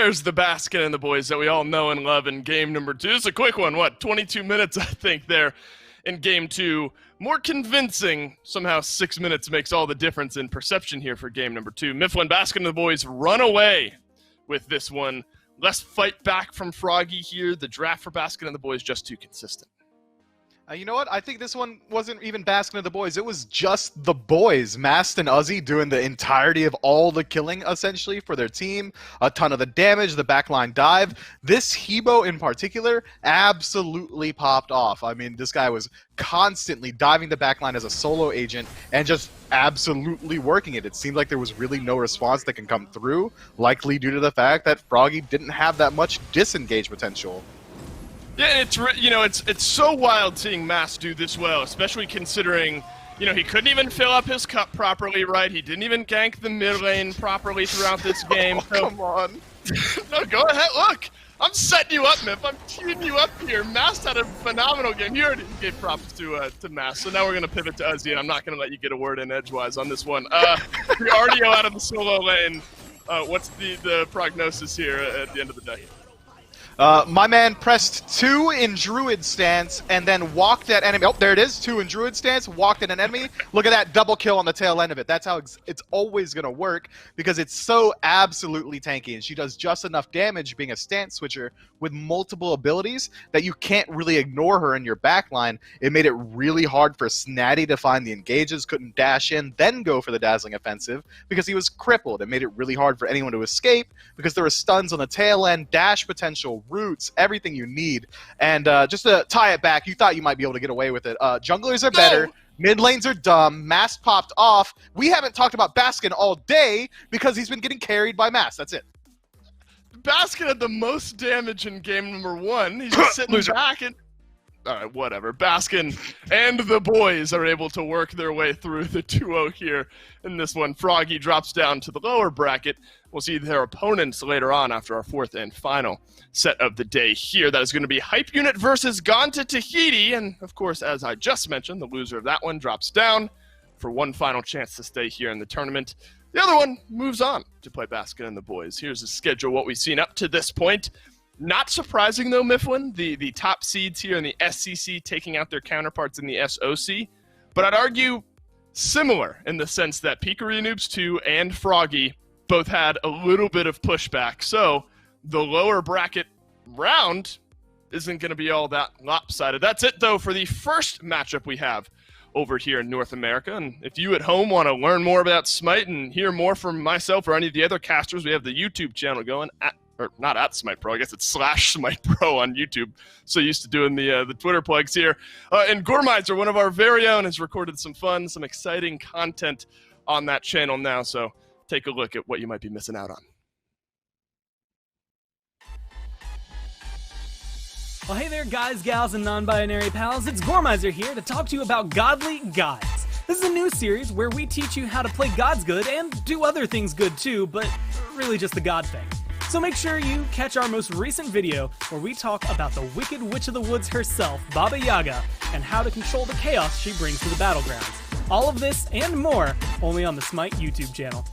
there's the basket and the boys that we all know and love in game number 2. It's a quick one, 22 minutes, I think, there in game 2. More convincing. Somehow 6 minutes makes all the difference in perception here for game number 2. Mifflin basket and the boys run away with this one. Less fight back from Froggy here. The draft for basket and the boys just too consistent. You know what? I think this one wasn't even Baskin of the boys. It was just the boys, Mast and Uzi, doing the entirety of all the killing, essentially, for their team. A ton of the damage, the backline dive. This Hebo in particular absolutely popped off. I mean, this guy was constantly diving the backline as a solo agent and just absolutely working it. It seemed like there was really no response that can come through, likely due to the fact that Froggy didn't have that much disengage potential. Yeah, it's so wild seeing Mass do this well, especially considering, he couldn't even fill up his cup properly, right? He didn't even gank the mid lane properly throughout this game. Oh, so, come on. No, go ahead. Look, I'm setting you up, Miff. I'm teeing you up here. Mass had a phenomenal game. You already gave props to Mass, so now we're going to pivot to Uzi, and I'm not going to let you get a word in edgewise on this one. You're already out of the solo lane. What's the prognosis here at the end of the day? My man pressed 2 in Druid stance and then walked at enemy. Oh, there it is. 2 in Druid stance, walked at an enemy. Look at that double kill on the tail end of it. That's how it's always going to work because it's so absolutely tanky. And she does just enough damage being a stance switcher with multiple abilities that you can't really ignore her in your backline. It made it really hard for Snatty to find the engages, couldn't dash in, then go for the dazzling offensive because he was crippled. It made it really hard for anyone to escape because there were stuns on the tail end, dash potential, roots, everything you need. And just to tie it back, you thought you might be able to get away with it. Junglers are better. No. Mid lanes are dumb. Mast popped off. We haven't talked about Baskin all day because he's been getting carried by Mast. That's it. Baskin had the most damage in game number 1. He's just sitting back and... All right, whatever. Baskin and the boys are able to work their way through the 2-0 here in this one. Froggy drops down to the lower bracket. We'll see their opponents later on after our 4th and final set of the day here. That is going to be Hype Unit versus Gone to Tahiti. And, of course, as I just mentioned, the loser of that one drops down for one final chance to stay here in the tournament. The other one moves on to play Baskin and the boys. Here's the schedule, what we've seen up to this point. Not surprising, though, Mifflin, the top seeds here in the SCC taking out their counterparts in the SOC. But I'd argue similar in the sense that Pikaru Noobs 2 and Froggy both had a little bit of pushback. So the lower bracket round isn't going to be all that lopsided. That's it, though, for the first matchup we have over here in North America. And if you at home want to learn more about SMITE and hear more from myself or any of the other casters, we have the YouTube channel going or not at SMITE Pro, I guess it's /SMITE Pro on YouTube. So used to doing the Twitter plugs here. And Gormizer, one of our very own, has recorded some fun, some exciting content on that channel now. So take a look at what you might be missing out on. Well, hey there, guys, gals, and non-binary pals. It's Gormizer here to talk to you about Godly Guides. This is a new series where we teach you how to play Gods good and do other things good too, but really just the God thing. So make sure you catch our most recent video where we talk about the Wicked Witch of the Woods herself, Baba Yaga, and how to control the chaos she brings to the battlegrounds. All of this and more only on the SMITE YouTube channel.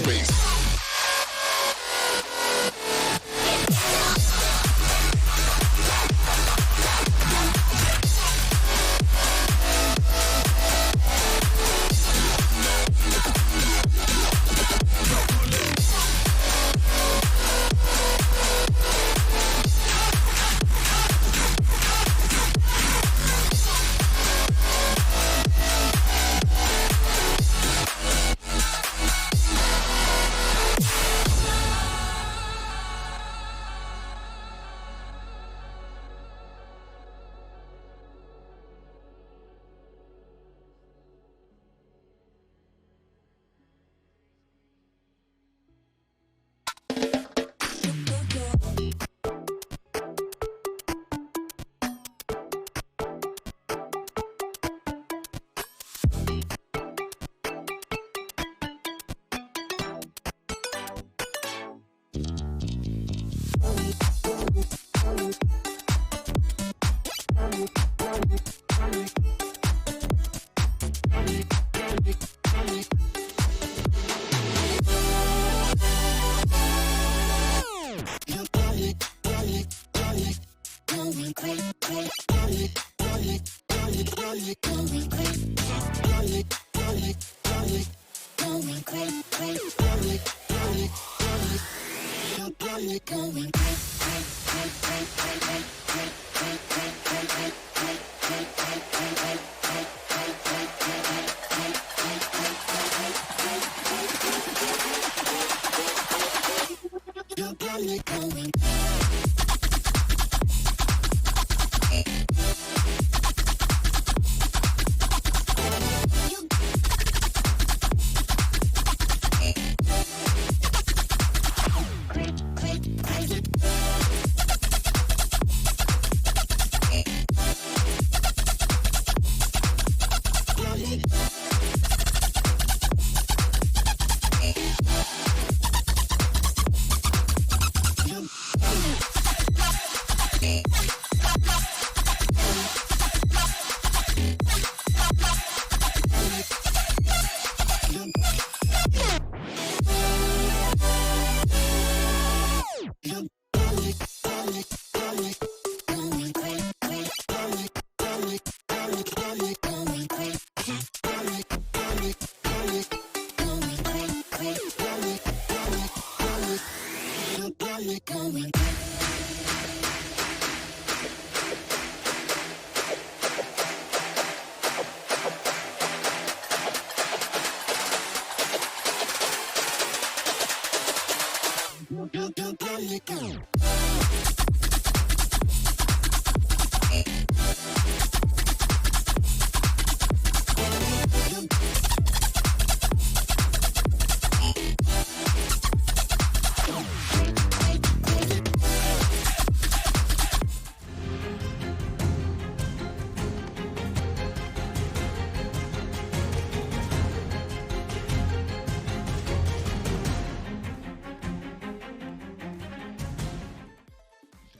face.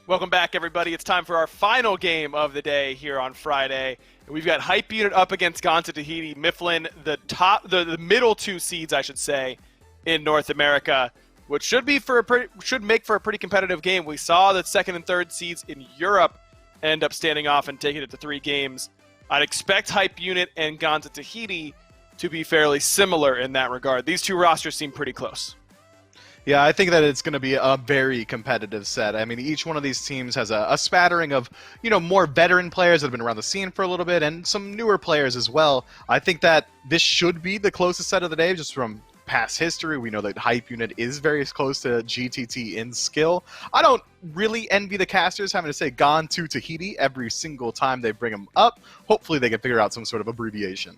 Welcome back, everybody. It's time for our final game of the day here on Friday. We've got Hype Unit up against Gone to Tahiti. Mifflin, the middle two seeds, I should say, in North America, which should make for a pretty competitive game. We saw that second and third seeds in Europe end up standing off and taking it to 3 games. I'd expect Hype Unit and Gone to Tahiti to be fairly similar in that regard. These two rosters seem pretty close. Yeah, I think that it's going to be a very competitive set. I mean, each one of these teams has a spattering of, more veteran players that have been around the scene for a little bit and some newer players as well. I think that this should be the closest set of the day just from past history. We know that Hype Unit is very close to GTT in skill. I don't really envy the casters having to say Gone to Tahiti every single time they bring them up. Hopefully they can figure out some sort of abbreviation.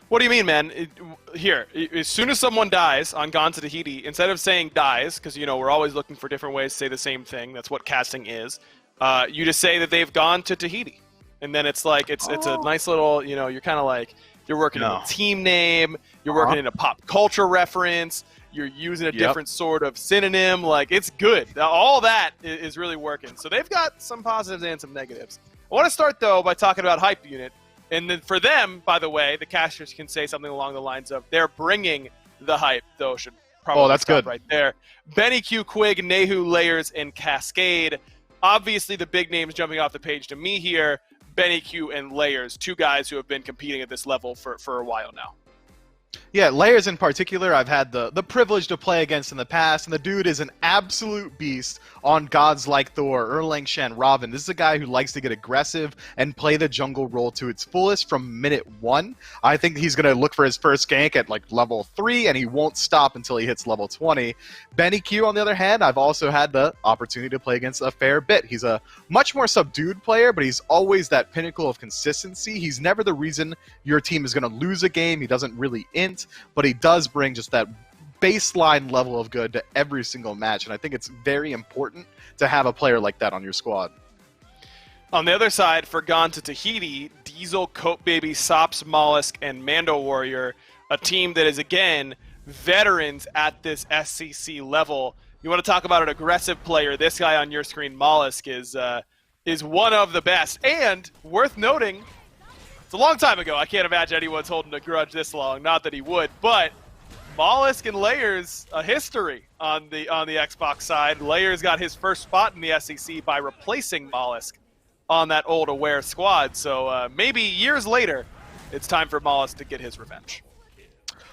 What do you mean, man? Here, as soon as someone dies on Gone to Tahiti, instead of saying dies, because, we're always looking for different ways to say the same thing. That's what casting is. You just say that they've gone to Tahiti. And then it's like, it's a nice little, you're kind of like, you're working in a team name, you're working in a pop culture reference, you're using a different sort of synonym. Like, it's good. All that is really working. So they've got some positives and some negatives. I want to start, though, by talking about Hype Unit. And then for them, by the way, the casters can say something along the lines of they're bringing the hype, though should probably that's stop good. right there. Benny Q, Quig, Nehu, Layers, and Cascade. Obviously, the big names jumping off the page to me here, Benny Q and Layers, two guys who have been competing at this level for a while now. Yeah, Layers in particular, I've had the privilege to play against in the past, and the dude is an absolute beast on gods like Thor, Erlang Shen, Robin. This is a guy who likes to get aggressive and play the jungle role to its fullest from minute 1. I think he's going to look for his first gank at like level 3, and he won't stop until he hits level 20. Benny Q, on the other hand, I've also had the opportunity to play against a fair bit. He's a much more subdued player, but he's always that pinnacle of consistency. He's never the reason your team is going to lose a game. He doesn't really int, but he does bring just that baseline level of good to every single match, and I think it's very important to have a player like that on your squad. On the other side, for Gone to Tahiti, Diesel, Coat Baby, Sops, Mollusk, and Mando Warrior, a team that is, again, veterans at this SCC level. You want to talk about an aggressive player, this guy on your screen, Mollusk, is one of the best, and worth noting, it's a long time ago. I can't imagine anyone's holding a grudge this long. Not that he would, but Mollusk and Layers, a history on the Xbox side. Layers got his first spot in the SEC by replacing Mollusk on that old Aware squad. So maybe years later, it's time for Mollusk to get his revenge.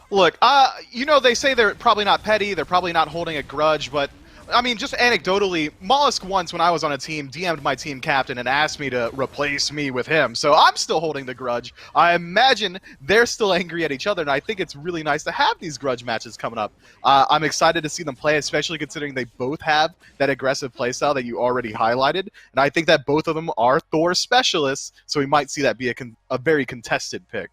Look, they say they're probably not petty, they're probably not holding a grudge, but I mean, just anecdotally, Mollusk once, when I was on a team, DM'd my team captain and asked me to replace me with him. So I'm still holding the grudge. I imagine they're still angry at each other, and I think it's really nice to have these grudge matches coming up. I'm excited to see them play, especially considering they both have that aggressive playstyle that you already highlighted. And I think that both of them are Thor specialists, so we might see that be a very contested pick.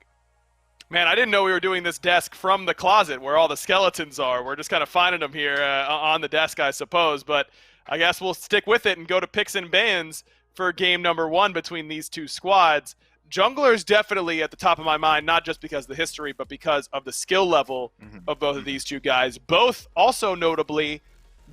Man, I didn't know we were doing this desk from the closet where all the skeletons are. We're just kind of finding them here on the desk, I suppose. But I guess we'll stick with it and go to picks and bans for game number 1 between these two squads. Jungler's definitely at the top of my mind, not just because of the history, but because of the skill level of both of these two guys. Both also notably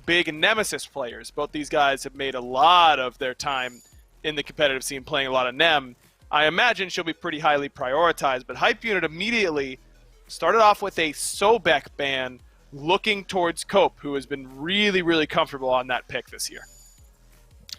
big Nemesis players. Both these guys have made a lot of their time in the competitive scene playing a lot of Nem. I imagine she'll be pretty highly prioritized, but Hype Unit immediately started off with a Sobek ban looking towards Cope, who has been really, really comfortable on that pick this year.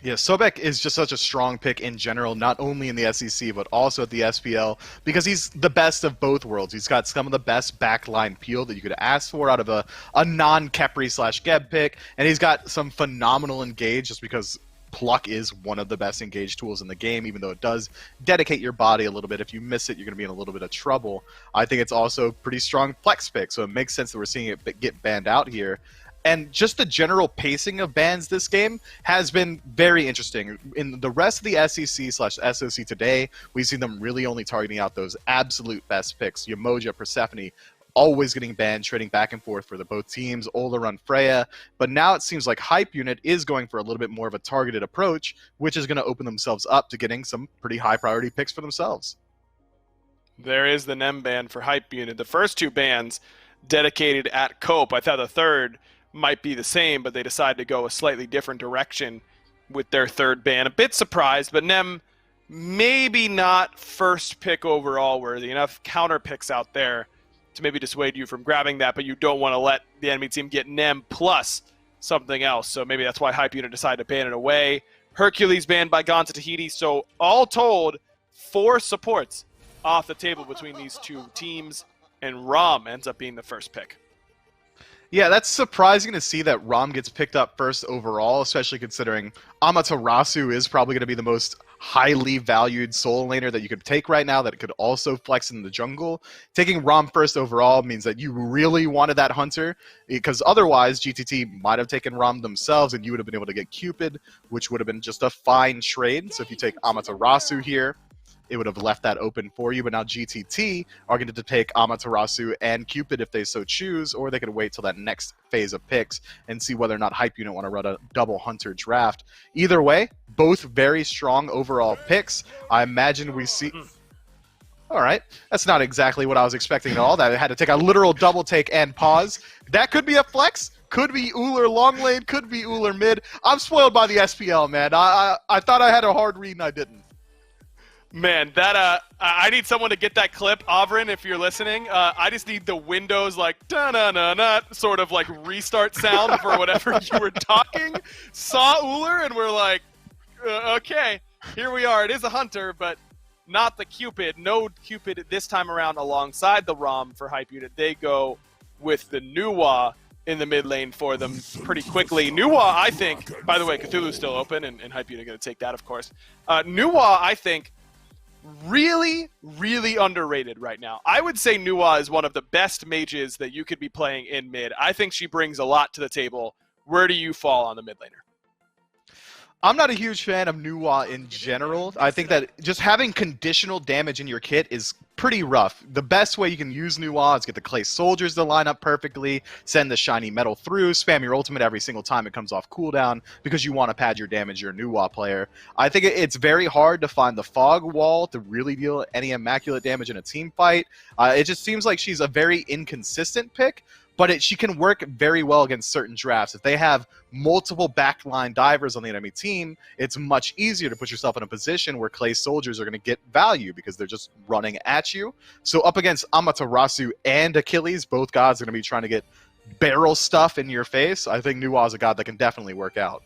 Yeah, Sobek is just such a strong pick in general, not only in the SEC, but also at the SPL, because he's the best of both worlds. He's got some of the best backline peel that you could ask for out of a non-Khepri/Geb pick, and he's got some phenomenal engage just because Pluck is one of the best engage tools in the game, even though it does dedicate your body a little bit. If you miss it, you're going to be in a little bit of trouble. I think it's also a pretty strong flex pick, so it makes sense that we're seeing it get banned out here. And just the general pacing of bans this game has been very interesting. In the rest of the SEC/SOC today, we see them really only targeting out those absolute best picks. Yamoja, Persephone, always getting banned, trading back and forth for the both teams, Ola, Freya. But now it seems like Hype Unit is going for a little bit more of a targeted approach, which is going to open themselves up to getting some pretty high priority picks for themselves. There is the Nem ban for Hype Unit. The first two bans dedicated at Cope. I thought the third might be the same, but they decided to go a slightly different direction with their third ban. A bit surprised, but Nem maybe not first pick overall worthy. Enough counter picks out there to maybe dissuade you from grabbing that, but you don't want to let the enemy team get Nem plus something else. So maybe that's why Hype Unit decided to ban it away. Hercules banned by Gone to Tahiti. So all told, 4 supports off the table between these two teams, and Rom ends up being the first pick. Yeah, that's surprising to see that Rom gets picked up first overall, especially considering Amaterasu is probably going to be the most highly valued soul laner that you could take right now that could also flex in the jungle. Taking Rom first overall means that you really wanted that hunter, because otherwise GTT might have taken Rom themselves and you would have been able to get Cupid, which would have been just a fine trade. So if you take Amaterasu here, it would have left that open for you, but now GTT are going to take Amaterasu and Cupid if they so choose, or they could wait till that next phase of picks and see whether or not Hype Unit want to run a double hunter draft. Either way, both very strong overall picks. I imagine we see... All right, that's not exactly what I was expecting at all. That I had to take a literal double take and pause. That could be a flex. Could be Uller long lane, could be Uller mid. I'm spoiled by the SPL, man. I thought I had a hard read and I didn't. Man, that I need someone to get that clip, Avrin, if you're listening. I just need the Windows like da-na-na-na sort of like restart sound for whatever you were talking. Saw Uller and we're like, okay, here we are. It is a hunter, but not the Cupid. No Cupid this time around alongside the Rom for Hype Unit. They go with the Nuwa in the mid lane for them pretty quickly. Nuwa, I think, by the way, Cthulhu's still open, and Hype Unit going to take that, of course. Nuwa, I think, really, really underrated right now. I would say Nuwa is one of the best mages that you could be playing in mid. I think she brings a lot to the table. Where do you fall on the mid laner? I'm not a huge fan of Nuwa in general. I think that just having conditional damage in your kit is pretty rough. The best way you can use Nuwa is get the clay soldiers to line up perfectly, send the shiny metal through, spam your ultimate every single time it comes off cooldown because you want to pad your damage, you're a Nuwa player. I think it's very hard to find the fog wall to really deal any immaculate damage in a team fight. It just seems like she's a very inconsistent pick, but she can work very well against certain drafts. If they have multiple backline divers on the enemy team, it's much easier to put yourself in a position where clay soldiers are going to get value because they're just running at you. So up against Amaterasu and Achilles, both gods are going to be trying to get barrel stuff in your face. I think Nuwa is a god that can definitely work out.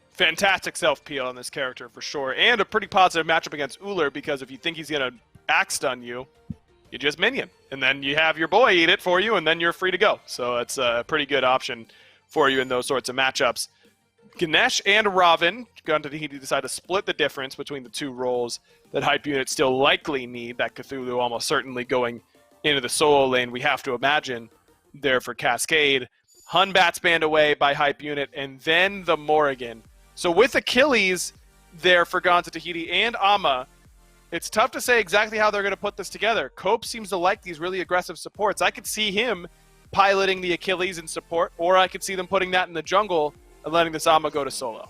Fantastic self-peel on this character for sure, and a pretty positive matchup against Uller because if you think he's going to axe stun you, you just minion, and then you have your boy eat it for you, and then you're free to go. So it's a pretty good option for you in those sorts of matchups. Ganesh and Ravin, Gone to Tahiti, decide to split the difference between the two roles that Hype Unit still likely need, that Cthulhu almost certainly going into the solo lane, we have to imagine, there for Cascade. Hunbat's banned away by Hype Unit, and then the Morrigan. So with Achilles there for Gone to Tahiti and Amma, it's tough to say exactly how they're going to put this together. Cope seems to like these really aggressive supports. I could see him piloting the Achilles in support, or I could see them putting that in the jungle and letting this Amma go to solo.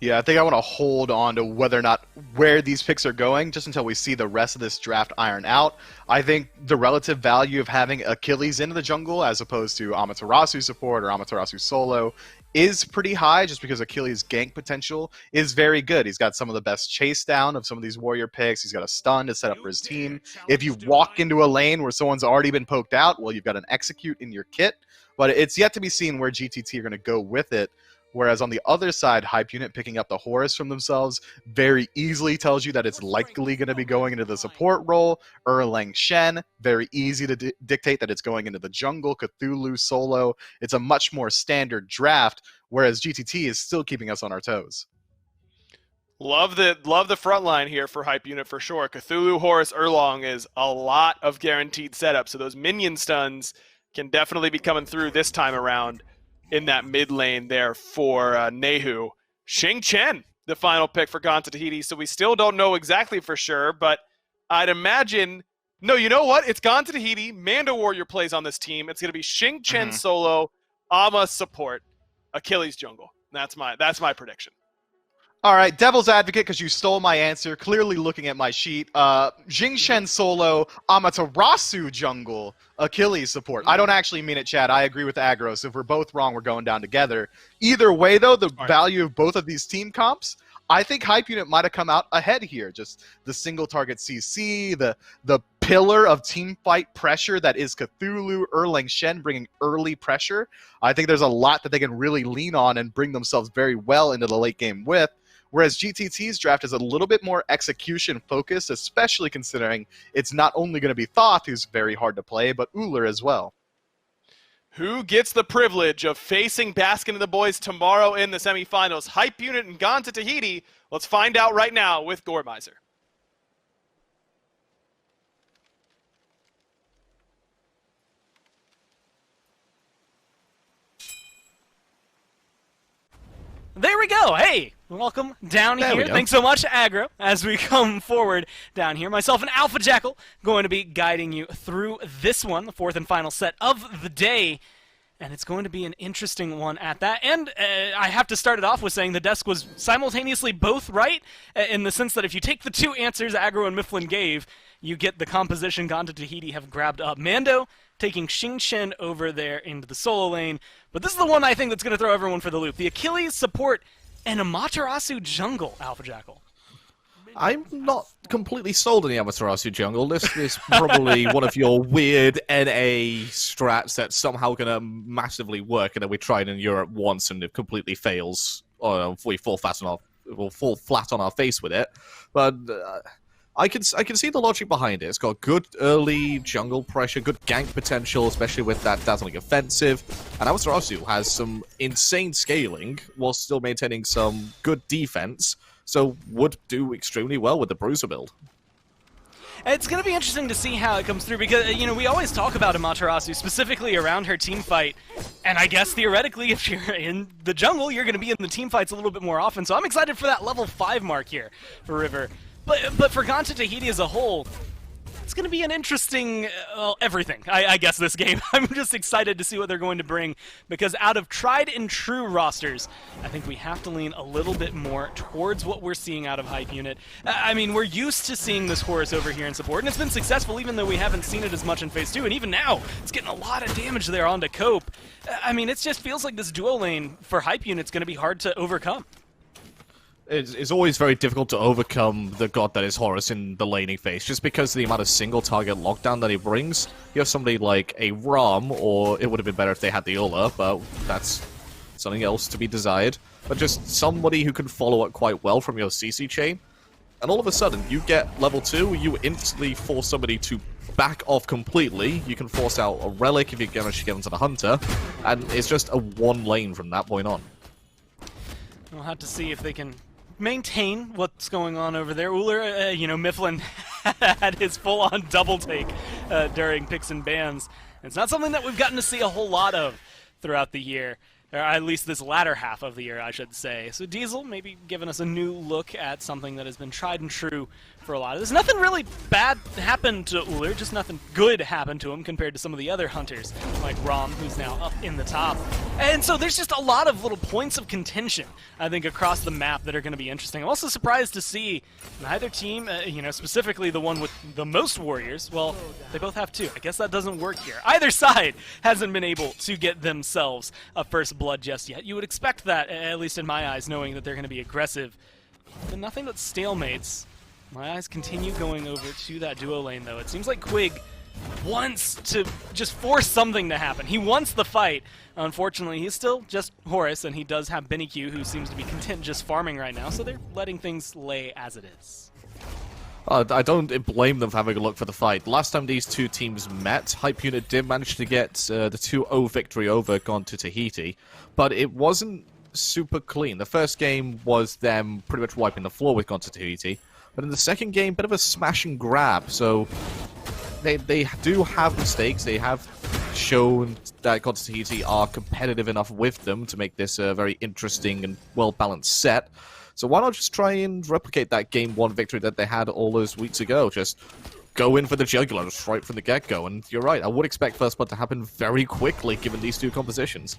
Yeah, I think I want to hold on to whether or not where these picks are going just until we see the rest of this draft iron out. I think the relative value of having Achilles into the jungle as opposed to Amaterasu support or Amaterasu solo is pretty high just because Achilles' gank potential is very good. He's got some of the best chase down of some of these warrior picks. He's got a stun to set up for his team. If you walk into a lane where someone's already been poked out, well, you've got an execute in your kit. But it's yet to be seen where GTT are going to go with it. Whereas on the other side, Hype Unit picking up the Horus from themselves very easily tells you that it's likely going to be going into the support role. Erlang Shen, very easy to dictate that it's going into the jungle. Cthulhu solo. It's a much more standard draft, whereas GTT is still keeping us on our toes. Love the front line here for Hype Unit for sure. Cthulhu, Horus, Erlang is a lot of guaranteed setup, so those minion stuns can definitely be coming through this time around in that mid lane there for Nehu. Xing Chen, the final pick for Gone to Tahiti, so we still don't know exactly for sure, but I'd imagine... No, you know what? It's Gone to Tahiti. Mando Warrior plays on this team. It's going to be Xing Chen solo, Amma support, Achilles jungle. That's my prediction. All right, devil's advocate, because you stole my answer. Clearly looking at my sheet. Xing Chen solo, Amaterasu jungle, Achilles support. I don't actually mean it, Chad. I agree with Aggro. So if we're both wrong, we're going down together. Either way, though, the value of both of these team comps, I think Hype Unit might have come out ahead here. Just the single target CC, the pillar of team fight pressure that is Cthulhu, Erlang Shen bringing early pressure. I think there's a lot that they can really lean on and bring themselves very well into the late game with. Whereas GTT's draft is a little bit more execution focused, especially considering it's not only going to be Thoth, who's very hard to play, but Uller as well. Who gets the privilege of facing Baskin and the boys tomorrow in the semifinals? Hype Unit and Gone to Tahiti. Let's find out right now with Gormizer. There we go. Hey, welcome down here. Thanks so much, Aggro, as we come forward down here. Myself and Alpha Jackal going to be guiding you through this one, the fourth and final set of the day. And it's going to be an interesting one at that. And I have to start it off with saying the desk was simultaneously both right, in the sense that if you take the two answers Aggro and Mifflin gave, you get the composition Gone to Tahiti have grabbed up. Mando taking Xing Chen over there into the solo lane. But this is the one I think that's going to throw everyone for the loop. The Achilles support and Amaterasu jungle, Alpha Jackal. I'm not completely sold on the Amaterasu jungle. This is probably one of your weird NA strats that's somehow going to massively work, and then we tried in Europe once and it completely fails. Or we fall flat on our face with it. But I can see the logic behind it. It's got good early jungle pressure, good gank potential, especially with that dazzling offensive. And Amaterasu has some insane scaling while still maintaining some good defense. So would do extremely well with the Bruiser build. It's going to be interesting to see how it comes through because, you know, we always talk about Amaterasu, specifically around her team fight. And I guess, theoretically, if you're in the jungle, you're going to be in the team fights a little bit more often. So I'm excited for that level 5 mark here for River. But for Gone to Tahiti as a whole, it's going to be an interesting, everything, I guess, this game. I'm just excited to see what they're going to bring, because out of tried and true rosters, I think we have to lean a little bit more towards what we're seeing out of Hype Unit. I mean, we're used to seeing this Horus over here in support, and it's been successful even though we haven't seen it as much in Phase 2, and even now, it's getting a lot of damage there onto Cope. I mean, it just feels like this duo lane for Hype Unit's going to be hard to overcome. It's always very difficult to overcome the god that is Horus in the laning phase, just because of the amount of single target lockdown that he brings. You have somebody like a Ram, or it would have been better if they had the Ulla, but that's something else to be desired. But just somebody who can follow it quite well from your CC chain, and all of a sudden you get level 2, you instantly force somebody to back off completely. You can force out a Relic if you manage to get into the Hunter, and it's just a one lane from that point on. We'll have to see if they can maintain what's going on over there. Uller, you know, Mifflin had his full-on double take during picks and bans. It's not something that we've gotten to see a whole lot of throughout the year, or at least this latter half of the year, I should say. So Diesel maybe giving us a new look at something that has been tried and true for a lot of this. Nothing really bad happened to Uller, just nothing good happened to him compared to some of the other hunters, like Rom, who's now up in the top. And so there's just a lot of little points of contention, I think, across the map that are going to be interesting. I'm also surprised to see neither team, you know, specifically the one with the most warriors, well, they both have 2. I guess that doesn't work here. Either side hasn't been able to get themselves a first blood just yet. You would expect that, at least in my eyes, knowing that they're going to be aggressive. But nothing but stalemates. My eyes continue going over to that duo lane, though. It seems like Quig wants to just force something to happen. He wants the fight. Unfortunately, he's still just Horus, and he does have Benny Q, who seems to be content just farming right now, so they're letting things lay as it is. I don't blame them for having a look for the fight. Last time these two teams met, Hype Unit did manage to get the 2-0 victory over Gone to Tahiti, but it wasn't super clean. The first game was them pretty much wiping the floor with Gone to Tahiti, but in the second game, bit of a smash and grab, so they do have mistakes. They have shown that Gone to Tahiti are competitive enough with them to make this a very interesting and well-balanced set. So why not just try and replicate that Game 1 victory that they had all those weeks ago? Just go in for the jugular just right from the get-go. And you're right, I would expect First Blood to happen very quickly given these two compositions.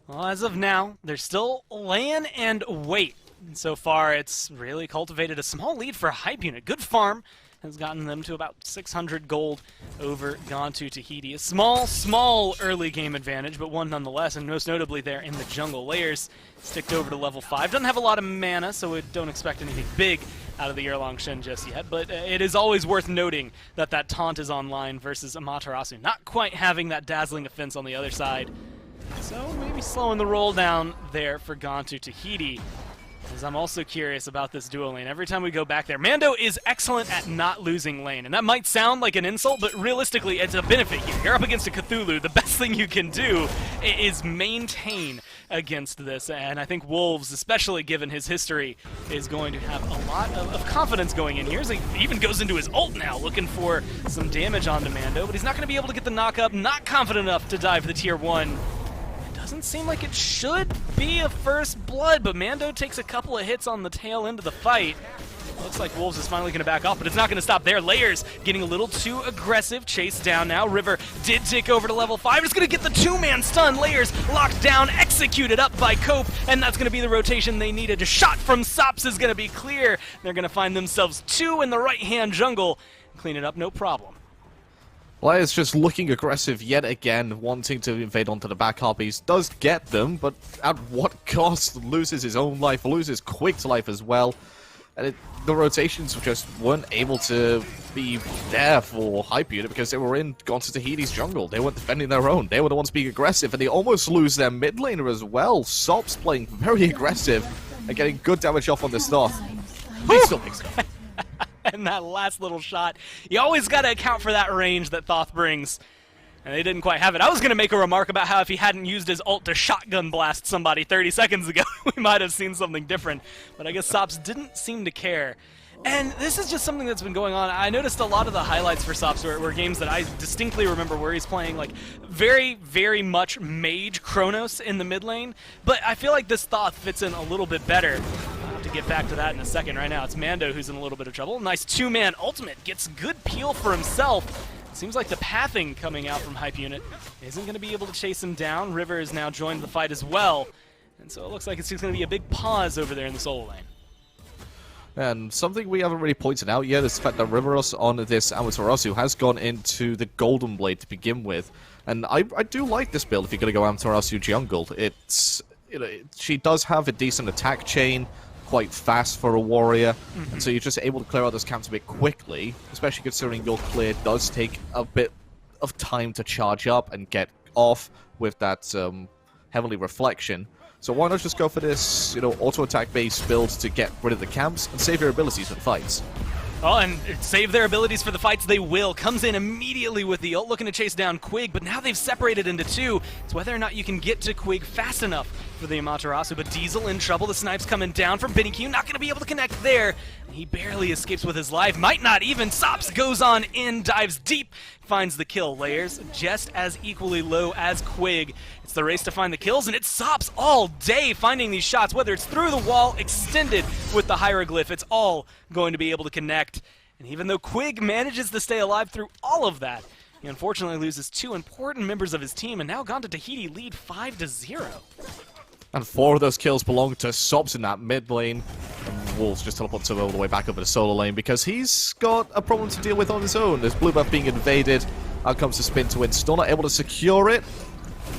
Well, as of now, they're still laying and wait. So far, it's really cultivated a small lead for Hype Unit. Good farm has gotten them to about 600 gold over Gone to Tahiti. A small early game advantage, but one nonetheless, and most notably there in the jungle. Layers sticked over to level 5. Doesn't have a lot of mana, so we don't expect anything big out of the Erlong Shen just yet, but it is always worth noting that that taunt is online versus Amaterasu. Not quite having that dazzling offense on the other side. So maybe slowing the roll down there for Gone to Tahiti. As I'm also curious about this duo lane. Every time we go back there, Mando is excellent at not losing lane. And that might sound like an insult, but realistically, it's a benefit here. You're up against a Cthulhu. The best thing you can do is maintain against this. And I think Wolves, especially given his history, is going to have a lot of confidence going in here. So he even goes into his ult now, looking for some damage onto Mando. But he's not going to be able to get the knock up. Not confident enough to dive the tier 1. Doesn't seem like it should be a first blood, but Mando takes a couple of hits on the tail end of the fight. Looks like Wolves is finally going to back off, but it's not going to stop there. Layers getting a little too aggressive. Chased down now. River did tick over to level 5. It's going to get the 2-man stun. Layers locked down, executed up by Cope, and that's going to be the rotation they needed. A shot from Sops is going to be clear. They're going to find themselves 2 in the right-hand jungle. Clean it up, no problem. Layers just looking aggressive yet again, wanting to invade onto the back harpies. Does get them, but at what cost? Loses his own life, loses Quig's life as well. And the rotations just weren't able to be there for Hype-Unit because they were in Gone to Tahiti's jungle. They weren't defending their own. They were the ones being aggressive, and they almost lose their mid laner as well. Sop's playing very aggressive and getting good damage off on this Thoth. He still picks it up. And that last little shot, you always got to account for that range that Thoth brings. And they didn't quite have it. I was going to make a remark about how if he hadn't used his ult to shotgun blast somebody 30 seconds ago, we might have seen something different. But I guess Sops didn't seem to care. And this is just something that's been going on. I noticed a lot of the highlights for Sops were games that I distinctly remember where he's playing like very, very much Mage Chronos in the mid lane. But I feel like this Thoth fits in a little bit better. I'll have to get back to that in a second. Right now it's Mando who's in a little bit of trouble. Nice two-man ultimate. Gets good peel for himself. Seems like the pathing coming out from Hype-Unit isn't going to be able to chase him down. River has now joined the fight as well. And so it looks like it's going to be a big pause over there in the solo lane. And something we haven't really pointed out yet is the fact that Riveros on this Amaterasu has gone into the Golden Blade to begin with. And I do like this build if you're going to go Amaterasu jungle. It's, she does have a decent attack chain, quite fast for a warrior, and so you're just able to clear out those camps a bit quickly, especially considering your clear does take a bit of time to charge up and get off with that heavenly reflection. So why not just go for this, auto-attack based build to get rid of the camps and save your abilities for the fights? Oh, and save their abilities for the fights they will. Comes in immediately with the ult, looking to chase down Quig, but now they've separated into two. It's whether or not you can get to Quig fast enough for the Amaterasu, but Diesel in trouble. The snipe's coming down from Benny Q, not going to be able to connect there. He barely escapes with his life, might not even. Sops goes on in, dives deep, finds the kill. Layers just as equally low as Quig. It's the race to find the kills, and it's Sops all day finding these shots, whether it's through the wall, extended with the hieroglyph. It's all going to be able to connect. And even though Quig manages to stay alive through all of that, he unfortunately loses two important members of his team, and now Gone to Tahiti lead 5-0. And 4 of those kills belong to Sops in that mid lane. And Wolves just teleports him all the way back over the solo lane because he's got a problem to deal with on his own. There's blue buff being invaded. Out comes the spin to win. Still not able to secure it.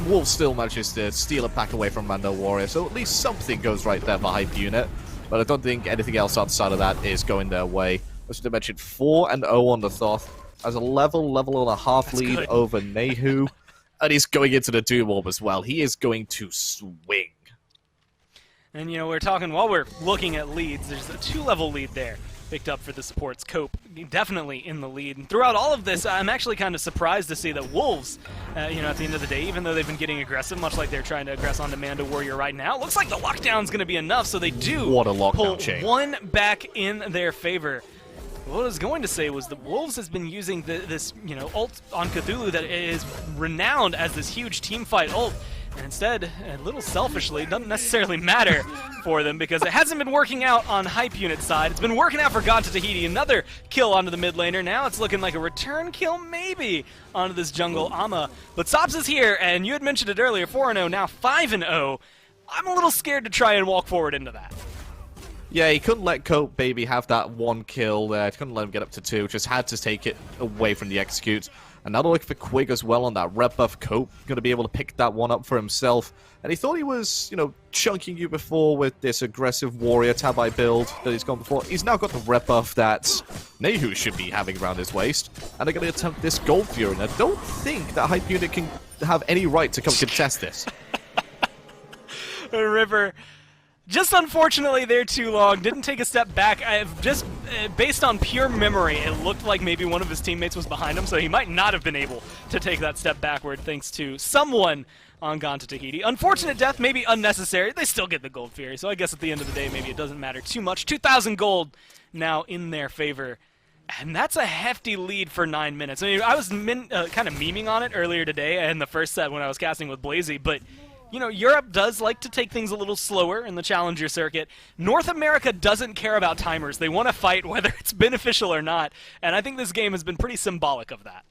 Wolves still manages to steal it back away from Mando Warrior, so at least something goes right there for Hype-Unit. But I don't think anything else outside of that is going their way. As I mentioned, 4-0 on the Thoth. Has a level and a half lead good. over Nehu. And he's going into the Doom Orb as well. He is going to swing. And, we're talking, while we're looking at leads, there's a 2-level lead there picked up for the supports. Cope definitely in the lead. And throughout all of this, I'm actually kind of surprised to see that Wolves, at the end of the day, even though they've been getting aggressive, much like they're trying to aggress on Mando Warrior right now, looks like the lockdown's going to be enough, so they do What a lockdown pull chain. one back in their favor. What I was going to say was the Wolves has been using this, ult on Cthulhu that is renowned as this huge teamfight ult. And instead, a little selfishly, it doesn't necessarily matter for them because it hasn't been working out on Hype-Unit side. It's been working out for Gone to Tahiti. Another kill onto the mid laner. Now it's looking like a return kill maybe onto this jungle Ama. But Sops is here, and you had mentioned it earlier, 4-0, now 5-0. I'm a little scared to try and walk forward into that. Yeah, he couldn't let Cope Baby have that 1 kill there. He couldn't let him get up to 2. Just had to take it away from the execute. And now they're looking for Quig as well on that red buff. Cope going to be able to pick that one up for himself. And he thought he was, chunking you before with this aggressive warrior Tabai build that he's gone before. He's now got the red buff that Nehu should be having around his waist. And they're going to attempt this Gold Fury. And I don't think that Hype-Unit can have any right to come contest this. River, just unfortunately they're too long, didn't take a step back. I've just, based on pure memory, it looked like maybe one of his teammates was behind him, so he might not have been able to take that step backward thanks to someone on Gone to Tahiti. Unfortunate death, maybe unnecessary. They still get the Gold Fury, so I guess at the end of the day maybe it doesn't matter too much. 2,000 gold now in their favor. And that's a hefty lead for 9 minutes. I mean, I was kind of memeing on it earlier today in the first set when I was casting with Blazy, but Europe does like to take things a little slower in the Challenger circuit. North America doesn't care about timers. They want to fight whether it's beneficial or not, and I think this game has been pretty symbolic of that.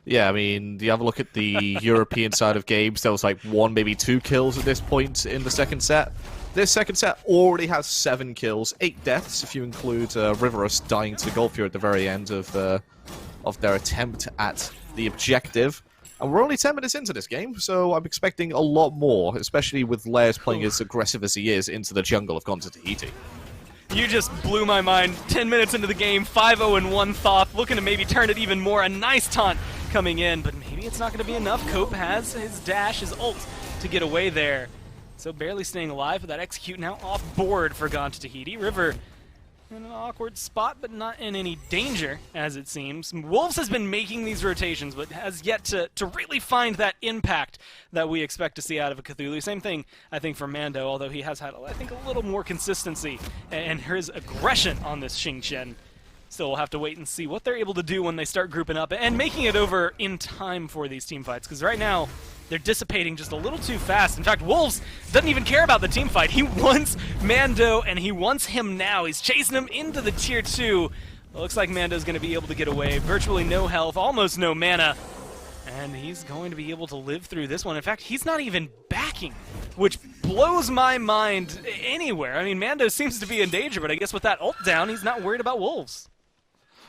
Yeah, I mean, you have a look at the European side of games, there was like 1, maybe 2 kills at this point in the second set. This second set already has 7 kills, 8 deaths if you include Riverus dying to Gold Fury at the very end of their attempt at the objective. And we're only 10 minutes into this game, so I'm expecting a lot more, especially with Layers playing as aggressive as he is into the jungle of Gone to Tahiti. You just blew my mind. 10 minutes into the game, 5-0 and 1 Thoth, looking to maybe turn it even more. A nice taunt coming in, but maybe it's not going to be enough. Cope has his dash, his ult to get away there. So barely staying alive with that execute now off board for Gone to Tahiti. River in an awkward spot, but not in any danger, as it seems. Wolves has been making these rotations, but has yet to really find that impact that we expect to see out of a Cthulhu. Same thing, I think, for Mando, although he has had, I think, a little more consistency and his aggression on this Xingqian. Still, we'll have to wait and see what they're able to do when they start grouping up and making it over in time for these team fights, because right now, they're dissipating just a little too fast. In fact, Wolves doesn't even care about the team fight. He wants Mando, and he wants him now. He's chasing him into the Tier 2. It looks like Mando's going to be able to get away. Virtually no health, almost no mana. And he's going to be able to live through this one. In fact, he's not even backing, which blows my mind anywhere. I mean, Mando seems to be in danger, but I guess with that ult down, he's not worried about Wolves.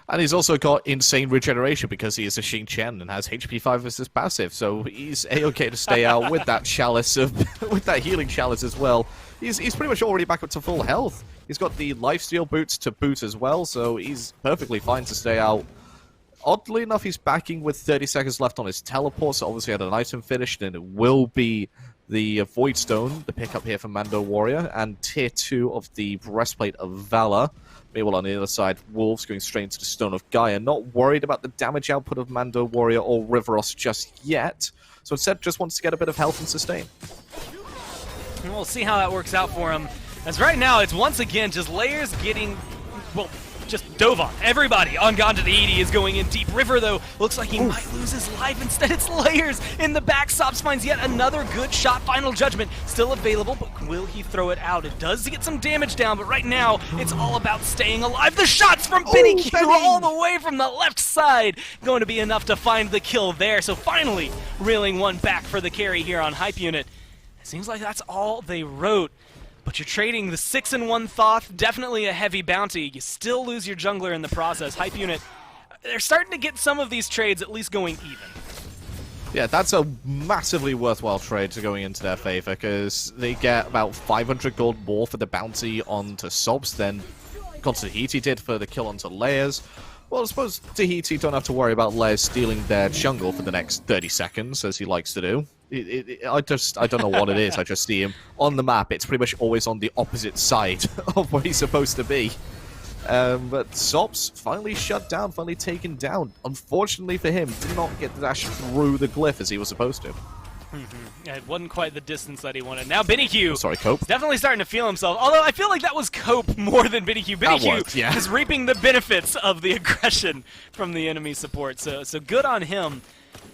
And he's also got insane regeneration because he is a Xingqian and has HP 5 as his passive, so he's a-okay to stay out with that chalice with that healing chalice as well. He's pretty much already back up to full health. He's got the lifesteal boots to boot as well, so he's perfectly fine to stay out. Oddly enough, he's backing with 30 seconds left on his teleport, so obviously had an item finished, and it will be the Void Stone, the pickup here for Mando Warrior, and Tier 2 of the Breastplate of Valor. Meanwhile, on the other side, Wolves going straight into the Stone of Gaia. Not worried about the damage output of Mando Warrior or Riveros just yet, so instead just wants to get a bit of health and sustain. And we'll see how that works out for him. As right now, it's once again just layers getting, well, just dove on. Everybody on Gone to Tahiti is going in deep. River, though, looks like he might lose his life. Instead, it's Layers in the back. Sops finds yet another good shot. Final Judgment still available, but will he throw it out? It does get some damage down, but right now, it's all about staying alive. The shots from Benny Q all the way from the left side going to be enough to find the kill there. So finally, reeling one back for the carry here on Hype Unit. It seems like that's all they wrote. But you're trading the 6-1 Thoth, definitely a heavy bounty. You still lose your jungler in the process. Hype Unit, they're starting to get some of these trades at least going even. Yeah, that's a massively worthwhile trade to going into their favor, because they get about 500 gold more for the bounty onto Sobs than Tahiti did for the kill onto Layers. Well, I suppose Tahiti don't have to worry about Layers stealing their jungle for the next 30 seconds, as he likes to do. I don't know what it is. I just see him on the map. It's pretty much always on the opposite side of where he's supposed to be. But Sops finally shut down, finally taken down. Unfortunately for him, did not get the dash through the glyph as he was supposed to. Yeah, it wasn't quite the distance that he wanted. Now Benny Q, sorry, Cope. definitely starting to feel himself. Although I feel like that was Cope more than Benny Q. Benny Q is reaping the benefits of the aggression from the enemy support. So good on him.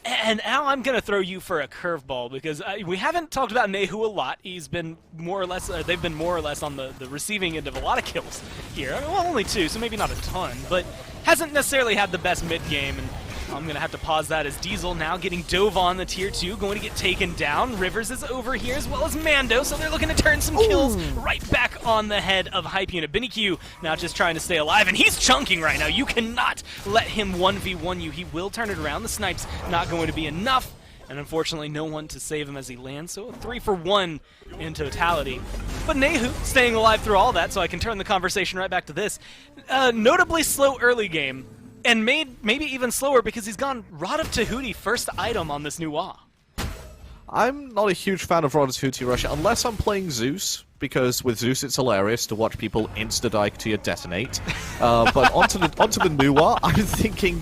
And now I'm going to throw you for a curveball, because we haven't talked about Nehu a lot. He's been more or less, they've been more or less on the receiving end of a lot of kills here. I mean, well, only 2, so maybe not a ton, but hasn't necessarily had the best mid-game. And I'm going to have to pause that as Diesel now getting dove on the Tier 2, going to get taken down. Rivers is over here as well as Mando, so they're looking to turn some kills right back on the head of Hype Unit. Benny Q now just trying to stay alive, and he's chunking right now. You cannot let him 1v1 you. He will turn it around. The snipe's not going to be enough, and unfortunately no one to save him as he lands, so a 3-for-1 in totality. But Nehu staying alive through all that, so I can turn the conversation right back to this. Notably slow early game, and maybe even slower because he's gone Rod of Tahuti first item on this new WA. I'm not a huge fan of Rod of Tahuti Rush unless I'm playing Zeus, because with Zeus it's hilarious to watch people insta-dike to your detonate. But onto the new WA, I'm thinking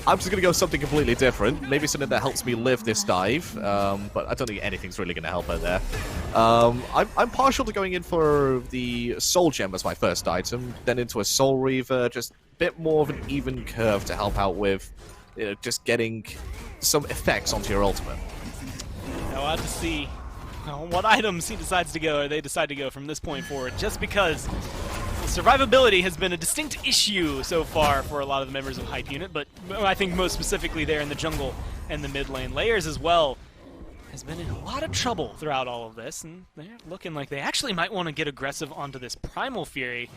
I'm just going to go something completely different. Maybe something that helps me live this dive, but I don't think anything's really going to help her there. I'm partial to going in for the Soul Gem as my first item, then into a Soul Reaver, just a bit more of an even curve to help out with just getting some effects onto your ultimate. Now we'll have to see what items he decides to go, or they decide to go from this point forward, just because survivability has been a distinct issue so far for a lot of the members of Hype Unit, but I think most specifically there in the jungle and the mid lane. Layers as well has been in a lot of trouble throughout all of this, and they're looking like they actually might want to get aggressive onto this Primal Fury.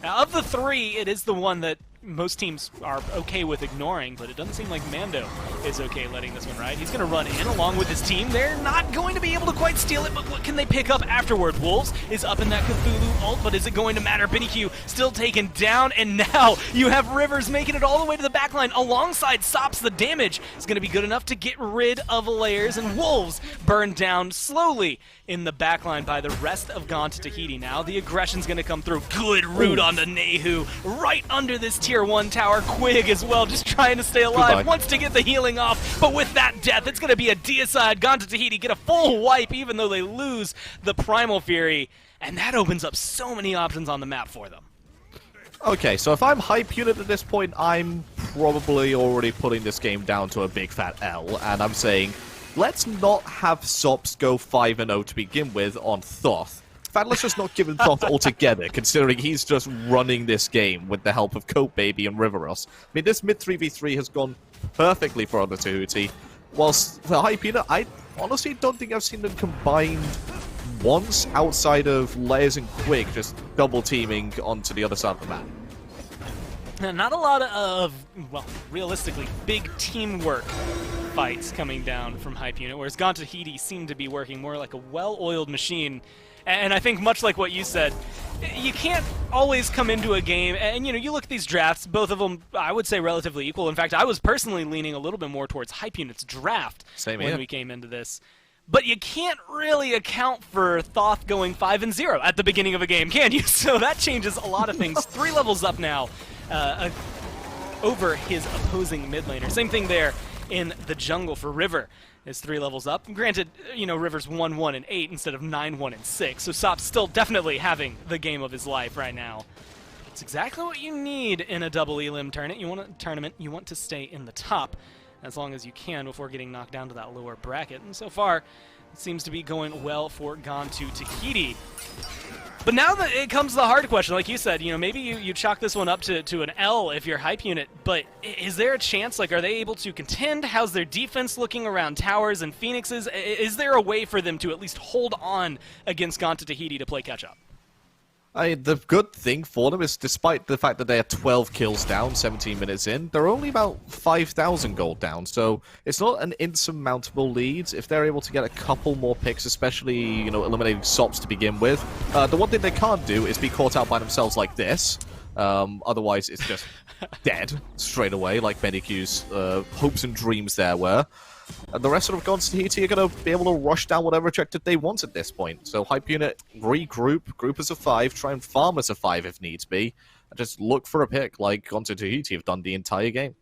Now, of the 3, it is the one that most teams are okay with ignoring, but it doesn't seem like Mando is okay letting this one ride. He's going to run in along with his team. They're not going to be able to quite steal it, but what can they pick up afterward? Wolves is up in that Cthulhu ult, but is it going to matter? BennyQ still taken down, and now you have Rivers making it all the way to the backline alongside Sops. The damage is going to be good enough to get rid of layers, and Wolves burned down slowly in the backline by the rest of Gone to Tahiti. Now the aggression's going to come through. Good root onto Nehu, right under this tier 1 tower. Quig as well, just trying to stay alive. Goodbye. Wants to get the healing off, but with that death, it's going to be a deicide. Gone to Tahiti get a full wipe, even though they lose the Primal Fury, and that opens up so many options on the map for them. Okay, so if I'm hype unit at this point, I'm probably already putting this game down to a big fat L, and I'm saying, let's not have Sops go 5-0 to begin with on Thoth. In fact, let's just not give him Thoth altogether, considering he's just running this game with the help of Cope Baby and Riveros. I mean, this mid 3v3 has gone perfectly for other Tahuti, whilst for hype unit, I honestly don't think I've seen them combined once outside of Layers and Quig just double teaming onto the other side of the map. Not a lot of, well, realistically, big teamwork fights coming down from Hype Unit, whereas Gone to Tahiti seemed to be working more like a well-oiled machine. And I think much like what you said, you can't always come into a game, and you look at these drafts, both of them, I would say, relatively equal. In fact, I was personally leaning a little bit more towards Hype Unit's draft when we came into this. But you can't really account for Thoth going 5-0 at the beginning of a game, can you? So that changes a lot of things. 3 levels up now over his opposing mid laner. Same thing there in the jungle for River. Is 3 levels up. Granted, River's 1-1 and 8 instead of 9-1 and 6, so Sop's still definitely having the game of his life right now. It's exactly what you need in a double elim tournament. You want to stay in the top as long as you can before getting knocked down to that lower bracket. And so far, it seems to be going well for Gone to Tahiti. But now that it comes to the hard question, like you said, maybe you chalk this one up to an L if you're Hype Unit, but is there a chance, are they able to contend? How's their defense looking around towers and phoenixes? Is there a way for them to at least hold on against Gone to Tahiti to play catch-up? The good thing for them is, despite the fact that they are 12 kills down 17 minutes in, they're only about 5,000 gold down, so it's not an insurmountable lead. If they're able to get a couple more picks, especially, eliminating Sops to begin with, the one thing they can't do is be caught out by themselves like this. Otherwise, it's just dead straight away, like BennyQ's hopes and dreams there were. And the rest of Gone to Tahiti are going to be able to rush down whatever objective they want at this point. So Hype Unit, regroup, group as a 5, try and farm as a 5 if needs be, and just look for a pick like Gone to Tahiti have done the entire game.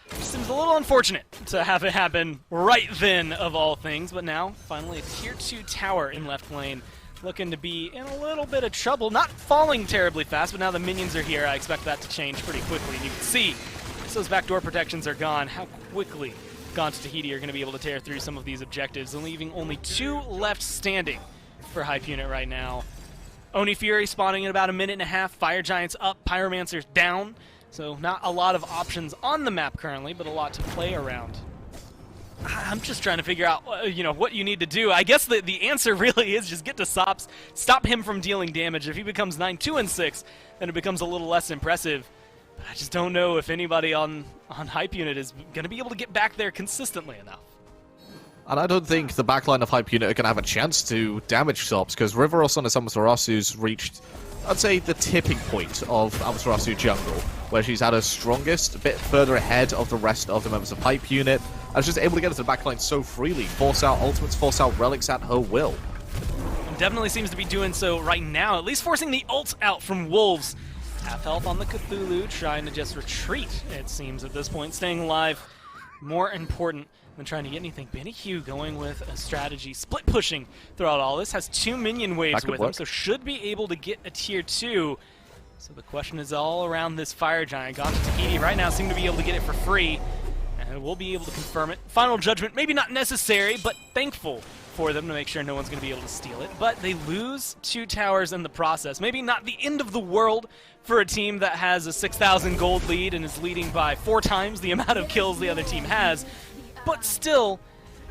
Seems a little unfortunate to have it happen right then, of all things, but now, finally, a tier 2 tower in left lane. Looking to be in a little bit of trouble. Not falling terribly fast, but now the minions are here. I expect that to change pretty quickly. And you can see, as those backdoor protections are gone, how quickly Gone to Tahiti are going to be able to tear through some of these objectives, and leaving only 2 left standing for Hype Unit right now. Oni Fury spawning in about a minute and a half. Fire Giants up, Pyromancer's down. So not a lot of options on the map currently, but a lot to play around. I'm just trying to figure out, what you need to do. I guess the answer really is just get to Sops, stop him from dealing damage. If he becomes 9-2 and 6, then it becomes a little less impressive. But I just don't know if anybody on Hype Unit is going to be able to get back there consistently enough. And I don't think the backline of Hype Unit are going to have a chance to damage Sops, because Riveros on his Amaterasu's reached, I'd say, the tipping point of Amaterasu jungle, where she's at her strongest, a bit further ahead of the rest of the members of Hype Unit, and she's able to get into the backline so freely, force out ultimates, force out relics at her will. And definitely seems to be doing so right now, at least forcing the ult out from Wolves. Half health on the Cthulhu, trying to just retreat, it seems, at this point. Staying alive, more important than trying to get anything. BennyQ going with a strategy, split pushing throughout all this, has 2 minion waves with him, so should be able to get a tier 2. So the question is all around this Fire Giant. Gone to Tahiti right now seem to be able to get it for free, and we'll be able to confirm it. Final Judgment, maybe not necessary, but thankful for them to make sure no one's going to be able to steal it. But they lose 2 towers in the process. Maybe not the end of the world for a team that has a 6,000 gold lead and is leading by 4 times the amount of kills the other team has. But still,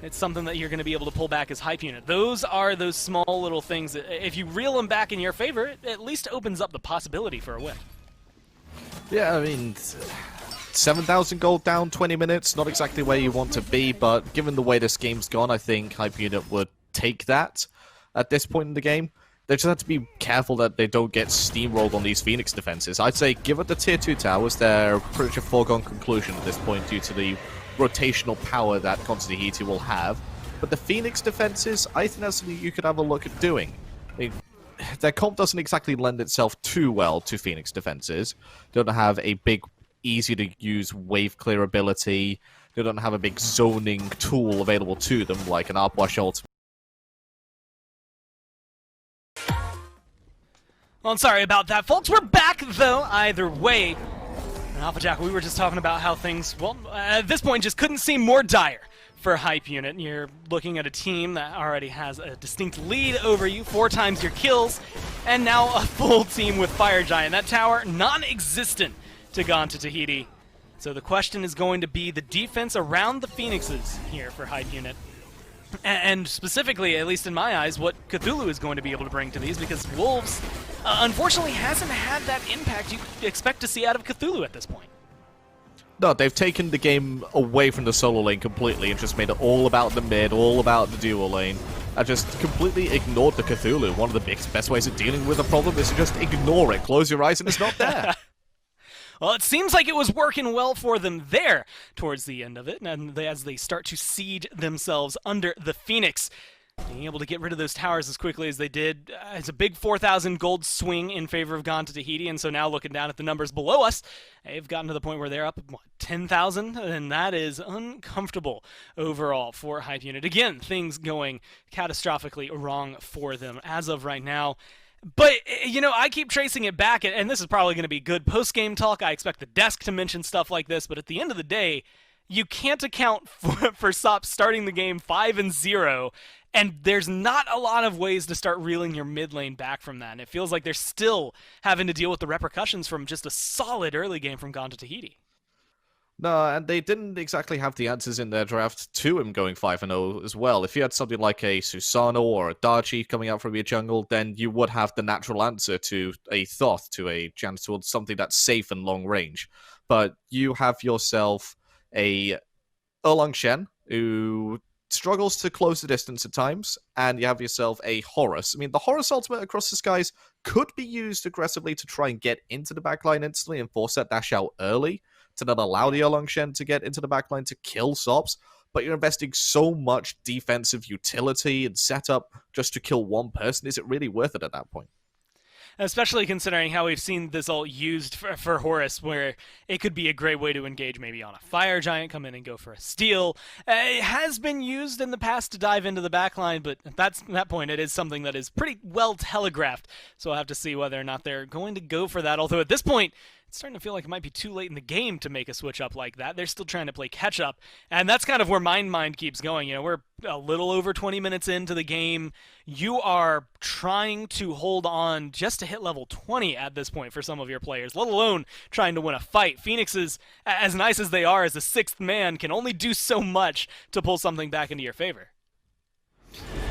it's something that you're going to be able to pull back as Hype Unit. Those are those small little things that, if you reel them back in your favor, it at least opens up the possibility for a win. Yeah, I mean, 7,000 gold down 20 minutes, not exactly where you want to be, but given the way this game's gone, I think Hype Unit would take that at this point in the game. They just have to be careful that they don't get steamrolled on these Phoenix defenses. I'd say give it the tier 2 towers, they're pretty much a foregone conclusion at this point due to the rotational power that Tahiti will have. But the Phoenix defenses, I think that's something you could have a look at doing. Their comp doesn't exactly lend itself too well to Phoenix defenses. They don't have a big, easy-to-use wave clear ability. They don't have a big zoning tool available to them, like an Upwash ult. Well, I'm sorry about that, folks. We're back, though, either way. And Alpha Jack, we were just talking about how things, well, at this point, just couldn't seem more dire for Hype Unit. You're looking at a team that already has a distinct lead over you, 4 times your kills, and now a full team with Fire Giant. That tower, non-existent to Tahiti. So the question is going to be the defense around the Phoenixes here for Hype Unit. And specifically, at least in my eyes, what Cthulhu is going to be able to bring to these, because Wolves, unfortunately, hasn't had that impact you expect to see out of Cthulhu at this point. No, they've taken the game away from the solo lane completely and just made it all about the mid, all about the dual lane, and just completely ignored the Cthulhu. One of the best ways of dealing with a problem is to just ignore it, close your eyes, and it's not there. Well, it seems like it was working well for them there towards the end of it, and as they start to siege themselves under the Phoenix. Being able to get rid of those towers as quickly as they did, it's a big 4,000 gold swing in favor of Tahiti, and so now looking down at the numbers below us, they've gotten to the point where they're up, what, 10,000? And that is uncomfortable overall for Hype Unit. Again, things going catastrophically wrong for them as of right now. But, you know, I keep tracing it back, and this is probably going to be good post-game talk. I expect the desk to mention stuff like this, but at the end of the day, you can't account for SOPs starting the game 5-0, and there's not a lot of ways to start reeling your mid lane back from that. And it feels like they're still having to deal with the repercussions from just a solid early game from Tahiti. No, and they didn't exactly have the answers in their draft to him going 5-0 as well. If you had something like a Susano or a Darchi coming out from your jungle, then you would have the natural answer to a Thoth, to a Jantor, something that's safe and long range. But you have yourself a Erlang Shen, who struggles to close the distance at times, and you have yourself a Horus. I mean, the Horus ultimate across the skies could be used aggressively to try and get into the backline instantly and force that dash out early, to not allow the Erlang Shen to get into the backline to kill Sops, but you're investing so much defensive utility and setup just to kill one person. Is it really worth it at that point? Especially considering how we've seen this ult used for Horus, where it could be a great way to engage maybe on a Fire Giant, come in and go for a steal. It has been used in the past to dive into the backline, but at that point it is something that is pretty well telegraphed, so I'll have to see whether or not they're going to go for that, although at this point, it's starting to feel like it might be too late in the game to make a switch up like that. They're still trying to play catch up, and that's kind of where my mind keeps going. You know, we're a little over 20 minutes into the game. You are trying to hold on just to hit level 20 at this point for some of your players, let alone trying to win a fight. Phoenixes, as nice as they are as a 6th man, can only do so much to pull something back into your favor.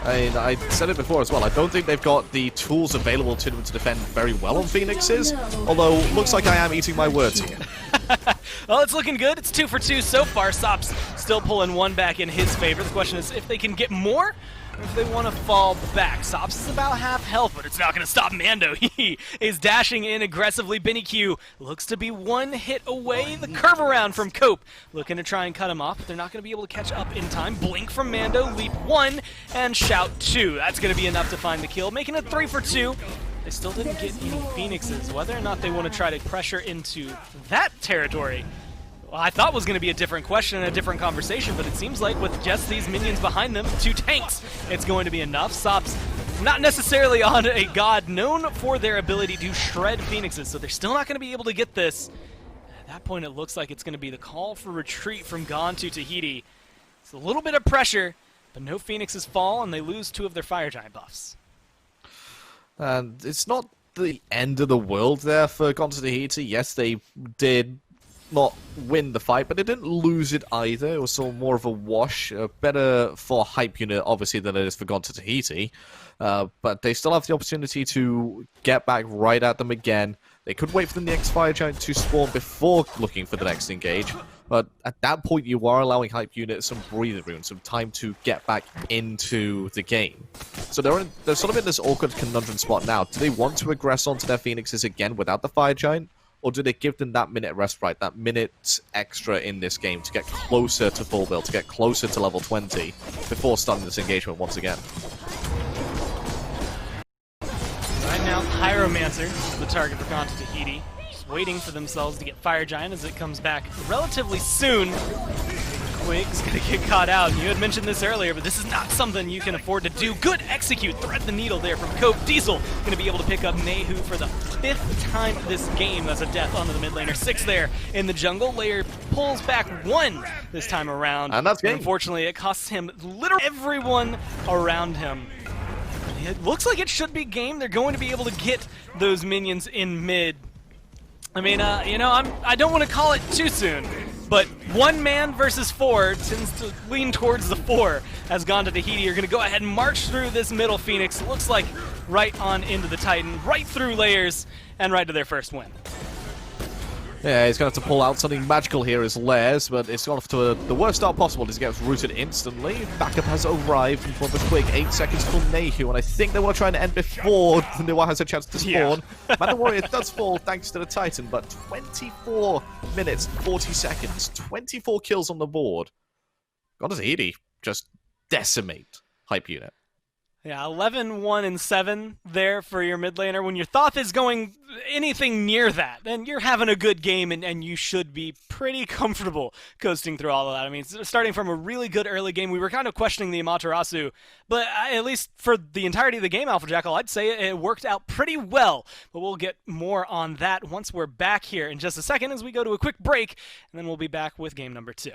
I mean, I said it before as well, I don't think they've got the tools available to them to defend very well on Phoenixes, although looks like I am eating my words here. Well, it's looking good. It's 2 for 2 so far. Sops still pulling one back in his favor. The question is if they can get more, or if they want to fall back. Sops is about half health, but it's not going to stop Mando. He is dashing in aggressively. Benny Q looks to be one hit away. The curve around from Cope, looking to try and cut him off, but they're not going to be able to catch up in time. Blink from Mando, leap 1, and shout 2. That's going to be enough to find the kill, making it 3 for 2. They still didn't get any Phoenixes. Whether or not they want to try to pressure into that territory, well, I thought was going to be a different question and a different conversation, but it seems like with just these minions behind them, 2 tanks, it's going to be enough. Sops not necessarily on a god known for their ability to shred Phoenixes, so they're still not going to be able to get this. At that point, it looks like it's going to be the call for retreat from Tahiti. It's a little bit of pressure, but no Phoenixes fall, and they lose 2 of their Fire Giant buffs. And it's not the end of the world there for Tahiti. Yes, they did not win the fight, but they didn't lose it either. It was sort of more of a wash. Better for Hype Unit, obviously, than it is for Tahiti. But they still have the opportunity to get back right at them again. They could wait for the next Fire Giant to spawn before looking for the next engage, but at that point you are allowing Hype Unit some breathing room, some time to get back into the game. So they're sort of in this awkward conundrum spot now. Do they want to aggress onto their Phoenixes again without the Fire Giant, or do they give them that minute respite, that minute extra in this game to get closer to full build, to get closer to level 20 before starting this engagement once again? Right now, Pyromancer is the target for Gone to Tahiti. Just waiting for themselves to get Fire Giant as it comes back relatively soon. Quig's gonna get caught out. You had mentioned this earlier, but this is not something you can afford to do. Good execute, thread the needle there from Cope. Diesel gonna be able to pick up Nehu for the 5th time this game. That's a death onto the mid laner. 6 there in the jungle. Layer pulls back 1 this time around. And that's game. Unfortunately, it costs him literally everyone around him. It looks like it should be game. They're going to be able to get those minions in mid. I mean, you know, I don't want to call it too soon, but 1 man versus 4 tends to lean towards the 4 as Gone to Tahiti are going to go ahead and march through this middle Phoenix. It looks like right on into the Titan, right through layers, and right to their first win. Yeah, he's going to have to pull out something magical here as Lairs, but it's gone off to the worst start possible as he gets rooted instantly. Backup has arrived from Columbus Quick, 8 seconds for Nehu, and I think they want to try and end before Niwa has a chance to spawn. Yeah. Man of Warrior does fall thanks to the Titan, but 24 minutes, 40 seconds, 24 kills on the board. God, does Tahiti just decimate Hype Unit? Yeah, 11, 1, and 7 there for your mid laner. When your Thoth is going anything near that, then you're having a good game, and you should be pretty comfortable coasting through all of that. I mean, starting from a really good early game, we were kind of questioning the Amaterasu, but at least for the entirety of the game, Alpha Jackal, I'd say it worked out pretty well. But we'll get more on that once we're back here in just a second as we go to a quick break, and then we'll be back with game number 2.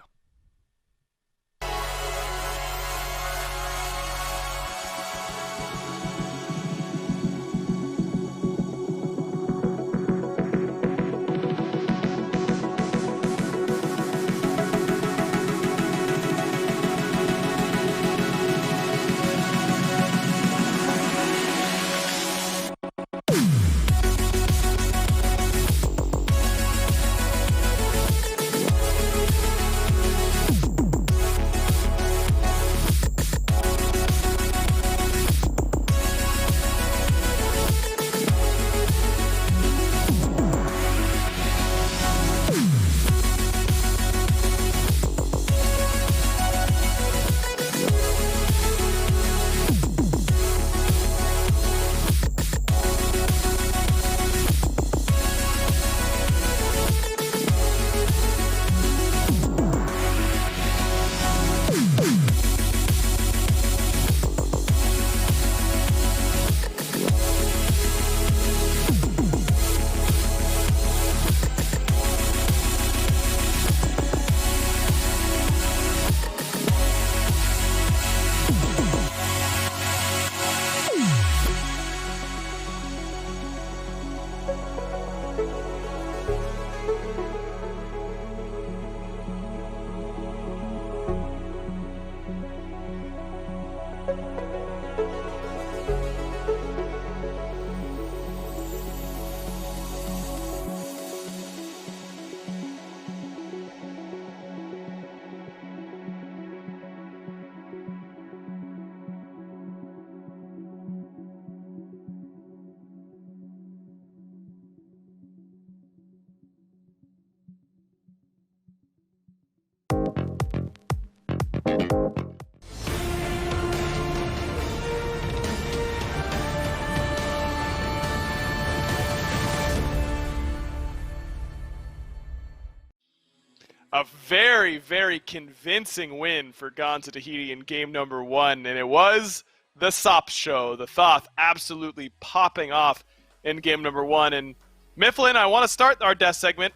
A very, very convincing win for Gone to Tahiti in game number 1, and it was the SOP show. The Thoth absolutely popping off in game number 1. And Mifflin, I want to start our death segment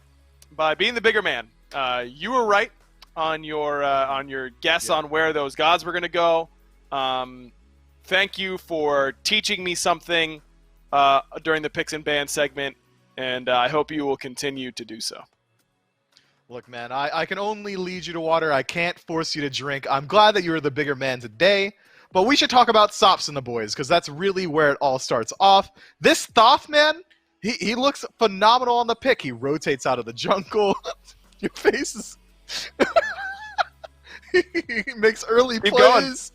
by being the bigger man. You were right on your guess on where those gods were going to go. Thank you for teaching me something during the picks and bans segment, and I hope you will continue to do so. Look, man, I can only lead you to water. I can't force you to drink. I'm glad that you're the bigger man today. But we should talk about Sops and the boys, because that's really where it all starts off. This Thoth, man, He looks phenomenal on the pick. He rotates out of the jungle. Your face is... he makes early Keep going. plays.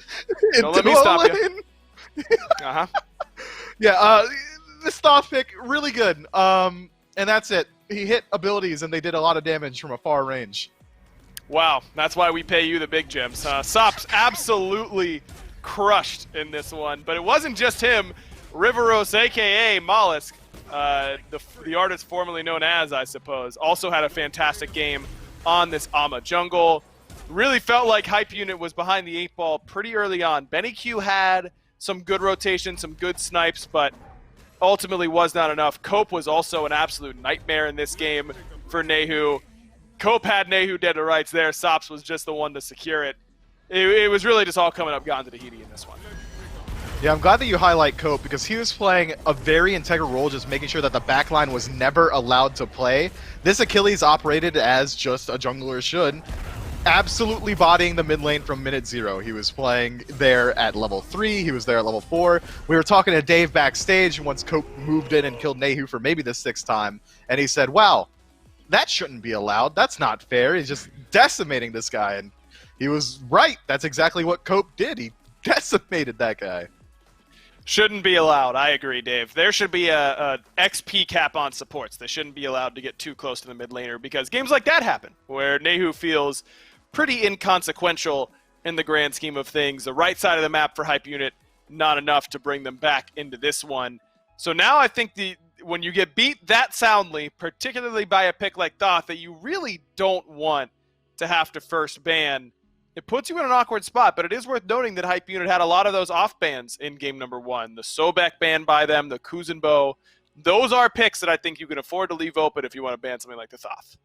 Don't let me stop you. Uh-huh. Yeah, this Thoth pick, really good. And that's it. He hit abilities, and they did a lot of damage from a far range. Wow, that's why we pay you the big gems. Sops absolutely crushed in this one, but it wasn't just him. Riveros, a.k.a. Mollusk, the artist formerly known as, I suppose, also had a fantastic game on this Ama jungle. Really felt like Hype Unit was behind the 8 ball pretty early on. Benny Q had some good rotation, some good snipes, but ultimately was not enough. Cope was also an absolute nightmare in this game for Nehu. Cope had Nehu dead to rights there. Sops was just the one to secure it. It was really just all coming up gone to Tahiti in this one. Yeah, I'm glad that you highlight Cope because he was playing a very integral role, just making sure that the backline was never allowed to play. This Achilles operated as just a jungler should, absolutely bodying the mid lane from minute 0. He was playing there at level 3, he was there at level 4. We were talking to Dave backstage once Cope moved in and killed Nehu for maybe the 6th time, and he said, wow, that shouldn't be allowed. That's not fair. He's just decimating this guy, and he was right. That's exactly what Cope did. He decimated that guy. Shouldn't be allowed. I agree, Dave. There should be a XP cap on supports. They shouldn't be allowed to get too close to the mid laner because games like that happen where Nehu feels pretty inconsequential in the grand scheme of things. The right side of the map for Hype Unit, not enough to bring them back into this one. So now I think when you get beat that soundly, particularly by a pick like Thoth that you really don't want to have to first ban, it puts you in an awkward spot, but it is worth noting that Hype Unit had a lot of those off bans in game number 1. The Sobek ban by them, the Kuzenbo. Those are picks that I think you can afford to leave open if you want to ban something like the Thoth.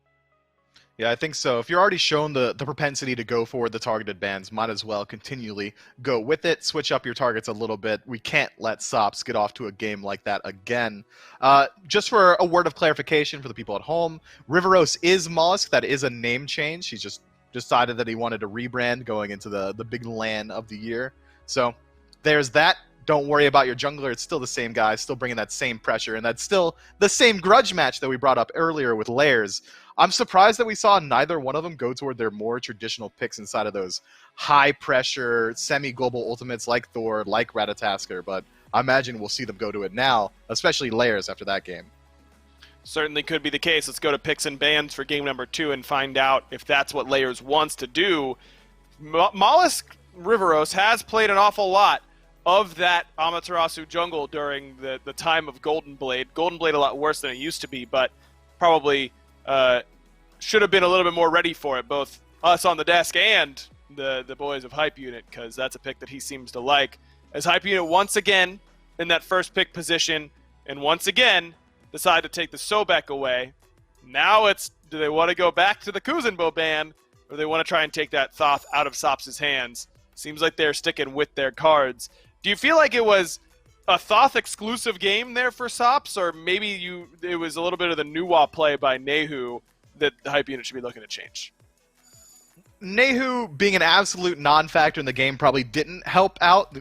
Yeah, I think so. If you're already shown the propensity to go for the targeted bans, might as well continually go with it, switch up your targets a little bit. We can't let Sops get off to a game like that again. Just for a word of clarification for the people at home, Riveros is Mollusk. That is a name change. He's just decided that he wanted to rebrand going into the big LAN of the year. So there's that. Don't worry about your jungler. It's still the same guy, still bringing that same pressure, and that's still the same grudge match that we brought up earlier with Layers. I'm surprised that we saw neither one of them go toward their more traditional picks inside of those high-pressure, semi-global ultimates like Thor, like Ratatasker, but I imagine we'll see them go to it now, especially Layers after that game. Certainly could be the case. Let's go to picks and bans for game number 2 and find out if that's what Layers wants to do. Mollusk Riveros has played an awful lot of that Amaterasu jungle during the time of Golden Blade. Golden Blade a lot worse than it used to be, but probably should have been a little bit more ready for it, both us on the desk and the boys of Hype Unit, because that's a pick that he seems to like. As Hype Unit once again in that first pick position, and once again decide to take the Sobek away. Now it's, do they want to go back to the Kuzenbo ban, or do they want to try and take that Thoth out of Sops' hands? Seems like they're sticking with their cards. Do you feel like it was a Thoth exclusive game there for Sops, or maybe it was a little bit of the Nuwa play by Nehu that the Hype Unit should be looking to change? Nehu being an absolute non-factor in the game probably didn't help out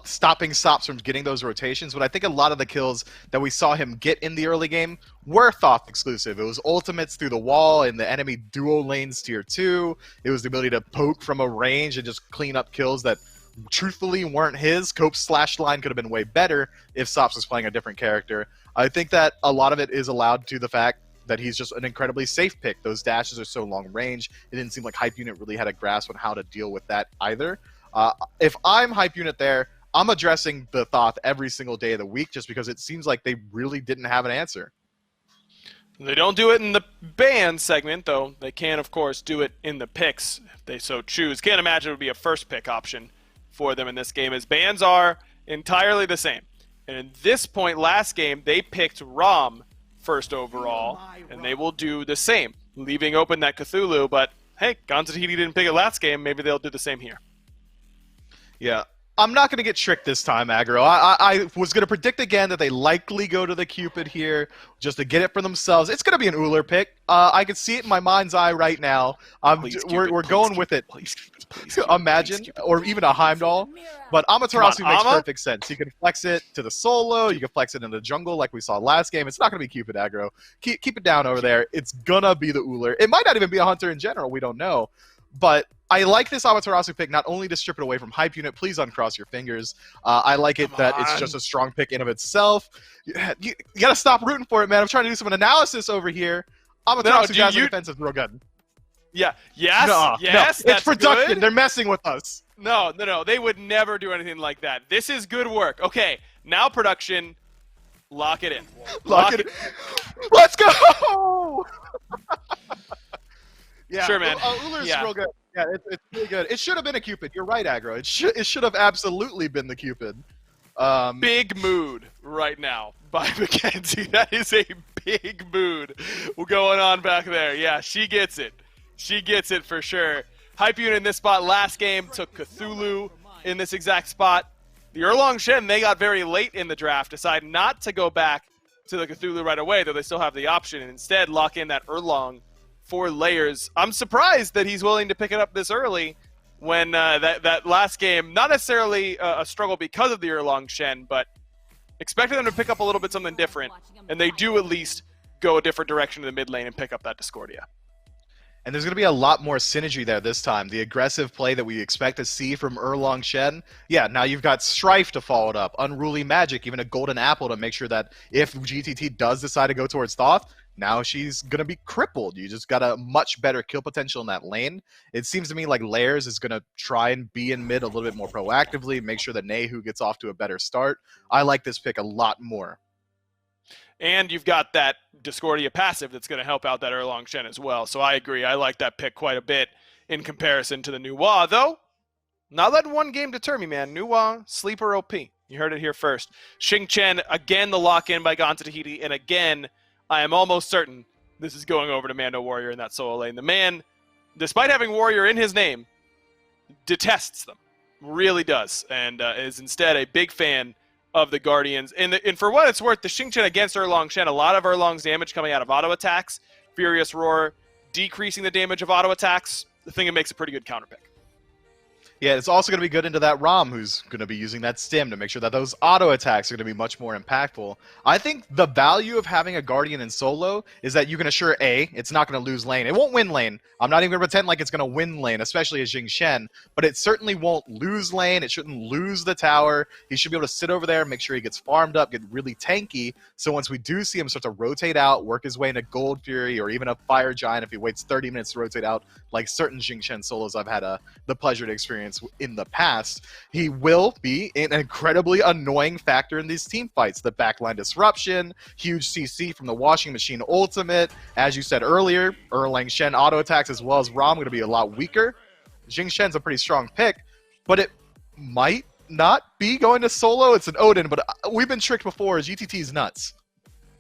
stopping Sops from getting those rotations, but I think a lot of the kills that we saw him get in the early game were Thoth exclusive. It was ultimates through the wall in the enemy duo lanes tier 2. It was the ability to poke from a range and just clean up kills that truthfully weren't his. Cope's slash line could have been way better if Sops was playing a different character. I think that a lot of it is allowed to the fact that he's just an incredibly safe pick. Those dashes are so long range. It didn't seem like Hype Unit really had a grasp on how to deal with that either. If I'm Hype Unit there, I'm addressing the Thoth every single day of the week just because it seems like they really didn't have an answer. They don't do it in the ban segment, though they can, of course, do it in the picks if they so choose. Can't imagine it would be a first pick option for them in this game, as bans are entirely the same. And at this point last game, they picked Rom first overall, and they will do the same, leaving open that Cthulhu, but hey, Gonzo Tahiti didn't pick it last game, maybe they'll do the same here. Yeah, I'm not going to get tricked this time, Aggro. I was going to predict again that they likely go to the Cupid here just to get it for themselves. It's going to be an Uller pick. I can see it in my mind's eye right now. We're going with it. Please, Imagine, or even a Heimdall. But Amaterasu makes perfect sense. You can flex it to the solo. You can flex it in the jungle like we saw last game. It's not going to be Cupid Aggro. Keep it down over there. It's going to be the Uller. It might not even be a Hunter in general. We don't know. But I like this Amaterasu pick not only to strip it away from hype unit. Please uncross your fingers. I like it that it's just a strong pick in of itself. You got to stop rooting for it, man. I'm trying to do some analysis over here. Amaterasu guys are defensive throw gun. Yeah. Yes. Yes. No. It's production. Good. They're messing with us. No. They would never do anything like that. This is good work. Okay. Now production. Lock it in. Lock it in. Let's go. Yeah, sure, man. Uller's real good. Yeah, it's really good. It should have been a Cupid. You're right, Aggro. It should have absolutely been the Cupid. Big mood right now by Mackenzie. That is a big mood going on back there. Yeah, she gets it. She gets it for sure. Hype unit in this spot last game took Cthulhu in this exact spot. The Erlong Shen, they got very late in the draft, decided not to go back to the Cthulhu right away, though they still have the option, and instead lock in that Erlong 4 layers. I'm surprised that he's willing to pick it up this early when that last game, not necessarily a struggle because of the Erlong Shen, but expecting them to pick up a little bit something different, and they do at least go a different direction in the mid lane and pick up that Discordia. And there's going to be a lot more synergy there this time. The aggressive play that we expect to see from Erlong Shen. Yeah, now you've got Strife to follow it up, Unruly Magic, even a Golden Apple to make sure that if GTT does decide to go towards Thoth, now she's going to be crippled. You just got a much better kill potential in that lane. It seems to me like Layers is going to try and be in mid a little bit more proactively, make sure that Nehu gets off to a better start. I like this pick a lot more. And you've got that Discordia passive that's going to help out that Erlong Shen as well. So I agree. I like that pick quite a bit in comparison to the Nuwa, though. Not letting one game deter me, man. Nuwa, sleeper OP. You heard it here first. Xing Chen, again, the lock-in by Gone to Tahiti. And again, I am almost certain this is going over to Mando Warrior in that solo lane. The man, despite having Warrior in his name, detests them. Really does. And is instead a big fan of the Guardians. And for what it's worth, the Xing Chen against Erlong Shen, a lot of Erlong's damage coming out of auto attacks, Furious Roar, decreasing the damage of auto attacks. The thing that makes a pretty good counter pick. Yeah, it's also going to be good into that Rom, who's going to be using that stim to make sure that those auto attacks are going to be much more impactful. I think the value of having a Guardian in solo is that you can assure A, it's not going to lose lane. It won't win lane. I'm not even going to pretend like it's going to win lane, especially as Xing Chen, but it certainly won't lose lane. It shouldn't lose the tower. He should be able to sit over there, make sure he gets farmed up, get really tanky, so once we do see him start to rotate out, work his way into Gold Fury, or even a Fire Giant if he waits 30 minutes to rotate out, like certain Xing Chen solos I've had the pleasure to experience in the past, he will be an incredibly annoying factor in these team fights. The backline disruption, huge CC from the washing machine ultimate. As you said earlier, Erlang Shen auto attacks as well as Rom going to be a lot weaker. Xing Shen's a pretty strong pick, but it might not be going to solo. It's an Odin, but we've been tricked before. GTT's nuts.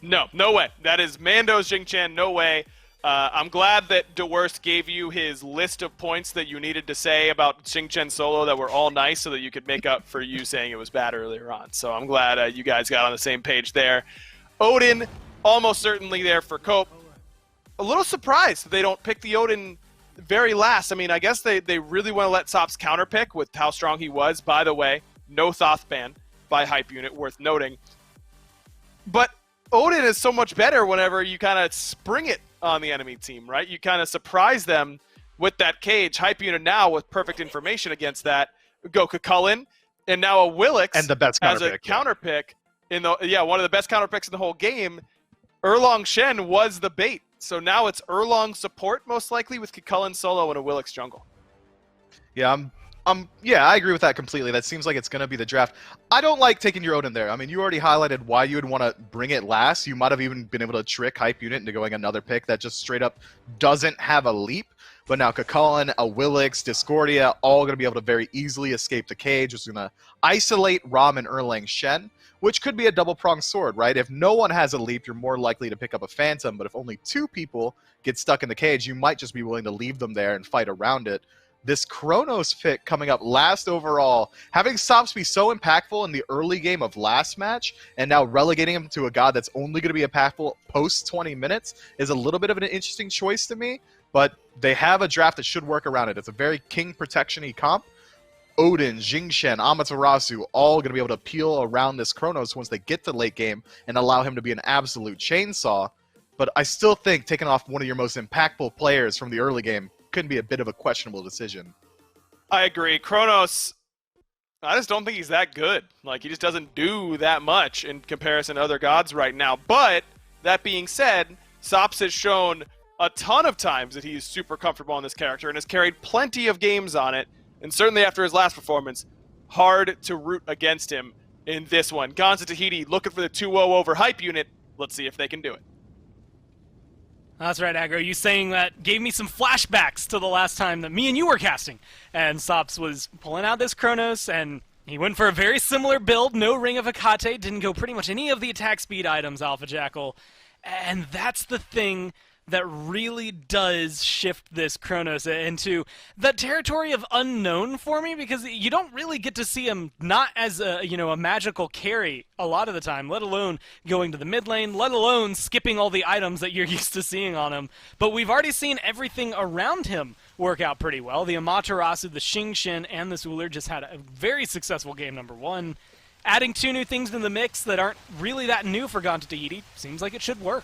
No way. That is Mando's Xing Chen. No way. I'm glad that DeWorst gave you his list of points that you needed to say about Xing Chen solo that were all nice so that you could make up for you saying it was bad earlier on. So I'm glad you guys got on the same page there. Odin, almost certainly there for Cope. A little surprised that they don't pick the Odin very last. I mean, I guess they really want to let Sop's counterpick with how strong he was. By the way, no Thoth ban by Hype Unit, worth noting. But Odin is so much better whenever you kind of spring it on the enemy team, right? You kind of surprise them with that cage. Hype Unit now with perfect information against that. Go Cucullin, and now a Willix and the best as a counter pick in the one of the best counter picks in the whole game. Erlong Shen was the bait, so now it's Erlong support most likely with Cucullin solo and a Willix jungle. Yeah, yeah, I agree with that completely. That seems like it's going to be the draft. I don't like taking your Odin there. I mean, you already highlighted why you would want to bring it last. You might have even been able to trick Hype Unit into going another pick that just straight up doesn't have a leap. But now Cucullin, a Willix, Discordia, all going to be able to very easily escape the cage, which is going to isolate Rom and Erlang Shen, which could be a double-pronged sword, right? If no one has a leap, you're more likely to pick up a Phantom, but if only 2 people get stuck in the cage, you might just be willing to leave them there and fight around it. this Kronos pick coming up last overall, having Sops be so impactful in the early game of last match, and now relegating him to a god that's only going to be impactful post 20 minutes is a little bit of an interesting choice to me, but they have a draft that should work around it. It's a very king protection-y comp. Odin, Jingshen, Amaterasu, all going to be able to peel around this Kronos once they get to late game and allow him to be an absolute chainsaw. But I still think taking off one of your most impactful players from the early game could be a bit of a questionable decision. I agree. Kronos, I just don't think he's that good. Like, he just doesn't do that much in comparison to other gods right now. But, that being said, Sops has shown a ton of times that he's super comfortable on this character and has carried plenty of games on it. And certainly after his last performance, hard to root against him in this one. Gone to Tahiti looking for the 2-0 over hype unit. Let's see if they can do it. That's right, Aggro. You saying that gave me some flashbacks to the last time that me and you were casting. And Sops was pulling out this Kronos, and he went for a very similar build. No Ring of Hecate, didn't go pretty much any of the attack speed items, Alpha Jackal. And that's the thing that really does shift this Kronos into the territory of unknown for me, because you don't really get to see him not as a magical carry a lot of the time, let alone going to the mid lane, let alone skipping all the items that you're used to seeing on him. But we've already seen everything around him work out pretty well. The Amaterasu, the Xingshin, and the Ullr just had a very successful game number 1. Adding 2 new things in the mix that aren't really that new for Gone to Tahiti seems like it should work.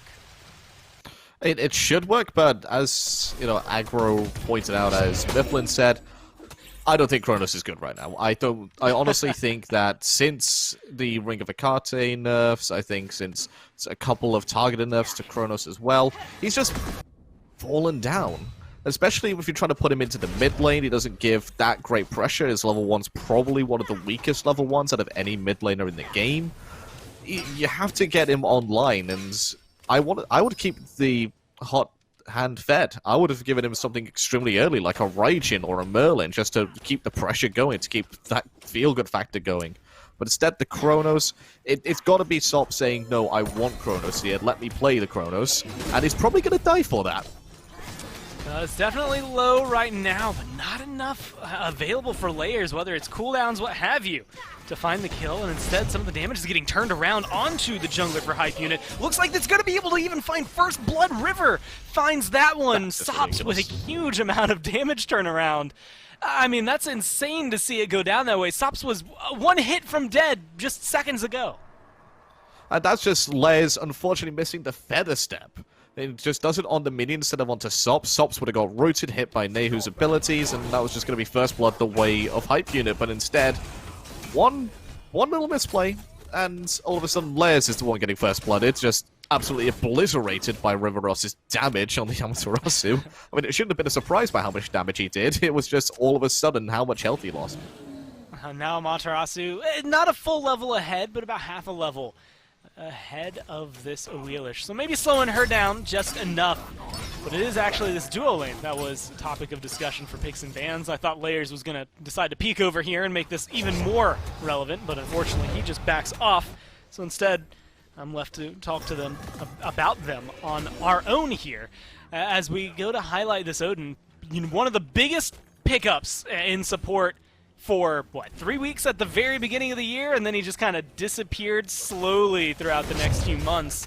It should work, but as Aggro pointed out, as Mifflin said, I don't think Kronos is good right now. I honestly think that since the Ring of Hecate nerfs, I think since a couple of targeted nerfs to Kronos as well, he's just fallen down. Especially if you're trying to put him into the mid lane, he doesn't give that great pressure. His level 1's probably one of the weakest level 1s out of any mid laner in the game. You have to get him online, and I would keep the hot hand fed. I would have given him something extremely early, like a Raijin or a Merlin, just to keep the pressure going, to keep that feel-good factor going. But instead, the Kronos, it's got to be Sop saying, no, I want Kronos here, let me play the Kronos, and he's probably going to die for that. It's definitely low right now, but not enough available for layers, whether it's cooldowns, what have you, to find the kill, and instead some of the damage is getting turned around onto the jungler for hype unit. Looks like it's going to be able to even find First Blood. River finds that one. Sops with a huge amount of damage turnaround. I mean, that's insane to see it go down that way. Sops was 1 hit from dead just seconds ago. And that's just Layers unfortunately missing the feather step. It just does it on the minion instead of onto Sops. Sops would have got rooted, hit by Nehu's abilities, and that was just going to be First Blood the way of hype unit. But instead, one little misplay, and all of a sudden Layers is the one getting First Blood. It's just absolutely obliterated by Riveros's damage on the Amaterasu. I mean, it shouldn't have been a surprise by how much damage he did. It was just all of a sudden how much health he lost. Now Amaterasu, not a full level ahead, but about half a level ahead of this Wheelish. So maybe slowing her down just enough. But it is actually this duo lane that was a topic of discussion for picks and bans. I thought Layers was going to decide to peek over here and make this even more relevant, but unfortunately he just backs off. So instead, I'm left to talk to them about them on our own here. As we go to highlight this Odin, one of the biggest pickups in support for, 3 weeks at the very beginning of the year, and then he just kind of disappeared slowly throughout the next few months.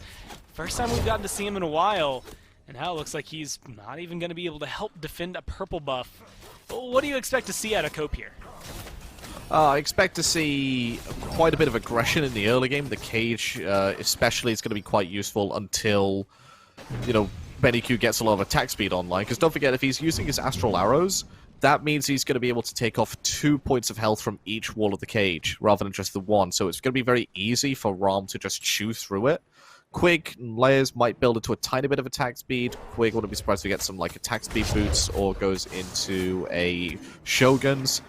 First time we've gotten to see him in a while, and now it looks like he's not even going to be able to help defend a purple buff. What do you expect to see out of Cope here? I expect to see quite a bit of aggression in the early game. The cage, especially, is going to be quite useful until, Benny Q gets a lot of attack speed online. Because don't forget, if he's using his Astral Arrows, that means he's going to be able to take off 2 points of health from each wall of the cage, rather than just the one. So it's going to be very easy for Rom to just chew through it. Quig and Layers might build into a tiny bit of attack speed. Quig wouldn't be surprised to get some attack speed boots, or goes into a Shogun's.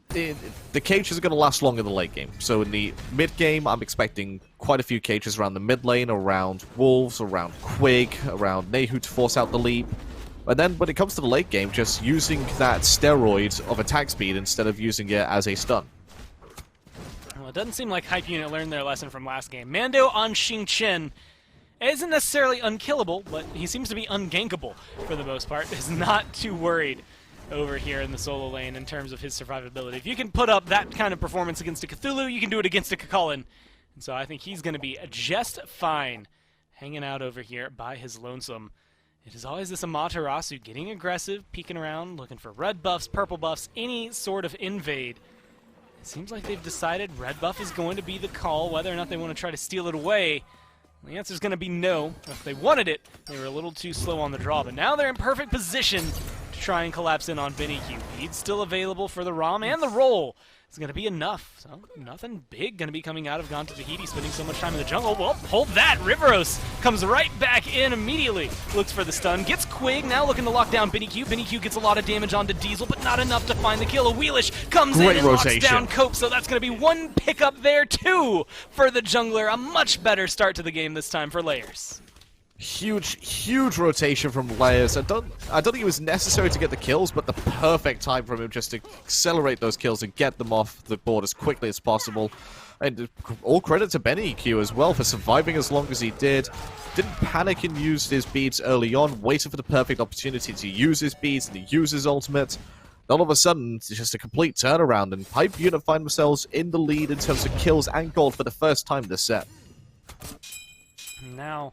The cages are going to last long in the late game. So in the mid game, I'm expecting quite a few cages around the mid lane, around Wolves, around Quig, around Nehu to force out the leap. And then when it comes to the late game, just using that steroid of attack speed instead of using it as a stun. Well, it doesn't seem like Hype Unit learned their lesson from last game. Mando on Xingqian isn't necessarily unkillable, but he seems to be ungankable for the most part. Is not too worried over here in the solo lane in terms of his survivability. If you can put up that kind of performance against a Cthulhu, you can do it against a Cucullin. And so I think he's going to be just fine hanging out over here by his lonesome. It is always this Amaterasu getting aggressive, peeking around, looking for red buffs, purple buffs, any sort of invade. It seems like they've decided red buff is going to be the call, whether or not they want to try to steal it away. The answer is going to be no. If they wanted it, they were a little too slow on the draw, but now they're in perfect position to try and collapse in on Benny Q. Bead's still available for the ROM, and the roll is going to be enough. So nothing big going to be coming out of Gone to Tahiti, spending so much time in the jungle. Well, hold that. Riveros comes right back in immediately. Looks for the stun. Gets Quig. Now looking to lock down Benny Q. Benny Q gets a lot of damage onto Diesel, but not enough to find the kill. A Wheelish comes in and locks down Cope. So that's going to be one pickup there, too, for the jungler. A much better start to the game this time for Layers. Huge rotation from Layers. I don't think it was necessary to get the kills, but the perfect time for him just to accelerate those kills and get them off the board as quickly as possible. And all credit to Benny EQ as well for surviving as long as he did. Didn't panic and use his beads early on, waited for the perfect opportunity to use his beads and to use his ultimate. All of a sudden, it's just a complete turnaround, and Hype Unit find themselves in the lead in terms of kills and gold for the first time this set. Now,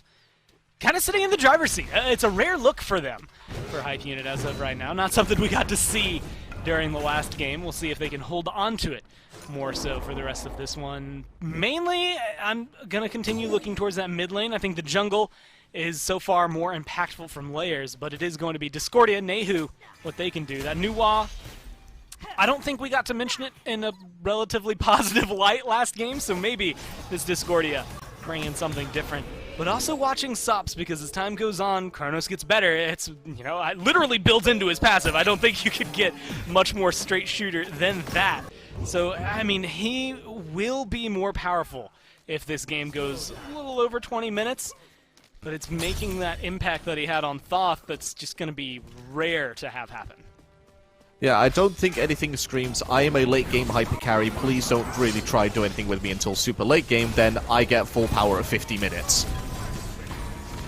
kind of sitting in the driver's seat. It's a rare look for them, for Hype Unit as of right now. Not something we got to see during the last game. We'll see if they can hold on to it more so for the rest of this one. Mainly, I'm going to continue looking towards that mid lane. I think the jungle is so far more impactful from Layers, but it is going to be Discordia, Nehu, what they can do. That Nuwa, I don't think we got to mention it in a relatively positive light last game, so maybe this Discordia bringing something different. But also watching Sops, because as time goes on, Kronos gets better. It's, you know, I literally built into his passive. I don't think you could get much more straight shooter than that. So, I mean, he will be more powerful if this game goes a little over 20 minutes. But it's making that impact that he had on Thoth that's just going to be rare to have happen. Yeah, I don't think anything screams, I am a late game hyper carry, please don't really try do anything with me until super late game, then I get full power of 50 minutes.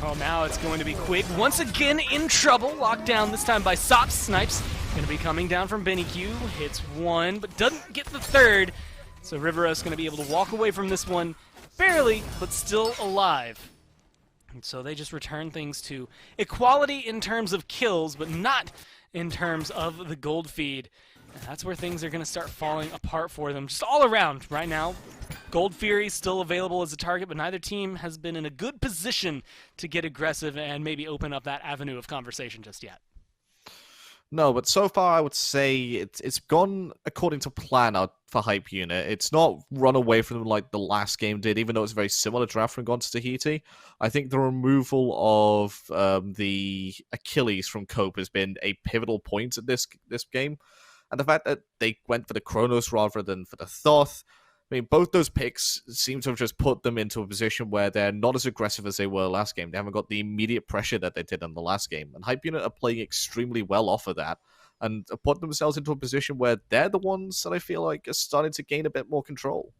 Oh, now it's going to be Quig once again in trouble. Locked down this time by Sops. Snipes going to be coming down from Benny Q. Hits one, but doesn't get the third. So Riveros going to be able to walk away from this one barely, but still alive. And so they just return things to equality in terms of kills, but not in terms of the gold feed. And that's where things are going to start falling apart for them, just all around right now. Gold Fury still available as a target, but neither team has been in a good position to get aggressive and maybe open up that avenue of conversation just yet. No, but so far I would say it's gone according to plan out for Hype Unit. It's not run away from them like the last game did, even though it's very similar draft from Gone to Tahiti. I think the removal of the Achilles from Cope has been a pivotal point at this game. And the fact that they went for the Kronos rather than for the Thoth, I mean, both those picks seem to have just put them into a position where they're not as aggressive as they were last game. They haven't got the immediate pressure that they did in the last game. And Hype Unit are playing extremely well off of that and have put themselves into a position where they're the ones that I feel like are starting to gain a bit more control.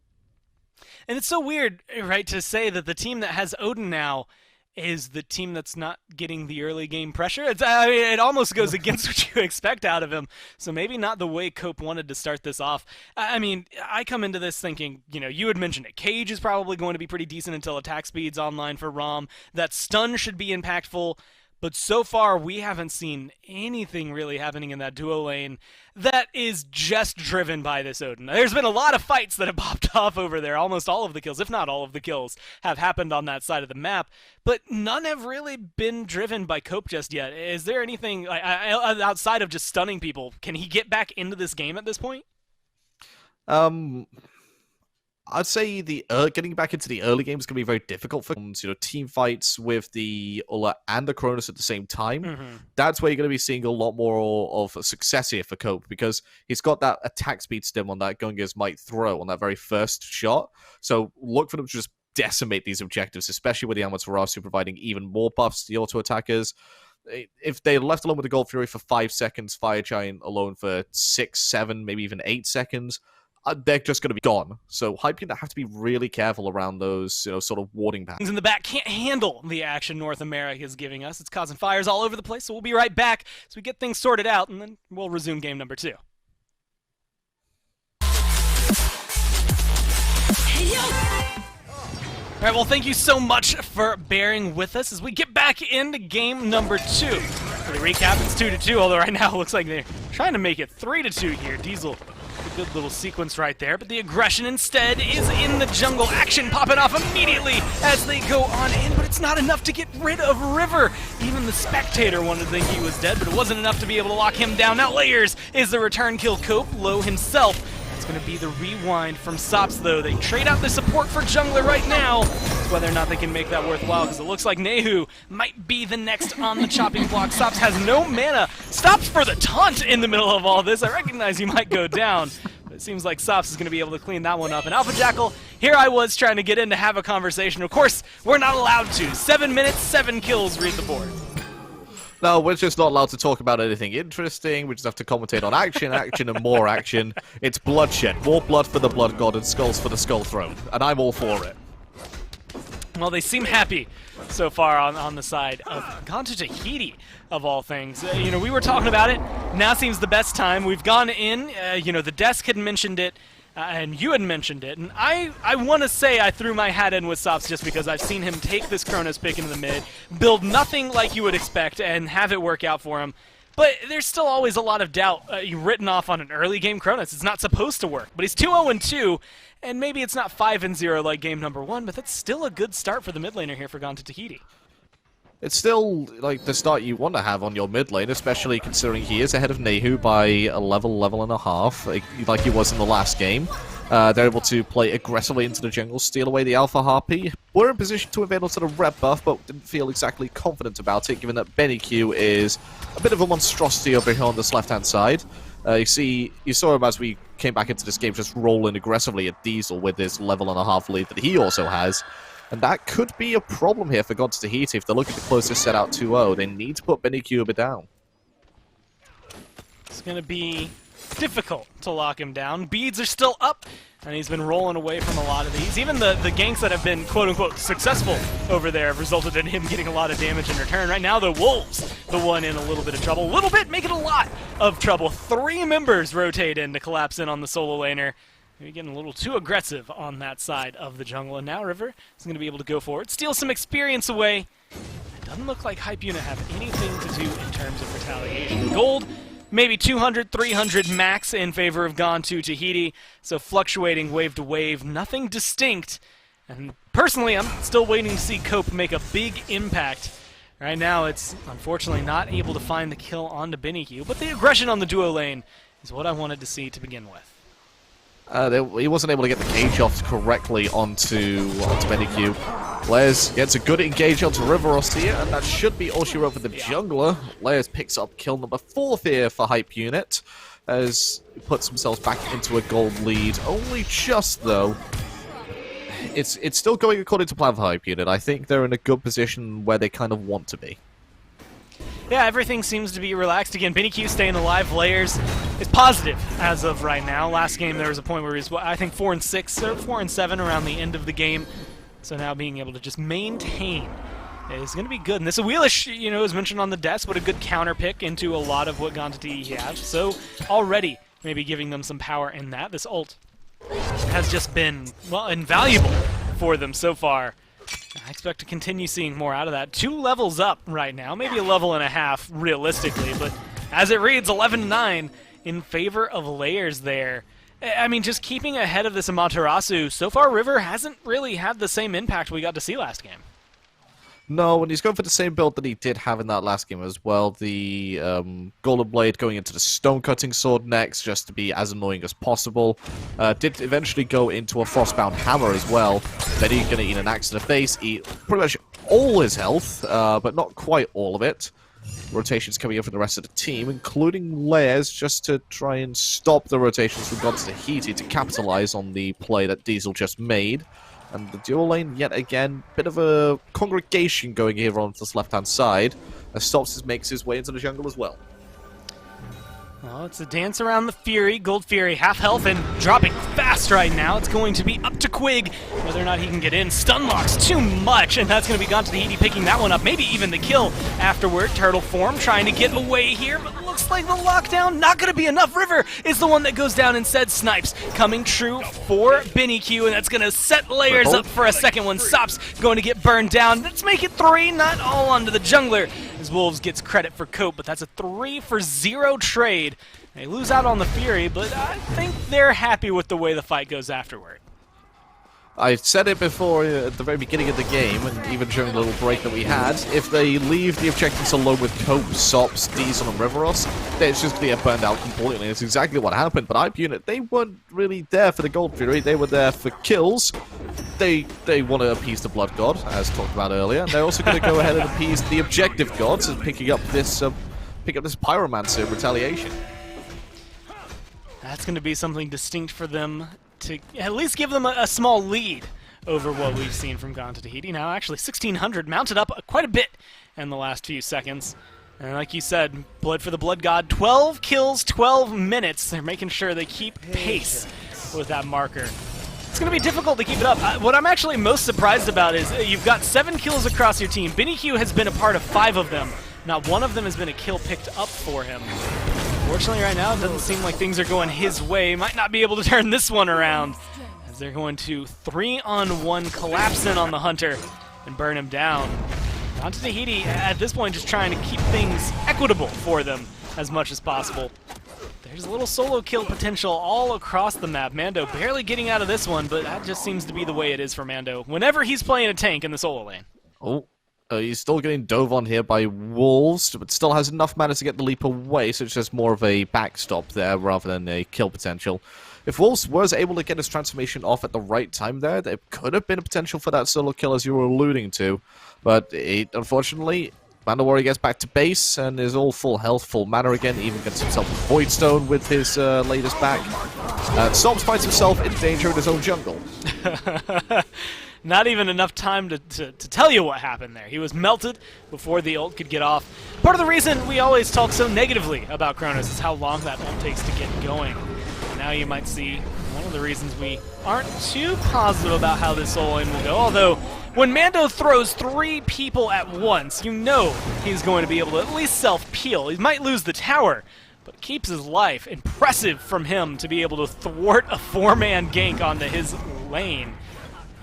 And it's so weird, right, to say that the team that has Odin now is the team that's not getting the early game pressure. I mean, it almost goes against what you expect out of him. So maybe not the way Cope wanted to start this off. I mean, I come into this thinking, you know, you had mentioned it. Cage is probably going to be pretty decent until attack speed's online for Rom. That stun should be impactful. But so far, we haven't seen anything really happening in that duo lane that is just driven by this Odin. There's been a lot of fights that have popped off over there. Almost all of the kills, if not all of the kills, have happened on that side of the map. But none have really been driven by Cope just yet. Is there anything outside of just stunning people? Can he get back into this game at this point? I'd say the getting back into the early game is going to be very difficult for team fights with the Ulla and the Kronos at the same time. Mm-hmm. That's where you're going to be seeing a lot more of a success here for Cope, because he's got that attack speed stim on that Gunga's might throw on that very first shot. So look for them to just decimate these objectives, especially with the Amaterasu providing even more buffs to the auto attackers. If they're left alone with the Gold Fury for 5 seconds, Fire Giant alone for 6, 7, maybe even 8 seconds, they're just going to be gone. So Hype Unit have to be really careful around those, you know, sort of warding patterns. In the back can't handle the action North America is giving us. It's causing fires all over the place, so we'll be right back as we get things sorted out, and then we'll resume game number 2. All right, well, thank you so much for bearing with us as we get back into game number 2. For the recap, it's 2-2, although right now it looks like they're trying to make it 3-2 here. Diesel, a good little sequence right there, but the aggression instead is in the jungle. Action popping off immediately as they go on in, but it's not enough to get rid of River. Even the spectator wanted to think he was dead, but it wasn't enough to be able to lock him down. Now Layers is the return kill. Cope, low himself. It's going to be the rewind from Sops, though. They trade out the support for jungler right now. It's whether or not they can make that worthwhile, because it looks like Nehu might be the next on the chopping block. Sops has no mana. Stops for the taunt in the middle of all this. I recognize he might go down, but it seems like Sops is going to be able to clean that one up. And Alpha Jackal, here I was trying to get in to have a conversation. Of course, we're not allowed to. 7 minutes, 7 kills, read the board. No, we're just not allowed to talk about anything interesting. We just have to commentate on action, action, and more action. It's bloodshed. More blood for the Blood God and skulls for the Skull Throne. And I'm all for it. Well, they seem happy so far on the side of gone to Tahiti, of all things. You know, we were talking about it. Now seems the best time. We've gone in. You know, the desk had mentioned it. And you had mentioned it, and I want to say I threw my hat in with Sops just because I've seen him take this Kronos pick into the mid, build nothing like you would expect, and have it work out for him. But there's still always a lot of doubt written off on an early game Kronos. It's not supposed to work, but he's 2-0-2, and maybe it's not 5-0 like game number 1, but that's still a good start for the mid laner here for Gone to Tahiti. It's still like the start you want to have on your mid lane, especially considering he is ahead of Nehu by a level and a half, like he was in the last game. They're able to play aggressively into the jungle, steal away the Alpha Harpy. We're in position to avail sort of red buff, but didn't feel exactly confident about it, given that Benny Q is a bit of a monstrosity over here on this left-hand side. You saw him as we came back into this game just rolling aggressively at Diesel with his level and a half lead that he also has. And that could be a problem here for Gods Tahiti. If they're looking to close this set out 2-0, they need to put Benny Q a bit down. It's going to be difficult to lock him down. Beads are still up, and he's been rolling away from a lot of these. Even the ganks that have been quote-unquote successful over there have resulted in him getting a lot of damage in return. Right now, the Wolves, the one in a little bit of trouble. A little bit, making a lot of trouble. 3 members rotate in to collapse in on the solo laner. Maybe getting a little too aggressive on that side of the jungle. And now River is going to be able to go forward, steal some experience away. It doesn't look like Hype Unit have anything to do in terms of retaliation. Gold, maybe 200, 300 max in favor of Gone to Tahiti. So fluctuating wave to wave, nothing distinct. And personally, I'm still waiting to see Cope make a big impact. Right now, it's unfortunately not able to find the kill onto Benny Q, but the aggression on the duo lane is what I wanted to see to begin with. He wasn't able to get the gauge off correctly onto Benny Q. Layers gets a good engage onto River Ostia, and that should be all she wrote for the jungler. Layers picks up kill number 4 here for Hype Unit, as he puts themselves back into a gold lead. Only just, though. It's still going according to plan for Hype Unit. I think they're in a good position where they kind of want to be. Yeah, everything seems to be relaxed again. Benny Q staying alive. Layers is positive as of right now. Last game there was a point where he was, I think, 4-6 or 4-7 around the end of the game. So now being able to just maintain is going to be good. And this Wheelish, you know, as mentioned on the desk, what a good counter pick into a lot of what Gone to Tahiti has. So already maybe giving them some power in that. This ult has just been, well, invaluable for them so far. I expect to continue seeing more out of that. 2 levels up right now, maybe a level and a half realistically, but as it reads, 11-9 in favor of Layers there. I mean, just keeping ahead of this Amaterasu, so far River hasn't really had the same impact we got to see last game. No, and he's going for the same build that he did have in that last game as well. The Golden Blade going into the Stone Cutting Sword next, just to be as annoying as possible. Did eventually go into a Frostbound Hammer as well. Then he's going to eat an axe to the face, eat pretty much all his health, but not quite all of it. Rotations coming in from the rest of the team, including Layers, just to try and stop the rotations from Gods Tahiti to capitalize on the play that Diesel just made. And the dual lane, yet again, bit of a congregation going here on this left-hand side, as Stops makes his way into the jungle as well. Well, it's a dance around the Fury. Gold Fury, half health and dropping fast right now. It's going to be up to Quig whether or not he can get in. Stun locks too much, and that's going to be gone to Tahiti picking that one up. Maybe even the kill afterward. Turtle form trying to get away here, but looks like the lockdown not going to be enough. River is the one that goes down instead. Snipes coming true for Benny Q, and that's going to set layers up for a second one. Sop's going to get burned down. Let's make it 3, not all onto the jungler, as Wolves gets credit for Cope, but that's a 3-for-0 trade. They lose out on the Fury, but I think they're happy with the way the fight goes afterward. I said it before at the very beginning of the game, and even during the little break that we had, if they leave the objectives alone with Cope, Sops, Diesel, and Riveros, then it's just going to get burned out completely. It's exactly what happened, but Hype Unit, they weren't really there for the Gold Fury, they were there for kills. They want to appease the Blood God, as talked about earlier, and they're also going to go ahead and appease the Objective Gods and pick up this Pyromancer in retaliation. That's going to be something distinct for them to at least give them a small lead over what we've seen from Gone to Tahiti. Now, actually, 1,600 mounted up quite a bit in the last few seconds. And like you said, Blood for the Blood God, 12 kills, 12 minutes. They're making sure they keep pace with that marker. It's going to be difficult to keep it up. What I'm actually most surprised about is you've got 7 kills across your team. Benny Q has been a part of 5 of them. Not one of them has been a kill picked up for him. Fortunately, right now, it doesn't seem like things are going his way. Might not be able to turn this one around, as they're going to 3-on-1 collapse in on the Hunter and burn him down. On to Tahiti, at this point, just trying to keep things equitable for them as much as possible. There's a little solo kill potential all across the map. Mando barely getting out of this one, but that just seems to be the way it is for Mando whenever he's playing a tank in the solo lane. Oh. He's still getting dove on here by Wolves, but still has enough mana to get the leap away, so it's just more of a backstop there rather than a kill potential. If Wolves was able to get his transformation off at the right time there could have been a potential for that solo kill as you were alluding to, but unfortunately, Mando Warrior gets back to base and is all full health, full mana again, even gets himself a Void Stone with his latest back. Sops finds himself in danger in his own jungle. Not even enough time to tell you what happened there. He was melted before the ult could get off. Part of the reason we always talk so negatively about Kronos is how long that ult takes to get going. Now you might see one of the reasons we aren't too positive about how this solo lane will go, although when Mando throws 3 people at once, you know he's going to be able to at least self-peel. He might lose the tower, but keeps his life. Impressive from him to be able to thwart a 4-man gank onto his lane.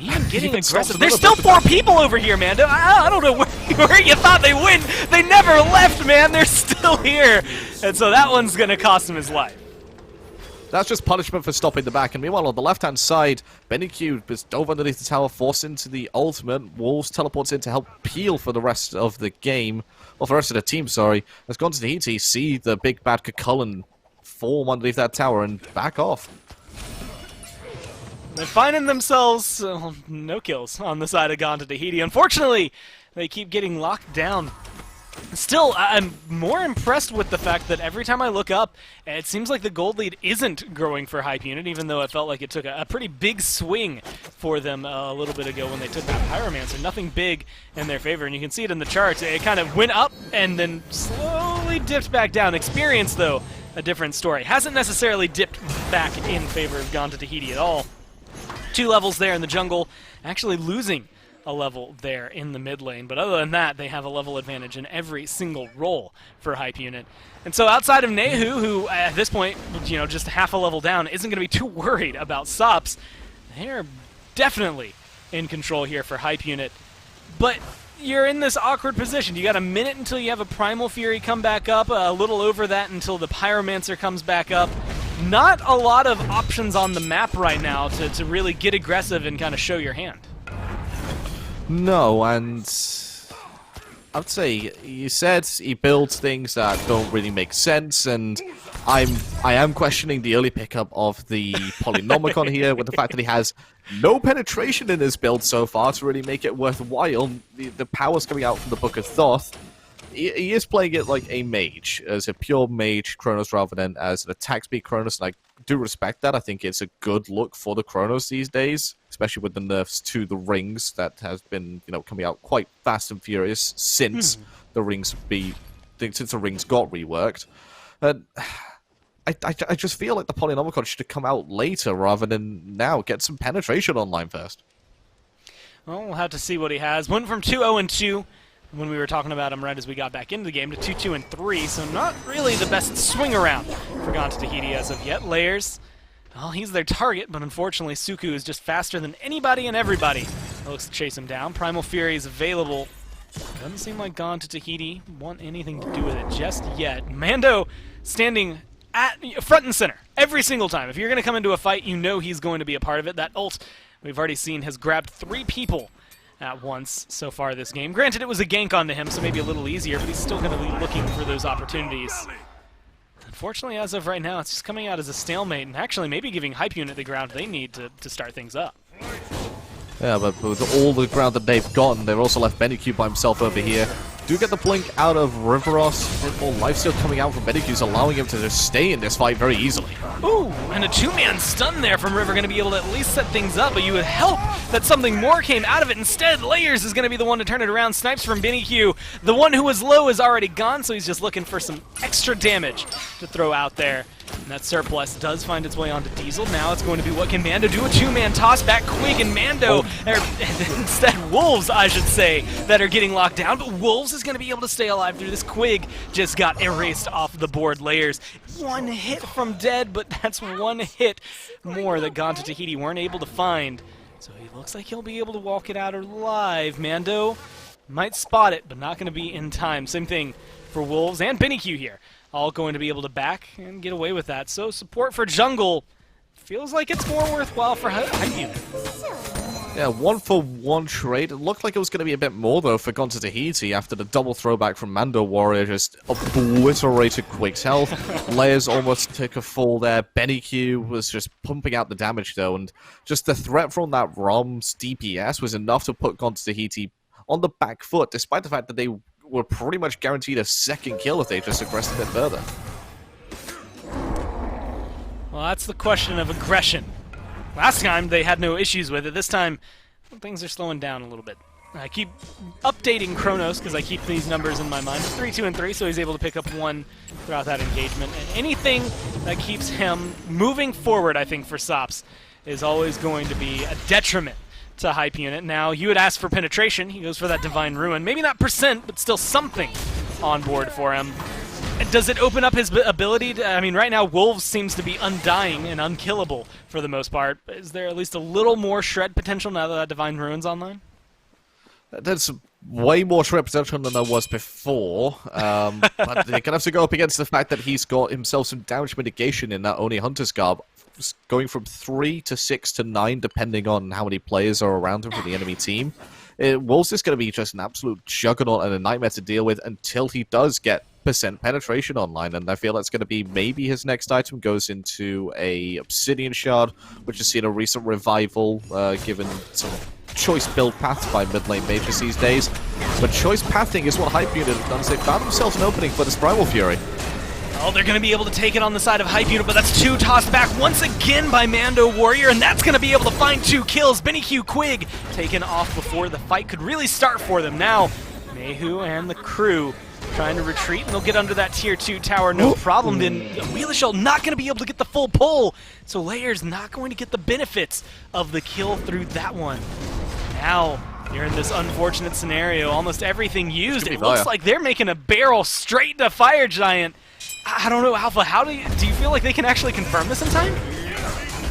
Even getting aggressive. There's still 4 people over here, Mando. I don't know where you thought they went. They never left, man. They're still here. And so that one's going to cost him his life. That's just punishment for stopping the back. And meanwhile, on the left-hand side, Benny Q is dove underneath the tower, forced into the ultimate. Wolves teleports in to help peel for the rest of the game. Well, for the rest of the team, sorry. Has gone to Tahiti, see the big bad Kakullen form underneath that tower and back off. They're finding themselves no kills on the side of Gone to Tahiti. Unfortunately, they keep getting locked down. Still, I'm more impressed with the fact that every time I look up, it seems like the gold lead isn't growing for Hype Unit, even though it felt like it took a pretty big swing for them a little bit ago when they took that Pyromancer. Nothing big in their favor, and you can see it in the charts. It kind of went up and then slowly dipped back down. Experience, though, a different story. Hasn't necessarily dipped back in favor of Gone to Tahiti at all. 2 levels there in the jungle, actually losing a level there in the mid lane. But other than that, they have a level advantage in every single role for Hype Unit. And so outside of Nehu, who at this point, just half a level down, isn't going to be too worried about Sops, they're definitely in control here for Hype Unit. But you're in this awkward position. You got a minute until you have a Primal Fury come back up, a little over that until the Pyromancer comes back up. Not a lot of options on the map right now to really get aggressive and kind of show your hand. No, and I'd say you said he builds things that don't really make sense, and I am questioning the early pickup of the Polynomicon here with the fact that he has no penetration in his build so far to really make it worthwhile. The power's coming out from the Book of Thoth. He is playing it like a mage, as a pure mage Kronos rather than as an attack speed Kronos, and I do respect that. I think it's a good look for the Kronos these days, especially with the nerfs to the rings that has been, coming out quite fast and furious since the rings got reworked. And I just feel like the Polynomicon should have come out later rather than now. Get some penetration online first. Well, we'll have to see what he has. Went from 2-0-2 when we were talking about him right as we got back into the game to 2-2-3, so not really the best swing around for Gone to Tahiti as of yet. Layers, well, he's their target, but unfortunately Suku is just faster than anybody and everybody that looks to chase him down. Primal Fury is available. Doesn't seem like Gone to Tahiti want anything to do with it just yet. Mando standing at front and center every single time. If you're going to come into a fight, you know he's going to be a part of it. That ult we've already seen has grabbed 3 people at once so far this game. Granted, it was a gank onto him, so maybe a little easier, but he's still going to be looking for those opportunities. Unfortunately, as of right now, it's just coming out as a stalemate, and actually maybe giving Hype Unit the ground they need to start things up. Yeah, but with all the ground that they've gotten, they've also left Benny by himself over here. Do get the blink out of Riveros. A bit more lifesteal coming out from Benny allowing him to just stay in this fight very easily. Ooh, and a 2-man stun there from River, going to be able to at least set things up, but you would hope that something more came out of it. Instead, Layers is going to be the one to turn it around. Snipes from Benny Q. The one who was low is already gone, so he's just looking for some extra damage to throw out there. And that surplus does find its way onto Diesel. Now it's going to be, what can Mando do? A 2-man toss back Quig and Mando, instead Wolves, I should say, that are getting locked down. But Wolves is going to be able to stay alive through this. Quig just got erased off the board. Layers, 1 hit from dead, but that's 1 hit more that Gone to Tahiti weren't able to find. So he looks like he'll be able to walk it out alive. Mando might spot it, but not going to be in time. Same thing for Wolves and Benny Q here. All going to be able to back and get away with that. So support for jungle feels like it's more worthwhile for Hype Unit. Yeah, 1-for-1 trade. It looked like it was going to be a bit more, though, for Gone to Tahiti after the double throwback from Mando Warrior just obliterated Quig's health. Layers almost took a fall there. Benny Q was just pumping out the damage, though, and just the threat from that ROM's DPS was enough to put Gone to Tahiti on the back foot, despite the fact that they were pretty much guaranteed a second kill if they just aggressed a bit further. Well, that's the question of aggression. Last time they had no issues with it. This time things are slowing down a little bit. I keep updating Kronos because I keep these numbers in my mind. 3, 2, and 3, so he's able to pick up 1 throughout that engagement. And anything that keeps him moving forward, I think, for Sops, is always going to be a detriment to Hype Unit. Now, you had asked for penetration. He goes for that Divine Ruin. Maybe not percent, but still something on board for him. Does it open up his ability to, I mean, right now, Wolves seems to be undying and unkillable for the most part. Is there at least a little more shred potential now that Divine Ruin's online? There's way more shred potential than there was before, but they're going to have to go up against the fact that he's got himself some damage mitigation in that Oni Hunter's Garb, going from 3 to 6 to 9, depending on how many players are around him for the enemy team. Wolves is going to be just an absolute juggernaut and a nightmare to deal with until he does get percent penetration online, and I feel that's going to be maybe his next item goes into a Obsidian Shard, which has seen a recent revival given some choice build paths by mid lane mages these days. But choice pathing is what Hype Unit have done, so they found themselves an opening for this Primal Fury. Oh, they're going to be able to take it on the side of Hype Unit, but that's 2 tossed back once again by Mando Warrior, and that's going to be able to find 2 kills. Benny Q Quig taken off before the fight could really start for them. Now, Mehu and the crew trying to retreat, and they'll get under that tier 2 tower, no problem. Then Wheelershell not going to be able to get the full pull, so Layers not going to get the benefits of the kill through that one. Now, you're in this unfortunate scenario. Almost everything used. It looks like they're making a barrel straight to Fire Giant. I don't know, Alpha, how do you feel like they can actually confirm this in time?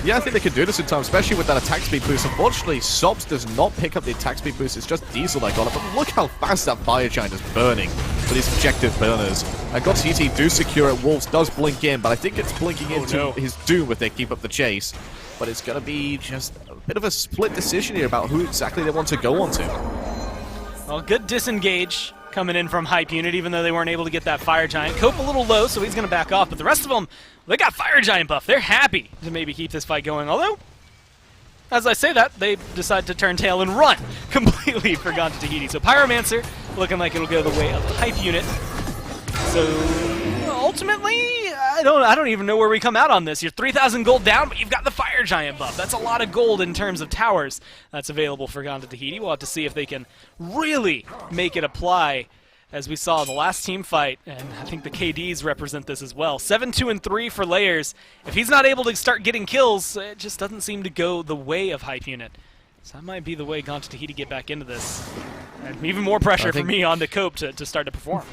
Yeah, I think they can do this in time, especially with that attack speed boost. Unfortunately, Sops does not pick up the attack speed boost. It's just Diesel that got it. But look how fast that Fire Giant is burning for these objective burners. And GoTT do secure it. Wolves does blink in, but I think it's blinking into his doom if they keep up the chase. But it's going to be just a bit of a split decision here about who exactly they want to go on to. Well, good disengage coming in from Hype Unit, even though they weren't able to get that Fire Giant. Cope a little low, so he's going to back off. But the rest of them, they got Fire Giant buff. They're happy to maybe keep this fight going. Although, as I say that, they decide to turn tail and run completely for Gone to Tahiti. So Pyromancer looking like it'll go the way of Hype Unit. So ultimately, I don't even know where we come out on this. You're 3,000 gold down, but you've got the Fire Giant buff. That's a lot of gold in terms of towers that's available for Gone to Tahiti. We'll have to see if they can really make it apply as we saw in the last team fight, and I think the KDs represent this as well. 7-2-3 for Layers. If he's not able to start getting kills, it just doesn't seem to go the way of Hype Unit. So that might be the way Gone to Tahiti get back into this. And even more pressure for me on the Cope to start to perform.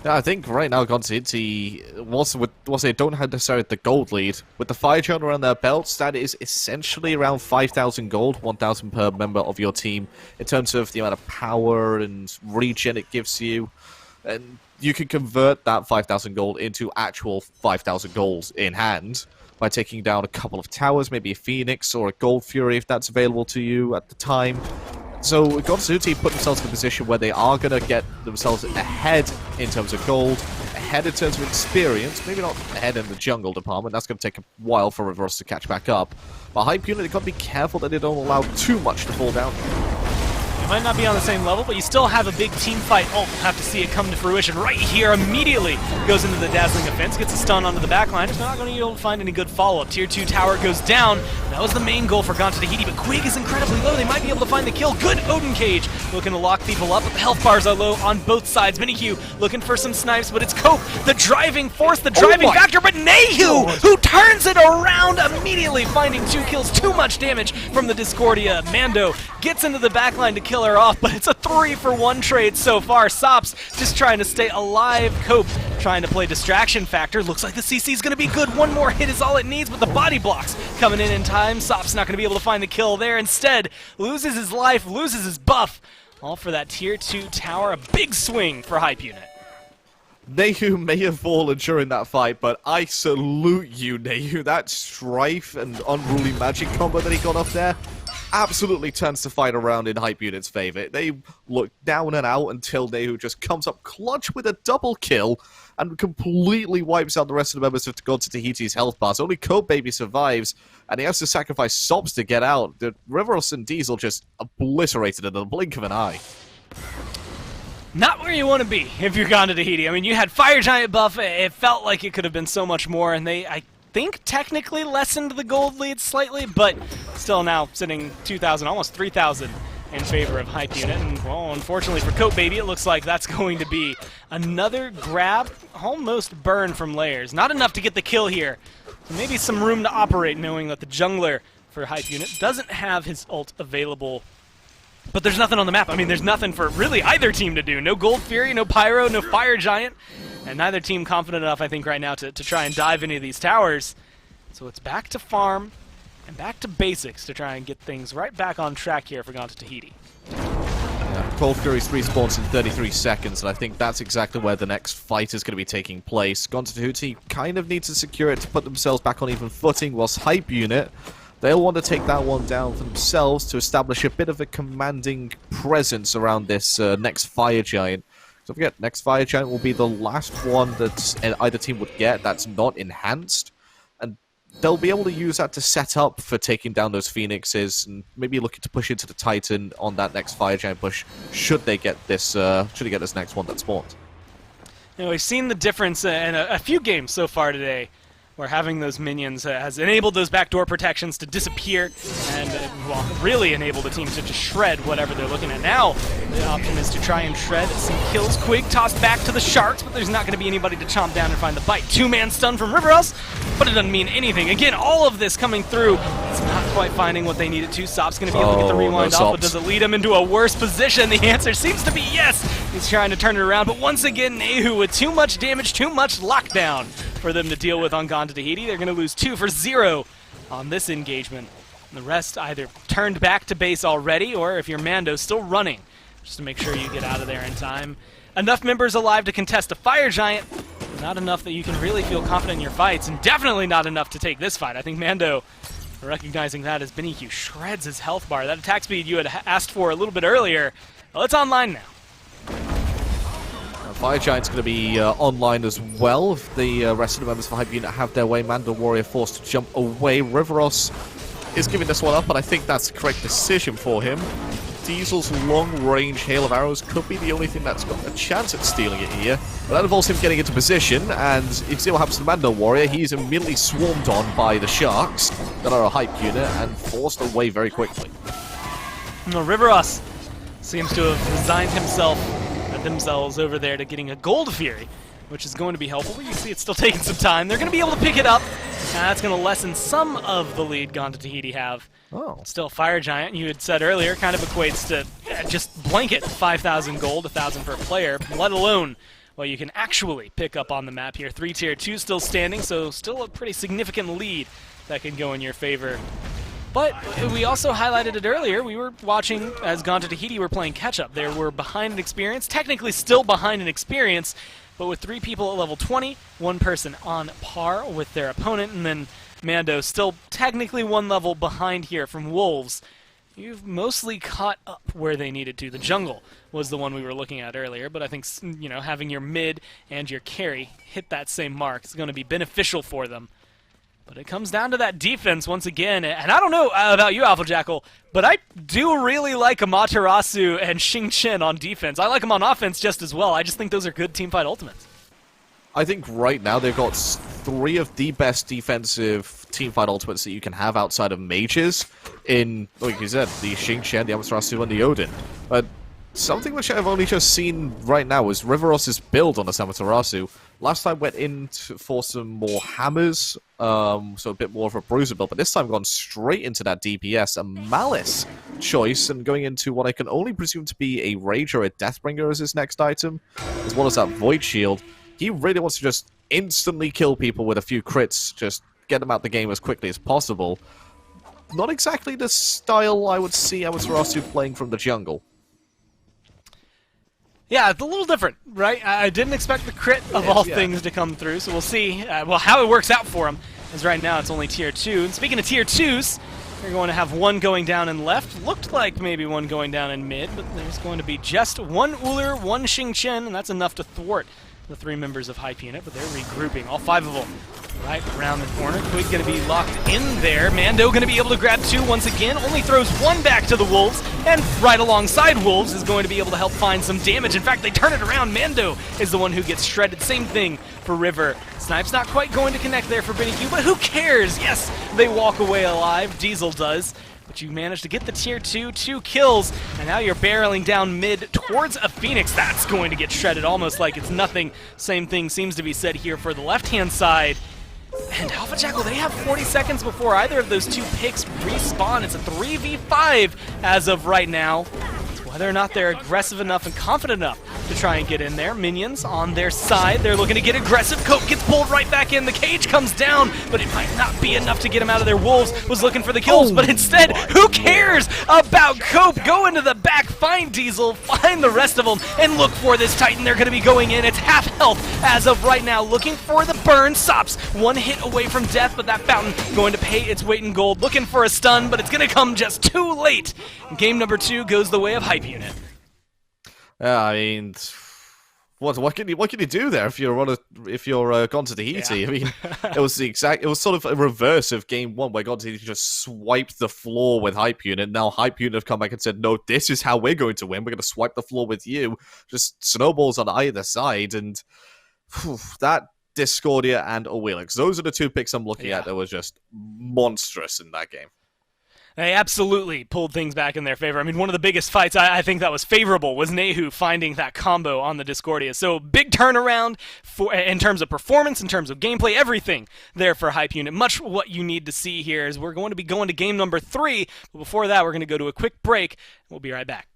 Yeah, I think right now Gone to Tahiti, whilst they don't have necessarily the gold lead, with the Fire Giant around their belts, that is essentially around 5,000 gold, 1,000 per member of your team, in terms of the amount of power and regen it gives you. And you can convert that 5,000 gold into actual 5,000 gold in hand by taking down a couple of towers, maybe a Phoenix or a Gold Fury if that's available to you at the time. So Gone to Tahiti put themselves in a position where they are going to get themselves ahead in terms of gold, ahead in terms of experience, maybe not ahead in the jungle department, that's going to take a while for Riveros to catch back up. But Hype Unit, they've got to be careful that they don't allow too much to fall down. You might not be on the same level, but you still have a big team fight. Oh, we'll have to see it come to fruition right here immediately. Goes into the Dazzling Offense, gets a stun onto the backline. Just not going to be able to find any good follow-up. Tier 2 tower goes down. That was the main goal for Gone to Tahiti, but Quig is incredibly low. They might be able to find the kill. Good Odin Cage looking to lock people up, but the health bars are low on both sides. Minikyu looking for some snipes, but it's Cope, the driving force, the driving factor, but Nehu, who turns it around immediately, finding 2 kills, too much damage from the Discordia. Mando gets into the backline to kill her off, but it's a 3-for-1 trade so far. Sops just trying to stay alive. Cope trying to play distraction factor. Looks like the CC is going to be good. One more hit is all it needs, but the body blocks coming in time. Sops not going to be able to find the kill there. Instead, loses his life, loses his buff. All for that tier 2 tower. A big swing for Hype Unit. Nehu may have fallen during that fight, but I salute you, Nehu. That Strife and Unruly Magic combo that he got off there absolutely turns the fight around in Hype Unit's favor. They look down and out until Nehu just comes up clutch with a double kill and completely wipes out the rest of the members of Gone to Tahiti's health bars. Only Cope Baby survives, and he has to sacrifice Sobs to get out. The Riveros and Diesel just obliterated in the blink of an eye. Not where you want to be if you're Gone to Tahiti. I mean, you had Fire Giant buff. It felt like it could have been so much more, and I think technically lessened the gold lead slightly, but still now sitting 2,000, almost 3,000 in favor of Hype Unit. And, well, unfortunately for Cope Baby, it looks like that's going to be another grab, almost burn from Layers. Not enough to get the kill here. So maybe some room to operate, knowing that the jungler for Hype Unit doesn't have his ult available. But there's nothing on the map. I mean, there's nothing for really either team to do. No Gold Fury, no Pyro, no Fire Giant. And neither team confident enough, I think, right now to try and dive into these towers. So it's back to farm and back to basics to try and get things right back on track here for Gone to Tahiti. Yeah, Gold Fury's respawns in 33 seconds, and I think that's exactly where the next fight is going to be taking place. Gone to Tahiti kind of needs to secure it to put themselves back on even footing, whilst Hype Unit, they'll want to take that one down for themselves to establish a bit of a commanding presence around this next Fire Giant. Don't forget, next Fire Giant will be the last one that either team would get that's not enhanced, and they'll be able to use that to set up for taking down those Phoenixes and maybe looking to push into the Titan on that next Fire Giant push. Should they get this next one that spawned? You know, we've seen the difference in a few games so far today, where having those minions has enabled those backdoor protections to disappear and well, really enable the team to just shred whatever they're looking at. Now, the option is to try and shred some kills. Quig tossed back to the Sharks, but there's not going to be anybody to chomp down and find the bite. 2-man stun from Riveros, but it doesn't mean anything. Again, all of this coming through. It's not quite finding what they needed to. Sop's going to be able to get the rewind off, but does it lead him into a worse position? The answer seems to be yes. He's trying to turn it around, but once again, Nehu with too much damage, too much lockdown for them to deal with on Gone to Tahiti. They're going to lose 2-for-0 on this engagement. And the rest either turned back to base already, or if you're Mando, still running, just to make sure you get out of there in time. Enough members alive to contest a Fire Giant, but not enough that you can really feel confident in your fights, and definitely not enough to take this fight. I think Mando, recognizing that as Minikyu shreds his health bar. That attack speed you had asked for a little bit earlier, well, it's online now. Fire Giant's going to be online as well. If the rest of the members of Hype Unit have their way, Mando Warrior forced to jump away. Riveros is giving this one up, and I think that's the correct decision for him. Diesel's long-range hail of arrows could be the only thing that's got a chance at stealing it here. But that involves him getting into position, and if you see what happens to Mando Warrior, he's immediately swarmed on by the Sharks that are a Hype Unit and forced away very quickly. No, Riveros seems to have resigned himself themselves over there to getting a Gold Fury, which is going to be helpful. But you see it's still taking some time. They're going to be able to pick it up. And that's going to lessen some of the lead Gone to Tahiti have. Oh. Still, Fire Giant, you had said earlier, kind of equates to just blanket 5,000 gold, 1,000 per player, let alone what you can actually pick up on the map here. 3 tier 2 still standing, so still a pretty significant lead that can go in your favor. But we also highlighted it earlier. We were watching as Gone to Tahiti were playing catch-up. They were behind in experience, technically still behind in experience, but with 3 people at level 20, 1 person on par with their opponent, and then Mando still technically 1 level behind here from Wolves. You've mostly caught up where they needed to. The jungle was the one we were looking at earlier, but I think, you know, having your mid and your carry hit that same mark is going to be beneficial for them. But it comes down to that defense once again, and I don't know about you, Alpha Jackal, but I do really like Amaterasu and Xing Chen on defense. I like them on offense just as well. I just think those are good teamfight ultimates. I think right now they've got 3 of the best defensive teamfight ultimates that you can have outside of mages in, like you said, the Xing Chen, the Amaterasu, and the Odin. But something which I've only just seen right now is Riveros's build on this Amaterasu. Last time went in for some more hammers, so a bit more of a bruiser build, but this time gone straight into that DPS, a Malice choice, and going into what I can only presume to be a Rage or a Deathbringer as his next item, as well as that Void Shield. He really wants to just instantly kill people with a few crits, just get them out the game as quickly as possible. Not exactly the style I would see Amaterasu playing from the jungle. Yeah, it's a little different, right? I didn't expect the crit of all things to come through, so we'll see well how it works out for him, as right now it's only tier 2. And speaking of tier 2s, you're going to have 1 going down in left. Looked like maybe 1 going down in mid, but there's going to be just 1 Ullr, 1 Xing Chen, and that's enough to thwart the 3 members of Hype Unit, but they're regrouping, all 5 of them right around the corner. Quig going to be locked in there. Mando going to be able to grab 2 once again, only throws 1 back to the Wolves, and right alongside Wolves is going to be able to help find some damage. In fact, they turn it around. Mando is the one who gets shredded. Same thing for River. Snipe's not quite going to connect there for Benny Q, but who cares? Yes, they walk away alive. Diesel does. But you managed to get the tier 2, 2 kills, and now you're barreling down mid towards a Phoenix. That's going to get shredded almost like it's nothing. Same thing seems to be said here for the left-hand side. And Alpha Jackal, they have 40 seconds before either of those 2 picks respawn. It's a 3v5 as of right now. Whether or not they're aggressive enough and confident enough to try and get in there. Minions on their side. They're looking to get aggressive. Cope gets pulled right back in. The cage comes down, but it might not be enough to get him out of there. Wolves was looking for the kills, but instead, who cares about Cope? Go into the back, find Diesel, find the rest of them, and look for this Titan. They're going to be going in. It's half health as of right now. Looking for the burn. Sops 1 hit away from death, but that fountain going to pay its weight in gold. Looking for a stun, but it's going to come just too late. Game number 2 goes the way of Hype Unit. Yeah, I mean, what can you do there if you're Gone to Tahiti? Yeah. I mean, it was sort of a reverse of game 1 where Gone to Tahiti just swiped the floor with Hype Unit. Now Hype Unit have come back and said, no, this is how we're going to win. We're going to swipe the floor with you. Just snowballs on either side, and that Discordia and Awilix. Those are the 2 picks I'm looking at that were just monstrous in that game. They absolutely pulled things back in their favor. I mean, one of the biggest fights I think that was favorable was Nehu finding that combo on the Discordia. So big turnaround in terms of performance, in terms of gameplay, everything there for Hype Unit. Much what you need to see here is we're going to be going to game number 3. But before that, we're going to go to a quick break. We'll be right back.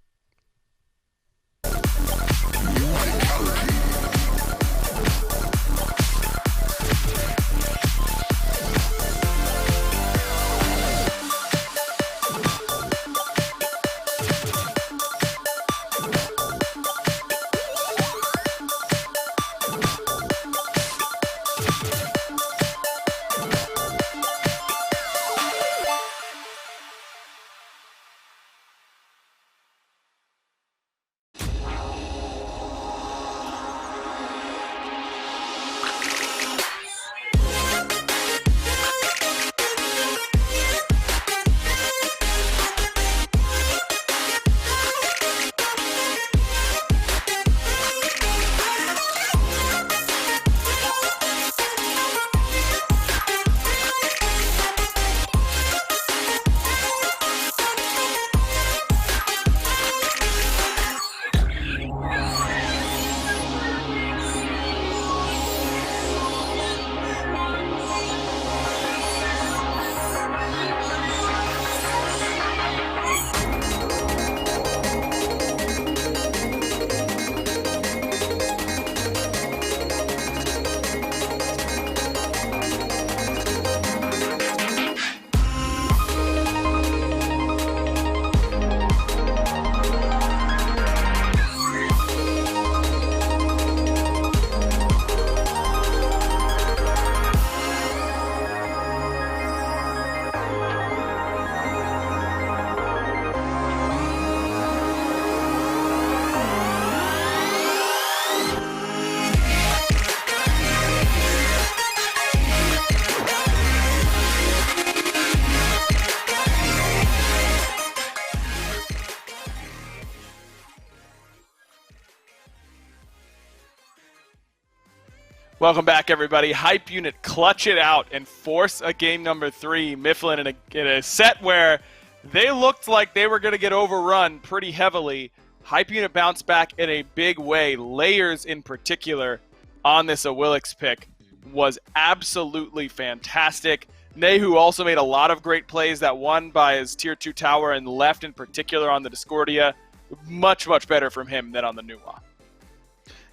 Welcome back, everybody. Hype Unit clutch it out and force a game number 3. Mifflin in a set where they looked like they were going to get overrun pretty heavily. Hype Unit bounced back in a big way. Layers in particular on this Awilix pick was absolutely fantastic. Nehu also made a lot of great plays. That one by his tier 2 tower and left in particular on the Discordia. Much, much better from him than on the Nuwa.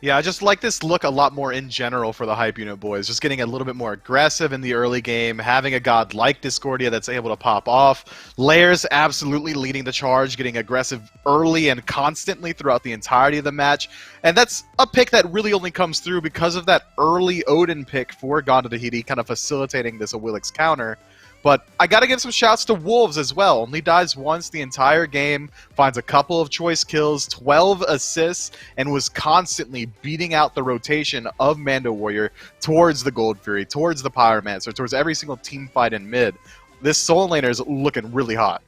Yeah, I just like this look a lot more in general for the Hype Unit boys. Just getting a little bit more aggressive in the early game, having a god like Discordia that's able to pop off. Layers absolutely leading the charge, getting aggressive early and constantly throughout the entirety of the match. And that's a pick that really only comes through because of that early Odin pick for Gone to Tahiti, kind of facilitating this Awilix counter. But I gotta give some shouts to Wolves as well. Only dies once the entire game, finds a couple of choice kills, 12 assists, and was constantly beating out the rotation of Mando Warrior towards the Gold Fury, towards the Pyromancer, towards every single team fight in mid. This solo laner is looking really hot.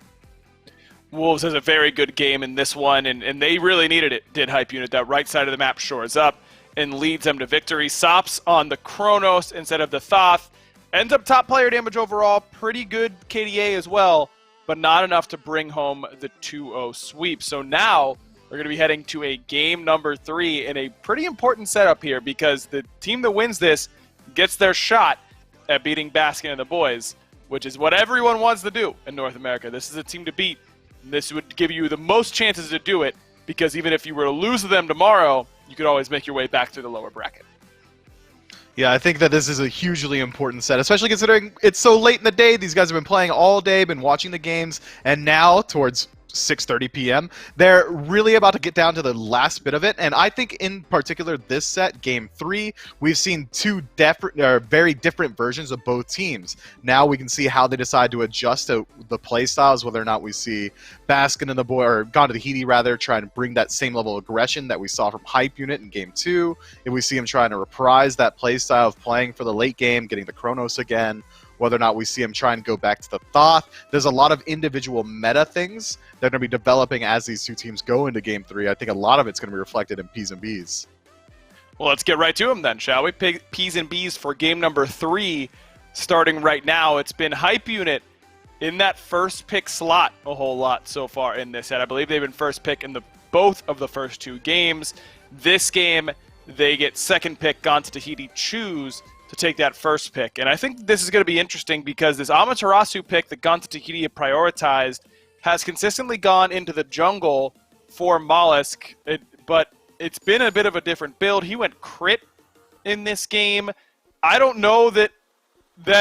Wolves has a very good game in this one, and they really needed it, did Hype Unit. That right side of the map shores up and leads them to victory. Sops on the Chronos instead of the Thoth. Ends up top player damage overall, pretty good KDA as well, but not enough to bring home the 2-0 sweep. So now we're going to be heading to a game number 3 in a pretty important setup here because the team that wins this gets their shot at beating Baskin and the boys, which is what everyone wants to do in North America. This is a team to beat. This would give you the most chances to do it because even if you were to lose to them tomorrow, you could always make your way back through the lower bracket. Yeah, I think that this is a hugely important set, especially considering it's so late in the day. These guys have been playing all day, been watching the games, and now, towards 6:30 p.m., they're really about to get down to the last bit of it. And I think in particular this set, Game 3, we've seen two very different versions of both teams. Now we can see how they decide to adjust to the play styles, whether or not we see Baskin and the boy, or Gone to Tahiti rather, try and bring that same level of aggression that we saw from Hype Unit in Game 2. If we see him trying to reprise that play style of playing for the late game, getting the Chronos again, whether or not we see him try and go back to the Thoth. There's a lot of individual meta things that are going to be developing as these two teams go into Game 3. I think a lot of it's going to be reflected in P's and B's. Well, let's get right to them then, shall we? P's and B's for game number 3, starting right now. It's been Hype Unit in that first pick slot a whole lot so far in this set. I believe they've been first pick in both of the first 2 games. This game, they get second pick, Gone to Tahiti, choose to take that first pick. And I think this is going to be interesting because this Amaterasu pick that Gone to Tahiti have prioritized has consistently gone into the jungle for Mollusk, but it's been a bit of a different build. He went crit in this game. I don't know that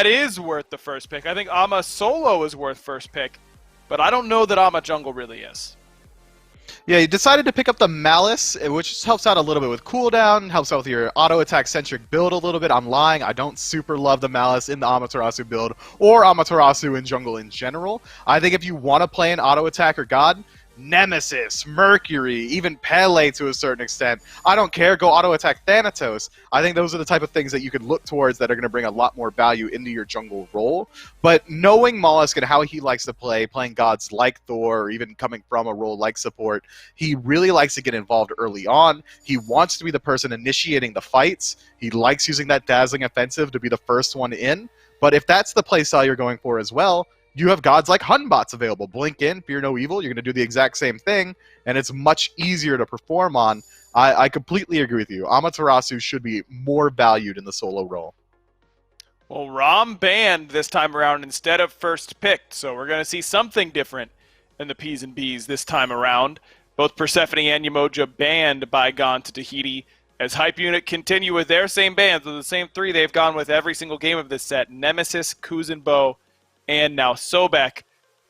is worth the first pick. I think Ama solo is worth first pick, but I don't know that Ama jungle really is. Yeah, you decided to pick up the Malice, which helps out a little bit with cooldown, helps out with your auto-attack-centric build a little bit. I'm lying, I don't super love the Malice in the Amaterasu build, or Amaterasu in jungle in general. I think if you want to play an auto-attacker god, Nemesis, Mercury, even Pele to a certain extent. I don't care, go auto-attack Thanatos. I think those are the type of things that you could look towards that are going to bring a lot more value into your jungle role. But knowing Mollusk and how he likes to play, playing gods like Thor, or even coming from a role like support, he really likes to get involved early on. He wants to be the person initiating the fights. He likes using that dazzling offensive to be the first one in. But if that's the playstyle you're going for as well, you have gods like Hunbots available. Blink in, fear no evil. You're going to do the exact same thing, and it's much easier to perform on. I completely agree with you. Amaterasu should be more valued in the solo role. Well, Rom banned this time around instead of first picked, so we're going to see something different in the P's and B's this time around. Both Persephone and Yamoja banned by Gone to Tahiti. As Hype Unit continue with their same bans, with the same 3 they've gone with every single game of this set. Nemesis, Kuzenbo, and now Sobek.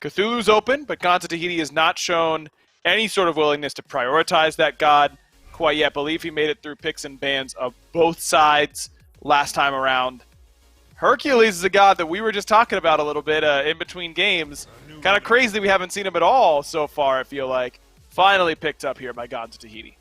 Cthulhu's open, but Gone to Tahiti has not shown any sort of willingness to prioritize that god quite yet. Believe he made it through picks and bans of both sides last time around. Hercules is a god that we were just talking about a little bit in between games. Kind of crazy we haven't seen him at all so far, I feel like. Finally picked up here by Gone to Tahiti.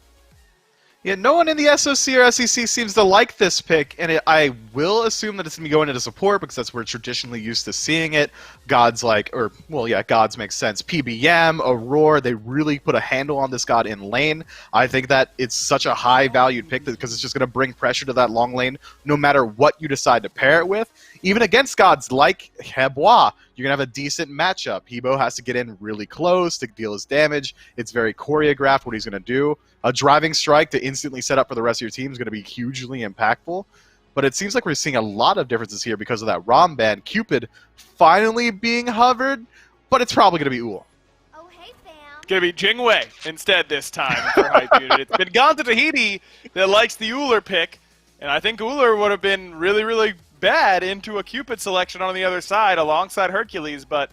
Yeah, no one in the SOC or SEC seems to like this pick, and I will assume that it's going to be going into support because that's where we're traditionally used to seeing it. Gods gods makes sense. PBM, Aurora, they really put a handle on this god in lane. I think that it's such a high-valued pick because it's just going to bring pressure to that long lane no matter what you decide to pair it with. Even against gods like Hebois, you're going to have a decent matchup. Hebo has to get in really close to deal his damage. It's very choreographed what he's going to do. A driving strike to instantly set up for the rest of your team is going to be hugely impactful. But it seems like we're seeing a lot of differences here because of that ROM ban. Cupid finally being hovered, but it's probably going to be Ull. Oh, hey, fam. It's going to be Jingwei instead this time for Hype Unit. It's been gone to Tahiti that likes the Uller pick, and I think Uller would have been really, really bad into a Cupid selection on the other side alongside Hercules, but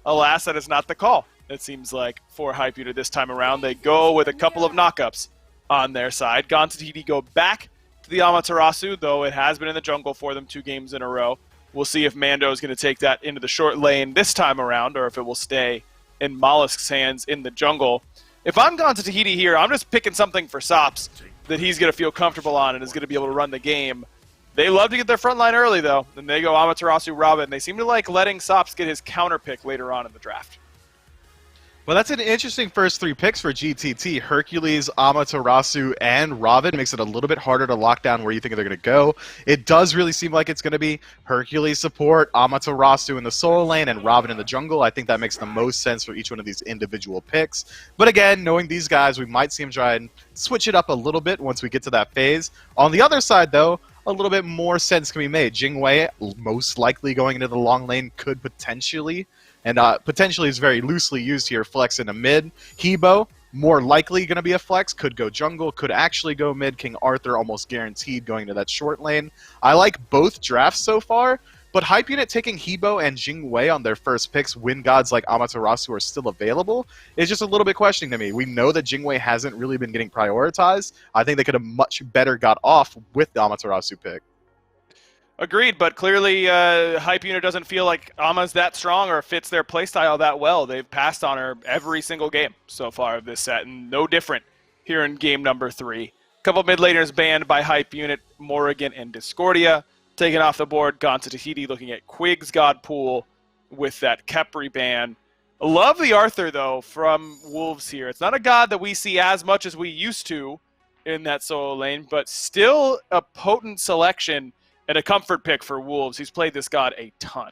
alas, that is not the call. It seems like for Hype Unit this time around, they go with a couple of knockups on their side. Gone to Tahiti go back to the Amaterasu, though it has been in the jungle for them 2 games in a row. We'll see if Mando is going to take that into the short lane this time around, or if it will stay in Mollusk's hands in the jungle. If I'm Gone to Tahiti here, I'm just picking something for Sops that he's going to feel comfortable on and is going to be able to run the game. They love to get their front line early, though, and they go Amaterasu, Robin. They seem to like letting Sops get his counter pick later on in the draft. Well, that's an interesting first 3 picks for GTT. Hercules, Amaterasu, and Robin makes it a little bit harder to lock down where you think they're going to go. It does really seem like it's going to be Hercules support, Amaterasu in the solo lane, and Robin in the jungle. I think that makes the most sense for each one of these individual picks. But again, knowing these guys, we might see them try and switch it up a little bit once we get to that phase. On the other side, though, a little bit more sense can be made. Jingwei, most likely going into the long lane, could potentially, and potentially is very loosely used here, flex into mid. Hebo, more likely going to be a flex, could go jungle, could actually go mid. King Arthur, almost guaranteed going to that short lane. I like both drafts so far, but Hype Unit taking Hebo and Jingwei on their first picks when gods like Amaterasu are still available is just a little bit questioning to me. We know that Jingwei hasn't really been getting prioritized. I think they could have much better got off with the Amaterasu pick. Agreed, but clearly Hype Unit doesn't feel like Ama's that strong or fits their playstyle that well. They've passed on her every single game so far of this set, and no different here in game number 3. A couple mid laners banned by Hype Unit, Morrigan and Discordia. Taken off the board, Gone to Tahiti, looking at Quig's God Pool with that Kepri ban. Love the Arthur, though, from Wolves here. It's not a god that we see as much as we used to in that solo lane, but still a potent selection and a comfort pick for Wolves. He's played this god a ton.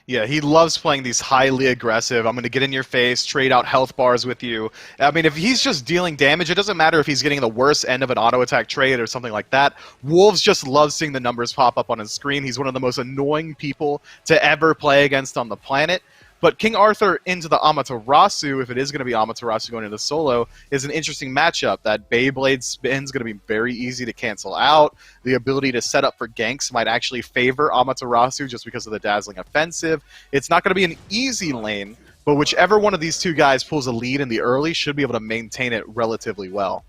Yeah, he loves playing these highly aggressive, I'm going to get in your face, trade out health bars with you. I mean, if he's just dealing damage, it doesn't matter if he's getting the worst end of an auto attack trade or something like that. Wolves just love seeing the numbers pop up on his screen. He's one of the most annoying people to ever play against on the planet. But King Arthur into the Amaterasu, if it is going to be Amaterasu going into solo, is an interesting matchup. That Beyblade spin is going to be very easy to cancel out. The ability to set up for ganks might actually favor Amaterasu just because of the dazzling offensive. It's not going to be an easy lane, but whichever one of these 2 guys pulls a lead in the early should be able to maintain it relatively well.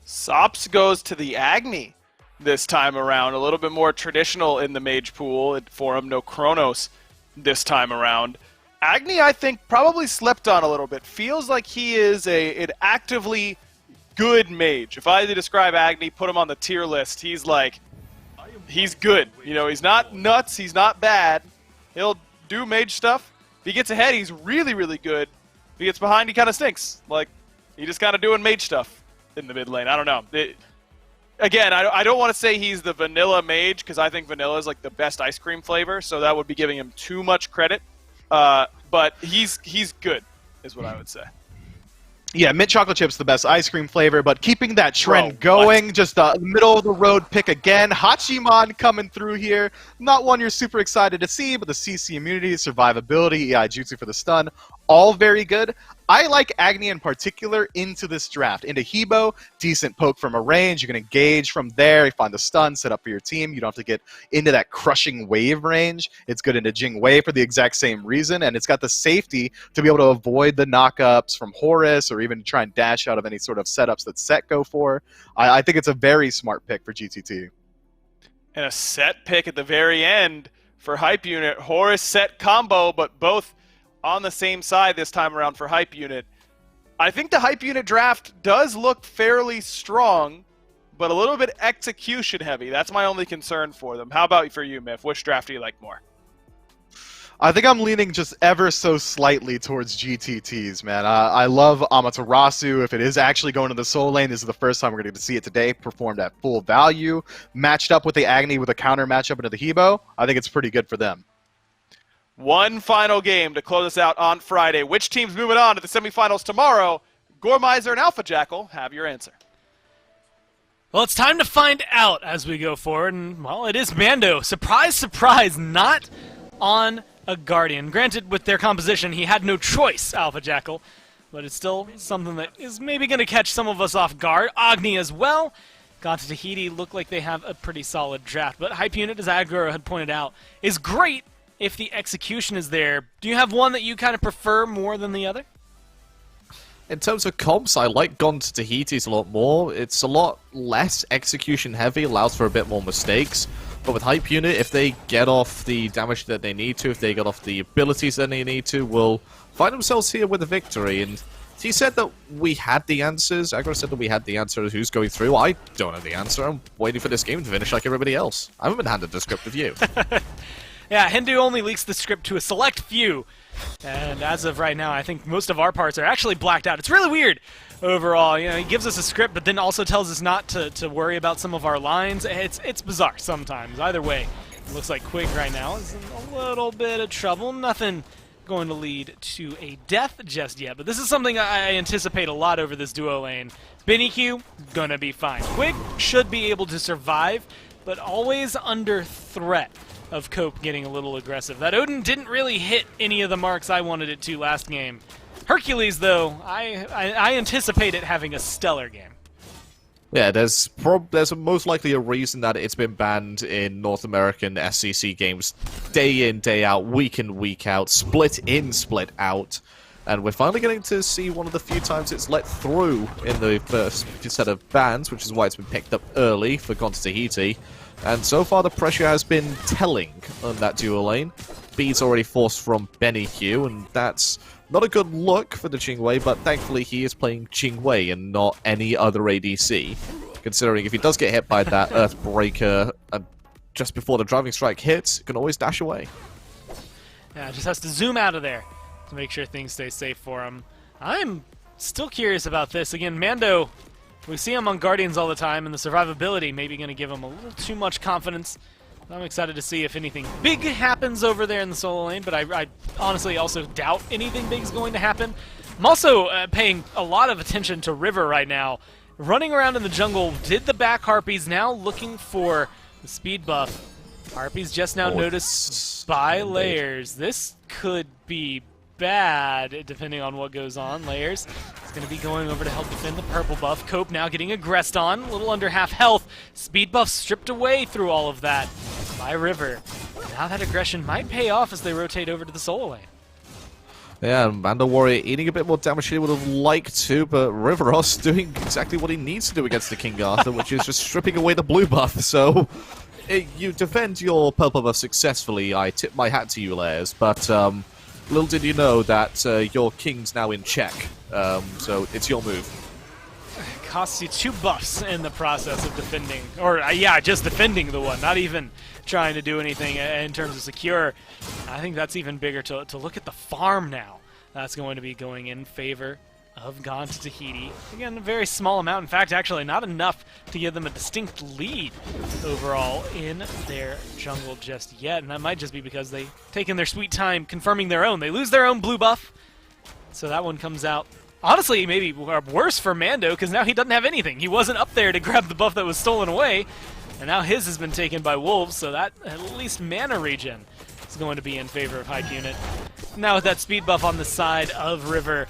Sops goes to the Agni this time around. A little bit more traditional in the mage pool for him. No Chronos this time around. Agni, I think, probably slept on a little bit. Feels like he is an actively good mage. If I had to describe Agni, put him on the tier list, he's good. You know, he's not nuts, he's not bad. He'll do mage stuff. If he gets ahead, he's really, really good. If he gets behind, he kind of stinks. Like, he just kind of doing mage stuff in the mid lane. I don't know. Again, I don't want to say he's the vanilla mage because I think vanilla is like the best ice cream flavor, so that would be giving him too much credit. But he's good, is what I would say. Yeah, mint chocolate chip's the best ice cream flavor, but keeping that trend going, what? Just a middle-of-the-road pick again. Hachiman coming through here. Not one you're super excited to see, but the CC immunity, survivability, EI Jutsu for the stun, all very good. I like Agni in particular into this draft. Into Hebo, decent poke from a range. You can engage from there. You find the stun, set up for your team. You don't have to get into that crushing wave range. It's good into Jingwei for the exact same reason, and it's got the safety to be able to avoid the knockups from Horus or even try and dash out of any sort of setups that Set go for. I think it's a very smart pick for GTT. And a Set pick at the very end for Hype Unit. Horus Set combo, but both on the same side this time around for Hype Unit. I think the hype unit draft does look fairly strong, but a little bit execution heavy. That's my only concern for them. How about for you, Miff? Which draft do you like more? I think I'm leaning just ever so slightly towards GTTs, man. I love Amaterasu. If it is actually going to the Soul Lane, this is the first time we're going to see it today, performed at full value. Matched up with the Agni with a counter matchup into the Hebo, I think it's pretty good for them. One final game to close us out on Friday. Which team's moving on to the semifinals tomorrow? Gormizer and Alpha Jackal have your answer. Well, it's time to find out as we go forward, and, well, it is Mando. Surprise, surprise, not on a Guardian. Granted, with their composition, he had no choice, Alpha Jackal, but it's still something that is maybe going to catch some of us off guard. Agni as well. Got to Tahiti, look like they have a pretty solid draft, but Hype Unit, as Aggro had pointed out, is great if the execution is there. Do you have one that you kind of prefer more than the other? In terms of comps, I like Gone to Tahiti's a lot more. It's a lot less execution heavy, allows for a bit more mistakes. But with Hype Unit, if they get off the damage that they need to, if they get off the abilities that they need to, will find themselves here with a victory. And he said that we had the answers. Aggro said that we had the answer of who's going through. I don't have the answer. I'm waiting for this game to finish like everybody else. I haven't been handed the script of you. Yeah, Hindu only leaks the script to a select few. And as of right now, I think most of our parts are actually blacked out. It's really weird overall. You know, he gives us a script, but then also tells us not to worry about some of our lines. It's bizarre sometimes. Either way, it looks like Quig right now is in a little bit of trouble. Nothing going to lead to a death just yet, but this is something I anticipate a lot over this duo lane. BennyQ, gonna be fine. Quig should be able to survive, but always under threat of Cope getting a little aggressive. That Odin didn't really hit any of the marks I wanted it to last game. Hercules, though, I anticipate it having a stellar game. Yeah, there's most likely a reason that it's been banned in North American SCC games day in, day out, week in, week out, split in, split out. And we're finally getting to see one of the few times it's let through in the first set of bans, which is why it's been picked up early for Gone to Tahiti. And so far the pressure has been telling on that duo lane. B's already forced from BennyQ, and that's not a good look for the Jingwei, but thankfully he is playing Jingwei and not any other ADC. Considering if he does get hit by that Earthbreaker just before the driving strike hits, he can always dash away. Yeah, just has to zoom out of there to make sure things stay safe for him. I'm still curious about this. Again, Mando, we see him on Guardians all the time, and the survivability maybe going to give him a little too much confidence. I'm excited to see if anything big happens over there in the solo lane, but I honestly also doubt anything big is going to happen. I'm also paying a lot of attention to River right now. Running around in the jungle, did the back Harpies, now looking for the speed buff. Harpies just now noticed by Layers. This could be bad, depending on what goes on. Layers is going to be going over to help defend the purple buff. Cope now getting aggressed on, a little under half health. Speed buff stripped away through all of that by River. Now that aggression might pay off as they rotate over to the solo lane. Yeah, Mando Warrior eating a bit more damage he would have liked to, but Riveros doing exactly what he needs to do against the King Arthur, which is just stripping away the blue buff. So you defend your purple buff successfully. I tip my hat to you, Layers, but little did you know that your King's now in check, so it's your move. It costs you 2 buffs in the process of defending, or yeah, just defending the one, not even trying to do anything in terms of secure. I think that's even bigger to look at the farm now. That's going to be going in favor of Gone to Tahiti. Again, a very small amount. In fact, actually not enough to give them a distinct lead overall in their jungle just yet. And that might just be because they've taken their sweet time confirming their own. They lose their own blue buff, so that one comes out. Honestly, maybe worse for Mando, because now he doesn't have anything. He wasn't up there to grab the buff that was stolen away, and now his has been taken by Wolves, so that at least mana regen is going to be in favor of Hype Unit. Now with that speed buff on the side of River,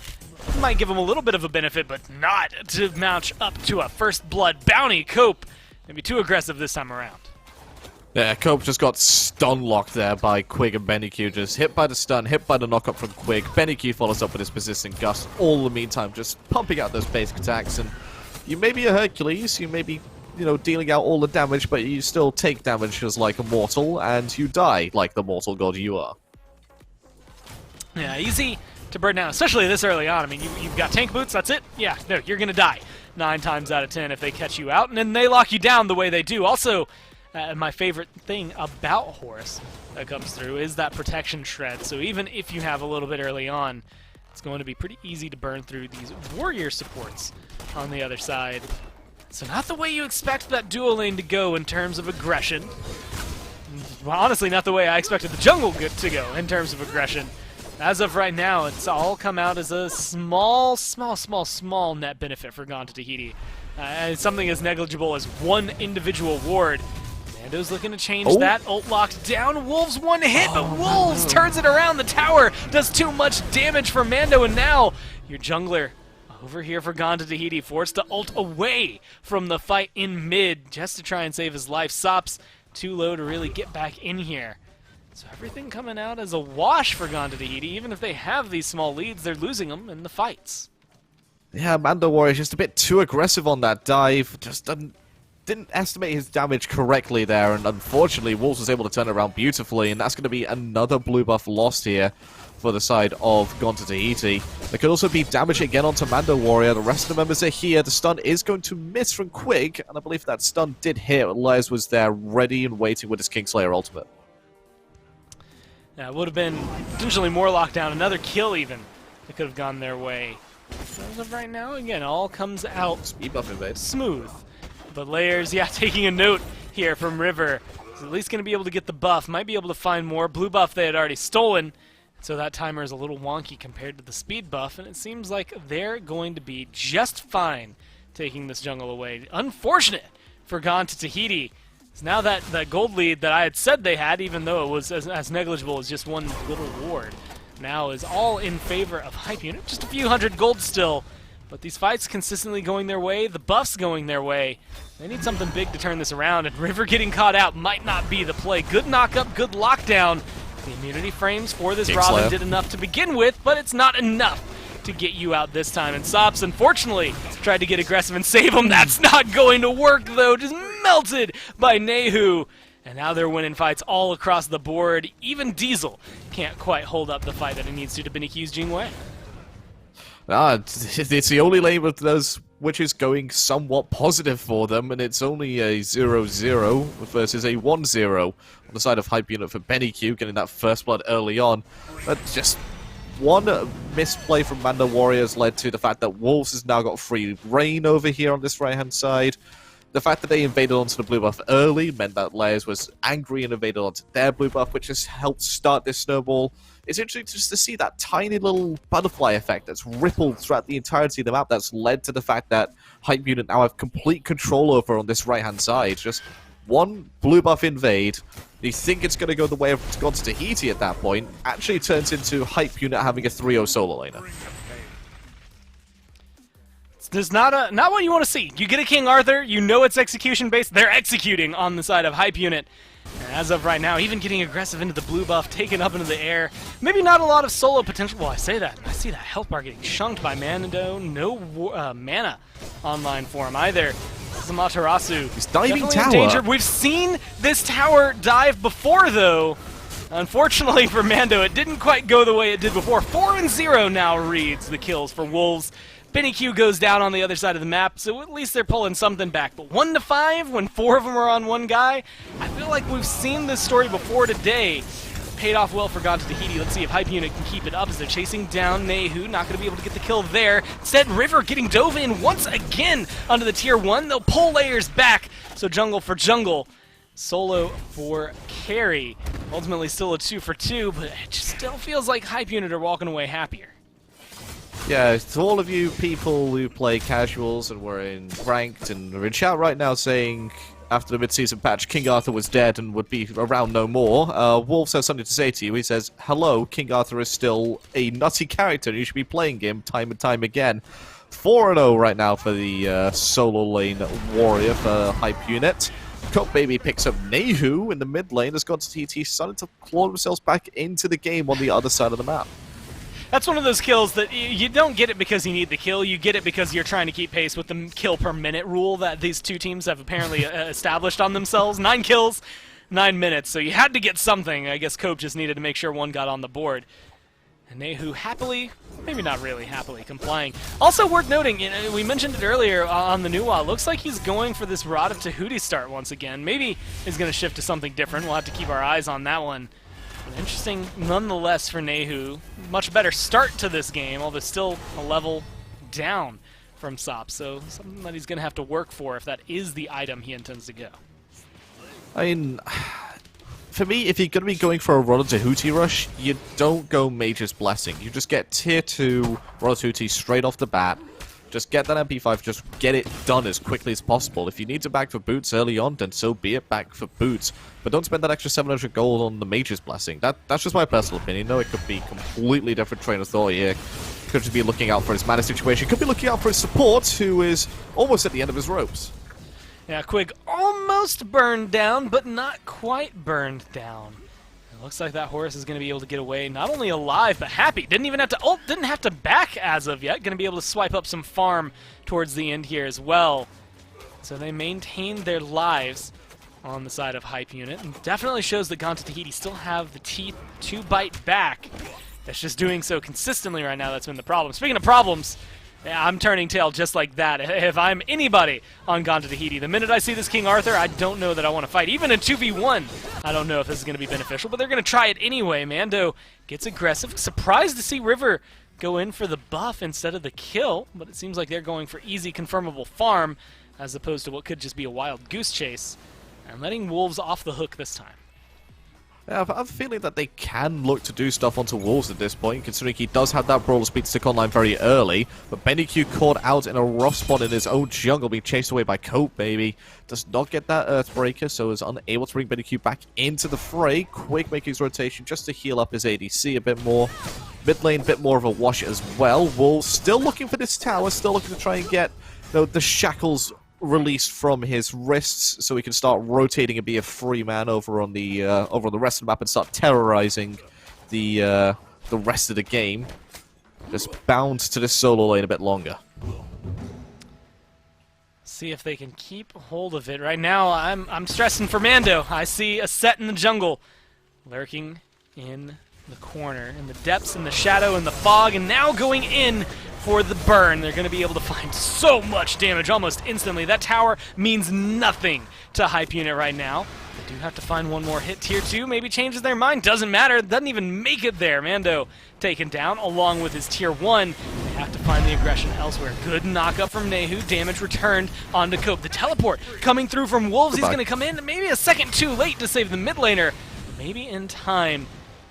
might give him a little bit of a benefit, but not to match up to a first blood bounty. Cope maybe too aggressive this time around. Yeah, Cope just got stun locked there by Quig and BennyQ. Just hit by the stun, hit by the knockup from Quig. BennyQ follows up with his persistent gust. All in the meantime, just pumping out those basic attacks. And you may be a Hercules, you may be, you know, dealing out all the damage, but you still take damage as like a mortal, and you die like the mortal god you are. Yeah, easy to burn down, especially this early on. I mean, you've got tank boots, that's it? Yeah, no, you're going to die 9 times out of 10 if they catch you out, and then they lock you down the way they do. Also, my favorite thing about Horus that comes through is that protection shred. So even if you have a little bit early on, it's going to be pretty easy to burn through these warrior supports on the other side. So not the way you expect that duo lane to go in terms of aggression. Well, honestly, not the way I expected the jungle to go in terms of aggression. As of right now, it's all come out as a small net benefit for Gone to Tahiti. And something as negligible as one individual ward. Mando's looking to change that. Ult locked down. Wolves one hit, but Wolves turns it around. The tower does too much damage for Mando, and now your jungler over here for Gone to Tahiti, forced to ult away from the fight in mid just to try and save his life. Sop's too low to really get back in here. So everything coming out as a wash for Gone to Tahiti. Even if they have these small leads, they're losing them in the fights. Yeah, Mando Warrior just a bit too aggressive on that dive. Just didn't estimate his damage correctly there, and unfortunately Wolves was able to turn it around beautifully, and that's going to be another blue buff lost here for the side of Gone to Tahiti. There could also be damage again onto Mando Warrior. The rest of the members are here. The stun is going to miss from Quig, and I believe that stun did hit. Lez was there ready and waiting with his Kingslayer ultimate. Yeah, it would have been potentially more lockdown, another kill even. That could have gone their way. So as of right now, again, all comes out Speed buff invade. smooth. But Layers, yeah, taking a note here from River. He's at least going to be able to get the buff. Might be able to find more. Blue buff they had already stolen. So that timer is a little wonky compared to the speed buff. And it seems like they're going to be just fine taking this jungle away. Unfortunate for Gone to Tahiti. So now that gold lead that I had said they had, even though it was as negligible as just one little ward, now is all in favor of Hype Unit. Just a few hundred gold still. But these fights consistently going their way, the buffs going their way. They need something big to turn this around, and River getting caught out might not be the play. Good knock-up, good lockdown. The immunity frames for this Robin did enough to begin with, but it's not enough to get you out this time. And Sops, unfortunately, tried to get aggressive and save him. That's not going to work, though. Just melted by Nehu. And now they're winning fights all across the board. Even Diesel can't quite hold up the fight that he needs to Beniki's Jingwei. It's the only lane with those which is going somewhat positive for them, and it's only a 0-0 versus a 1-0 on the side of Hype Unit for BennyQ, getting that first blood early on. But just one misplay from Mando Warriors led to the fact that Wolves has now got free reign over here on this right-hand side. The fact that they invaded onto the blue buff early meant that Layers was angry and invaded onto their blue buff, which has helped start this snowball. It's interesting just to see that tiny little butterfly effect that's rippled throughout the entirety of the map that's led to the fact that Hype Unit now have complete control over on this right-hand side. Just one blue buff invade, you think it's going to go the way of Gone to Tahiti at that point, actually turns into Hype Unit having a 3-0 solo laner. There's not what you want to see. You get a King Arthur, you know it's execution-based, they're executing on the side of Hype Unit. And as of right now, even getting aggressive into the blue buff, taken up into the air. Maybe not a lot of solo potential. Well, I say that. I see that health bar getting chunked by Mando. No mana online for him either. This is Amaterasu. He's diving definitely tower. In danger. We've seen this tower dive before, though. Unfortunately for Mando, it didn't quite go the way it did before. 4-0 now reads the kills for Wolves. BennyQ goes down on the other side of the map, so at least they're pulling something back. But 1-5 when 4 of them are on one guy, I feel like we've seen this story before today. Paid off well for Gone to Tahiti. Let's see if Hype Unit can keep it up as they're chasing down Nehu. Not going to be able to get the kill there. Instead, River getting dove in once again onto the tier 1. They'll pull Layers back. So jungle for jungle. Solo for carry. Ultimately still a 2 for 2, but it just still feels like Hype Unit are walking away happier. Yeah, to all of you people who play casuals and were in ranked and are in chat right now saying after the mid-season patch King Arthur was dead and would be around no more, Wolves has something to say to you. He says, hello, King Arthur is still a nutty character and you should be playing him time and time again. 4-0 right now for the solo lane warrior for Hype Unit. Coke Baby picks up Nehu in the mid lane. Has got TT starting to claw themselves back into the game on the other side of the map. That's one of those kills that you don't get it because you need the kill, you get it because you're trying to keep pace with the kill per minute rule that these two teams have apparently established on themselves. 9 kills, 9 minutes, so you had to get something. I guess Cope just needed to make sure one got on the board. And Nehu happily, maybe not really happily, complying. Also worth noting, we mentioned it earlier on the Nuwa, looks like he's going for this Rod of Tahuti start once again. Maybe he's going to shift to something different. We'll have to keep our eyes on that one. But interesting nonetheless for Nehu. Much better start to this game, although still a level down from Sop. So something that he's going to have to work for if that is the item he intends to go. I mean, for me, if you're going to be going for a Rod of Tahuti rush, you don't go Mage's Blessing. You just get tier 2 Rod of Tahuti straight off the bat. Just get that MP5, just get it done as quickly as possible. If you need to bag for boots early on, then so be it, bag for boots. But don't spend that extra 700 gold on the Mage's Blessing. That's just my personal opinion. No, it could be completely different train of thought here. Could just be looking out for his mana situation. Could be looking out for his support, who is almost at the end of his ropes. Yeah, Quig almost burned down, but not quite burned down. It looks like that horse is going to be able to get away, not only alive, but happy. Didn't even have to ult, didn't have to back as of yet. Going to be able to swipe up some farm towards the end here as well. So they maintained their lives on the side of Hype Unit. And definitely shows that Gone to Tahiti still have the teeth to bite back. That's just doing so consistently right now. That's been the problem. Speaking of problems, yeah, I'm turning tail just like that. If I'm anybody on Gone to Tahiti, the minute I see this King Arthur, I don't know that I want to fight. Even in 2v1, I don't know if this is going to be beneficial, but they're going to try it anyway. Mando gets aggressive. Surprised to see River go in for the buff instead of the kill, but it seems like they're going for easy, confirmable farm as opposed to what could just be a wild goose chase, and letting Wolves off the hook this time. Yeah, I have a feeling that they can look to do stuff onto Wolves at this point, considering he does have that Brawler Speed stick online very early, but BennyQ caught out in a rough spot in his own jungle, being chased away by Cope, baby. Does not get that Earthbreaker, so is unable to bring BennyQ back into the fray. Quick making his rotation just to heal up his ADC a bit more. Mid lane, a bit more of a wash as well. Wolves still looking for this tower, still looking to try and get the shackles released from his wrists, so he can start rotating and be a free man over on the rest of the map and start terrorizing the rest of the game. Just bound to this solo lane a bit longer. See if they can keep hold of it. Right now, I'm stressing for Mando. I see a set in the jungle, lurking in the corner, in the depths, in the shadow, in the fog, and now going in for the burn. They're going to be able to find so much damage almost instantly. That tower means nothing to Hype Unit right now. They do have to find one more hit. Tier 2 maybe changes their mind. Doesn't matter. Doesn't even make it there. Mando taken down along with his Tier 1. They have to find the aggression elsewhere. Good knockup from Nehu. Damage returned onto Cope. The teleport coming through from Wolves. He's going to come in maybe a second too late to save the mid laner. Maybe in time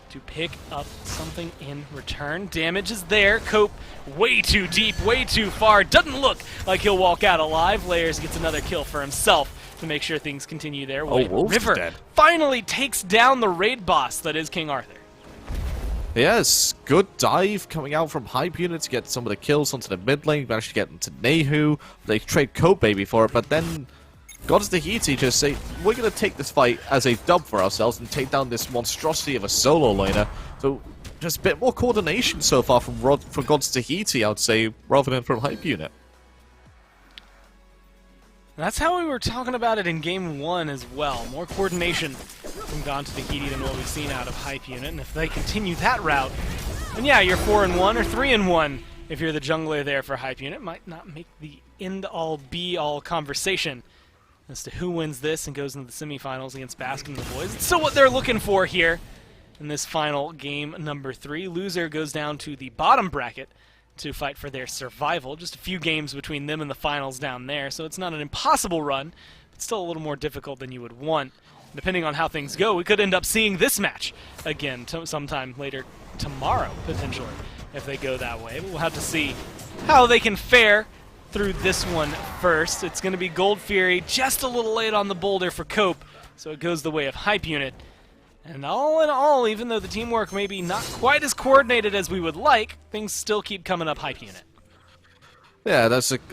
to pick up something in return. Damage is there. Cope way too deep, way too far. Doesn't look like he'll walk out alive. Layers gets another kill for himself to make sure things continue their way. River finally takes down the raid boss that is King Arthur. Yes, good dive coming out from Hype Unit to get some of the kills onto the mid lane. Managed to get into Nehu. They trade Cope Baby for it, but then Gone to Tahiti just say, we're going to take this fight as a dub for ourselves and take down this monstrosity of a solo laner. So just a bit more coordination so far from Gone to Tahiti, I would say, rather than from Hype Unit. That's how we were talking about it in Game 1 as well. More coordination from Gone to Tahiti than what we've seen out of Hype Unit. And if they continue that route, then yeah, you're 4-1 or 3-1 if you're the jungler there for Hype Unit. Might not make the end-all, be-all conversation as to who wins this and goes into the semifinals against Baskin and the boys. It's still what they're looking for here in this final game number 3. Loser goes down to the bottom bracket to fight for their survival. Just a few games between them and the finals down there, so it's not an impossible run, but still a little more difficult than you would want. Depending on how things go, we could end up seeing this match again sometime later tomorrow, potentially, if they go that way. But we'll have to see how they can fare through this one first. It's going to be Gold Fury, just a little late on the boulder for Cope, so it goes the way of Hype Unit. And all in all, even though the teamwork may be not quite as coordinated as we would like, things still keep coming up Hype Unit. Yeah,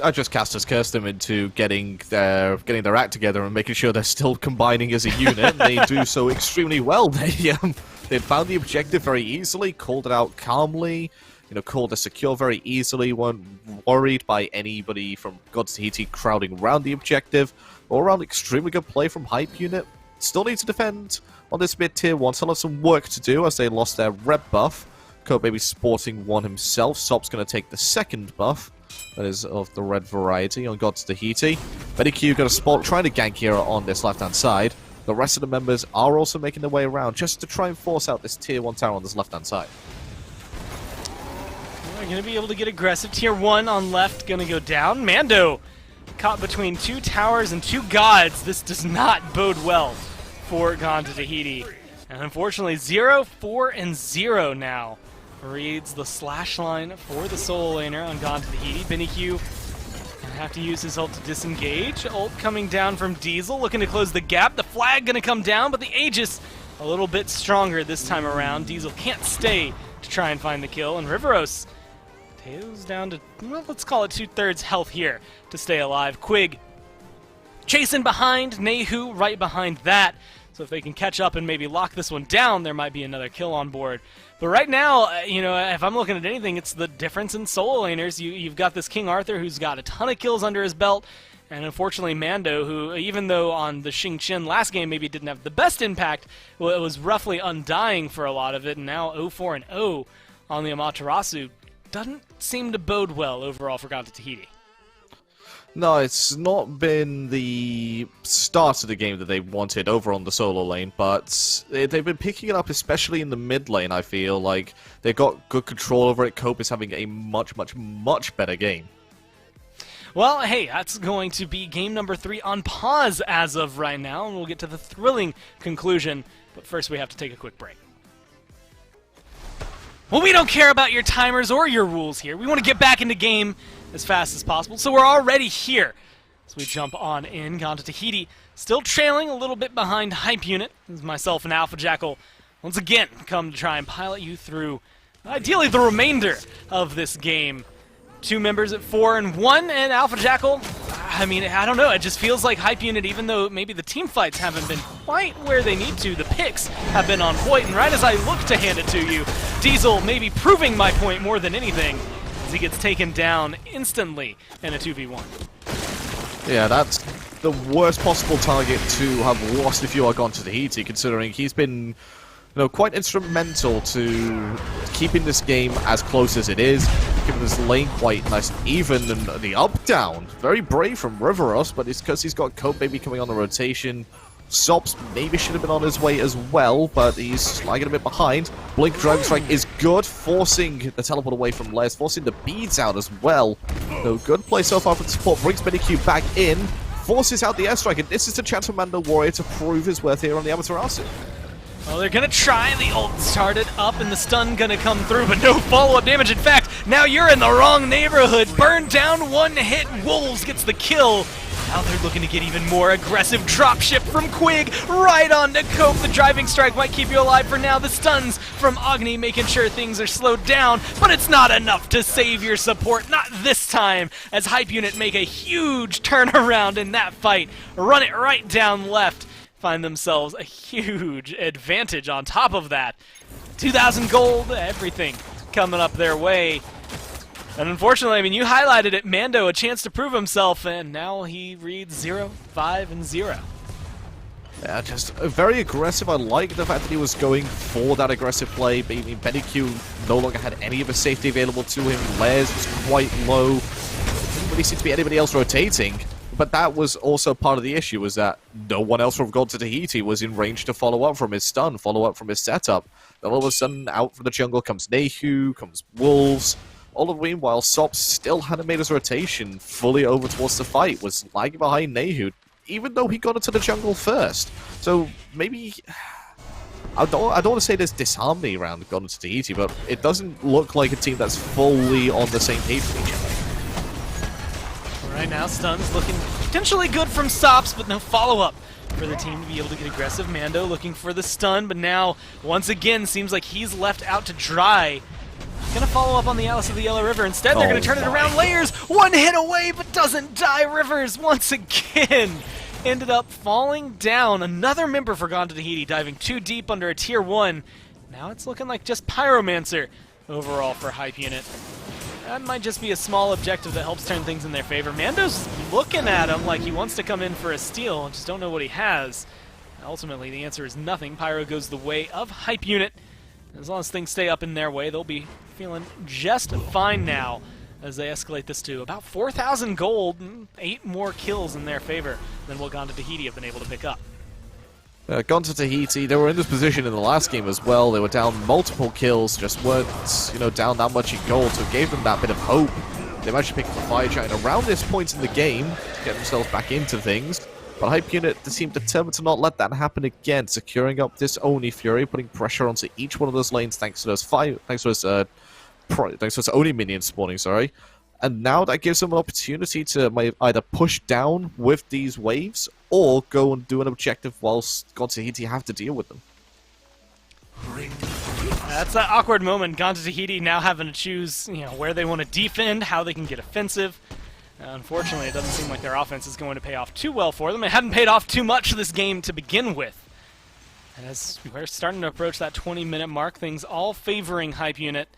I just Caster's cursed them into getting their act together and making sure they're still combining as a unit. And they do so extremely well. They found the objective very easily, called it out calmly, called it secure very easily, weren't worried by anybody from Gone to Tahiti crowding around the objective. All around, extremely good play from Hype Unit. Still need to defend on this mid-tier 1, still have some work to do as they lost their rep buff. Cope maybe sporting one himself. Sop's going to take the second buff. That is of the red variety on Gods Tahiti. Betty Q got a spot trying to gank here on this left-hand side. The rest of the members are also making their way around just to try and force out this tier 1 tower on this left-hand side. They're going to be able to get aggressive. Tier 1 on left going to go down. Mando caught between 2 towers and 2 gods. This does not bode well for Gods Tahiti. And unfortunately, 0, 4, and 0 now reads the slash line for the solo laner on Gods Tahiti. BennyQ gonna have to use his ult to disengage. Ult coming down from Diesel, looking to close the gap. The flag gonna come down, but the Aegis a little bit stronger this time around. Diesel can't stay to try and find the kill, and Riveros tails down to, well, let's call it 2/3 health here to stay alive. Quig chasing behind, Nehu right behind that. So if they can catch up and maybe lock this one down, there might be another kill on board. But right now, you know, if I'm looking at anything, it's the difference in solo laners. You've got this King Arthur who's got a ton of kills under his belt, and unfortunately Mando, who even though on the Xing Chen last game maybe didn't have the best impact, well, it was roughly undying for a lot of it, and now 0-4 and 0 on the Amaterasu doesn't seem to bode well overall for Gods Tahiti. No, it's not been the start of the game that they wanted over on the solo lane, but they've been picking it up, especially in the mid lane, I feel. Like, they've got good control over it. Cope is having a much, much, much better game. Well, hey, that's going to be game number 3 on pause as of right now, and we'll get to the thrilling conclusion. But first, we have to take a quick break. Well, we don't care about your timers or your rules here. We want to get back into game as fast as possible, so we're already here. So we jump on in. Gods Tahiti still trailing a little bit behind Hype Unit. This is myself and Alpha Jackal once again come to try and pilot you through, ideally, the remainder of this game. 2 members at 4 and 1, and Alpha Jackal, I mean, I don't know, it just feels like Hype Unit, even though maybe the team fights haven't been quite where they need to, the picks have been on point, and right as I look to hand it to you, Diesel maybe proving my point more than anything, as he gets taken down instantly in a 2v1. Yeah, that's the worst possible target to have lost if you are Gods Tahiti, considering he's been, you know, quite instrumental to keeping this game as close as it is, keeping this lane quite nice and even, and the up-down, very brave from Riveros, but it's because he's got Cope maybe coming on the rotation. Sops maybe should have been on his way as well, but he's lagging a bit behind. Blink Dragon Strike is good, forcing the teleport away from Les, forcing the beads out as well. So good play so far from the support, brings BennyQ back in, forces out the airstrike, and this is the chance for Mando Warrior to prove his worth here on the Amaterasu. Well, they're gonna try. The ult started up, and the stun gonna come through, but no follow-up damage. In fact, now you're in the wrong neighborhood. Burned down, 1 hit. Wolves gets the kill. Now they're looking to get even more aggressive. Dropship from Quig right on to Cope. The driving strike might keep you alive for now. The stuns from Agni making sure things are slowed down, but it's not enough to save your support. Not this time, as Hype Unit make a huge turnaround in that fight. Run it right down left. Find themselves a huge advantage on top of that. 2,000 gold, everything coming up their way. And unfortunately, I mean, you highlighted it, Mando, a chance to prove himself, and now he reads 0, 5, and 0. Yeah, just very aggressive. I like the fact that he was going for that aggressive play. I mean, BennyQ no longer had any of his safety available to him. Les was quite low. Didn't really seem to be anybody else rotating. But that was also part of the issue, was that no one else from Gods Tahiti was in range to follow up from his stun, follow up from his setup. Then all of a sudden, out from the jungle comes Nehu, comes Wolves. All the meanwhile, Sops still hadn't made his rotation fully over towards the fight, was lagging behind Nehu, even though he got into the jungle first. So maybe... I don't want to say there's disharmony around Gods Tahiti, but it doesn't look like a team that's fully on the same page with each other. Right now, stuns looking potentially good from Sops, but no follow-up for the team to be able to get aggressive. Mando looking for the stun, but now, once again, seems like he's left out to dry. Gonna follow up on the Alice of the Yellow River. Instead, they're gonna turn it around. Layers, 1 hit away, but doesn't die. Rivers, once again, ended up falling down. Another member for Gods Tahiti, diving too deep under a tier 1. Now it's looking like just Pyromancer overall for Hype Unit. That might just be a small objective that helps turn things in their favor. Mando's looking at him like he wants to come in for a steal, just don't know what he has. Ultimately, the answer is nothing. Pyro goes the way of Hype Unit, As long as things stay up in their way, they'll be feeling just fine now as they escalate this to about 4,000 gold and 8 more kills in their favor than what Gone to Tahiti have been able to pick up. Gone to Tahiti, they were in this position in the last game as well. They were down multiple kills, just weren't, down that much in gold, so it gave them that bit of hope. They managed to pick up the Fire Giant around this point in the game to get themselves back into things. But Hype Unit seemed determined to not let that happen again, securing up this Oni Fury, putting pressure onto each one of those lanes thanks to those Oni minions spawning, sorry. And now that gives them an opportunity to either push down with these waves or go and do an objective whilst Gone to Tahiti have to deal with them. That's that awkward moment. Gone to Tahiti now having to choose, where they want to defend, how they can get offensive. Unfortunately, it doesn't seem like their offense is going to pay off too well for them. It hadn't paid off too much this game to begin with. As we're starting to approach that 20-minute mark, things all favoring Hype Unit.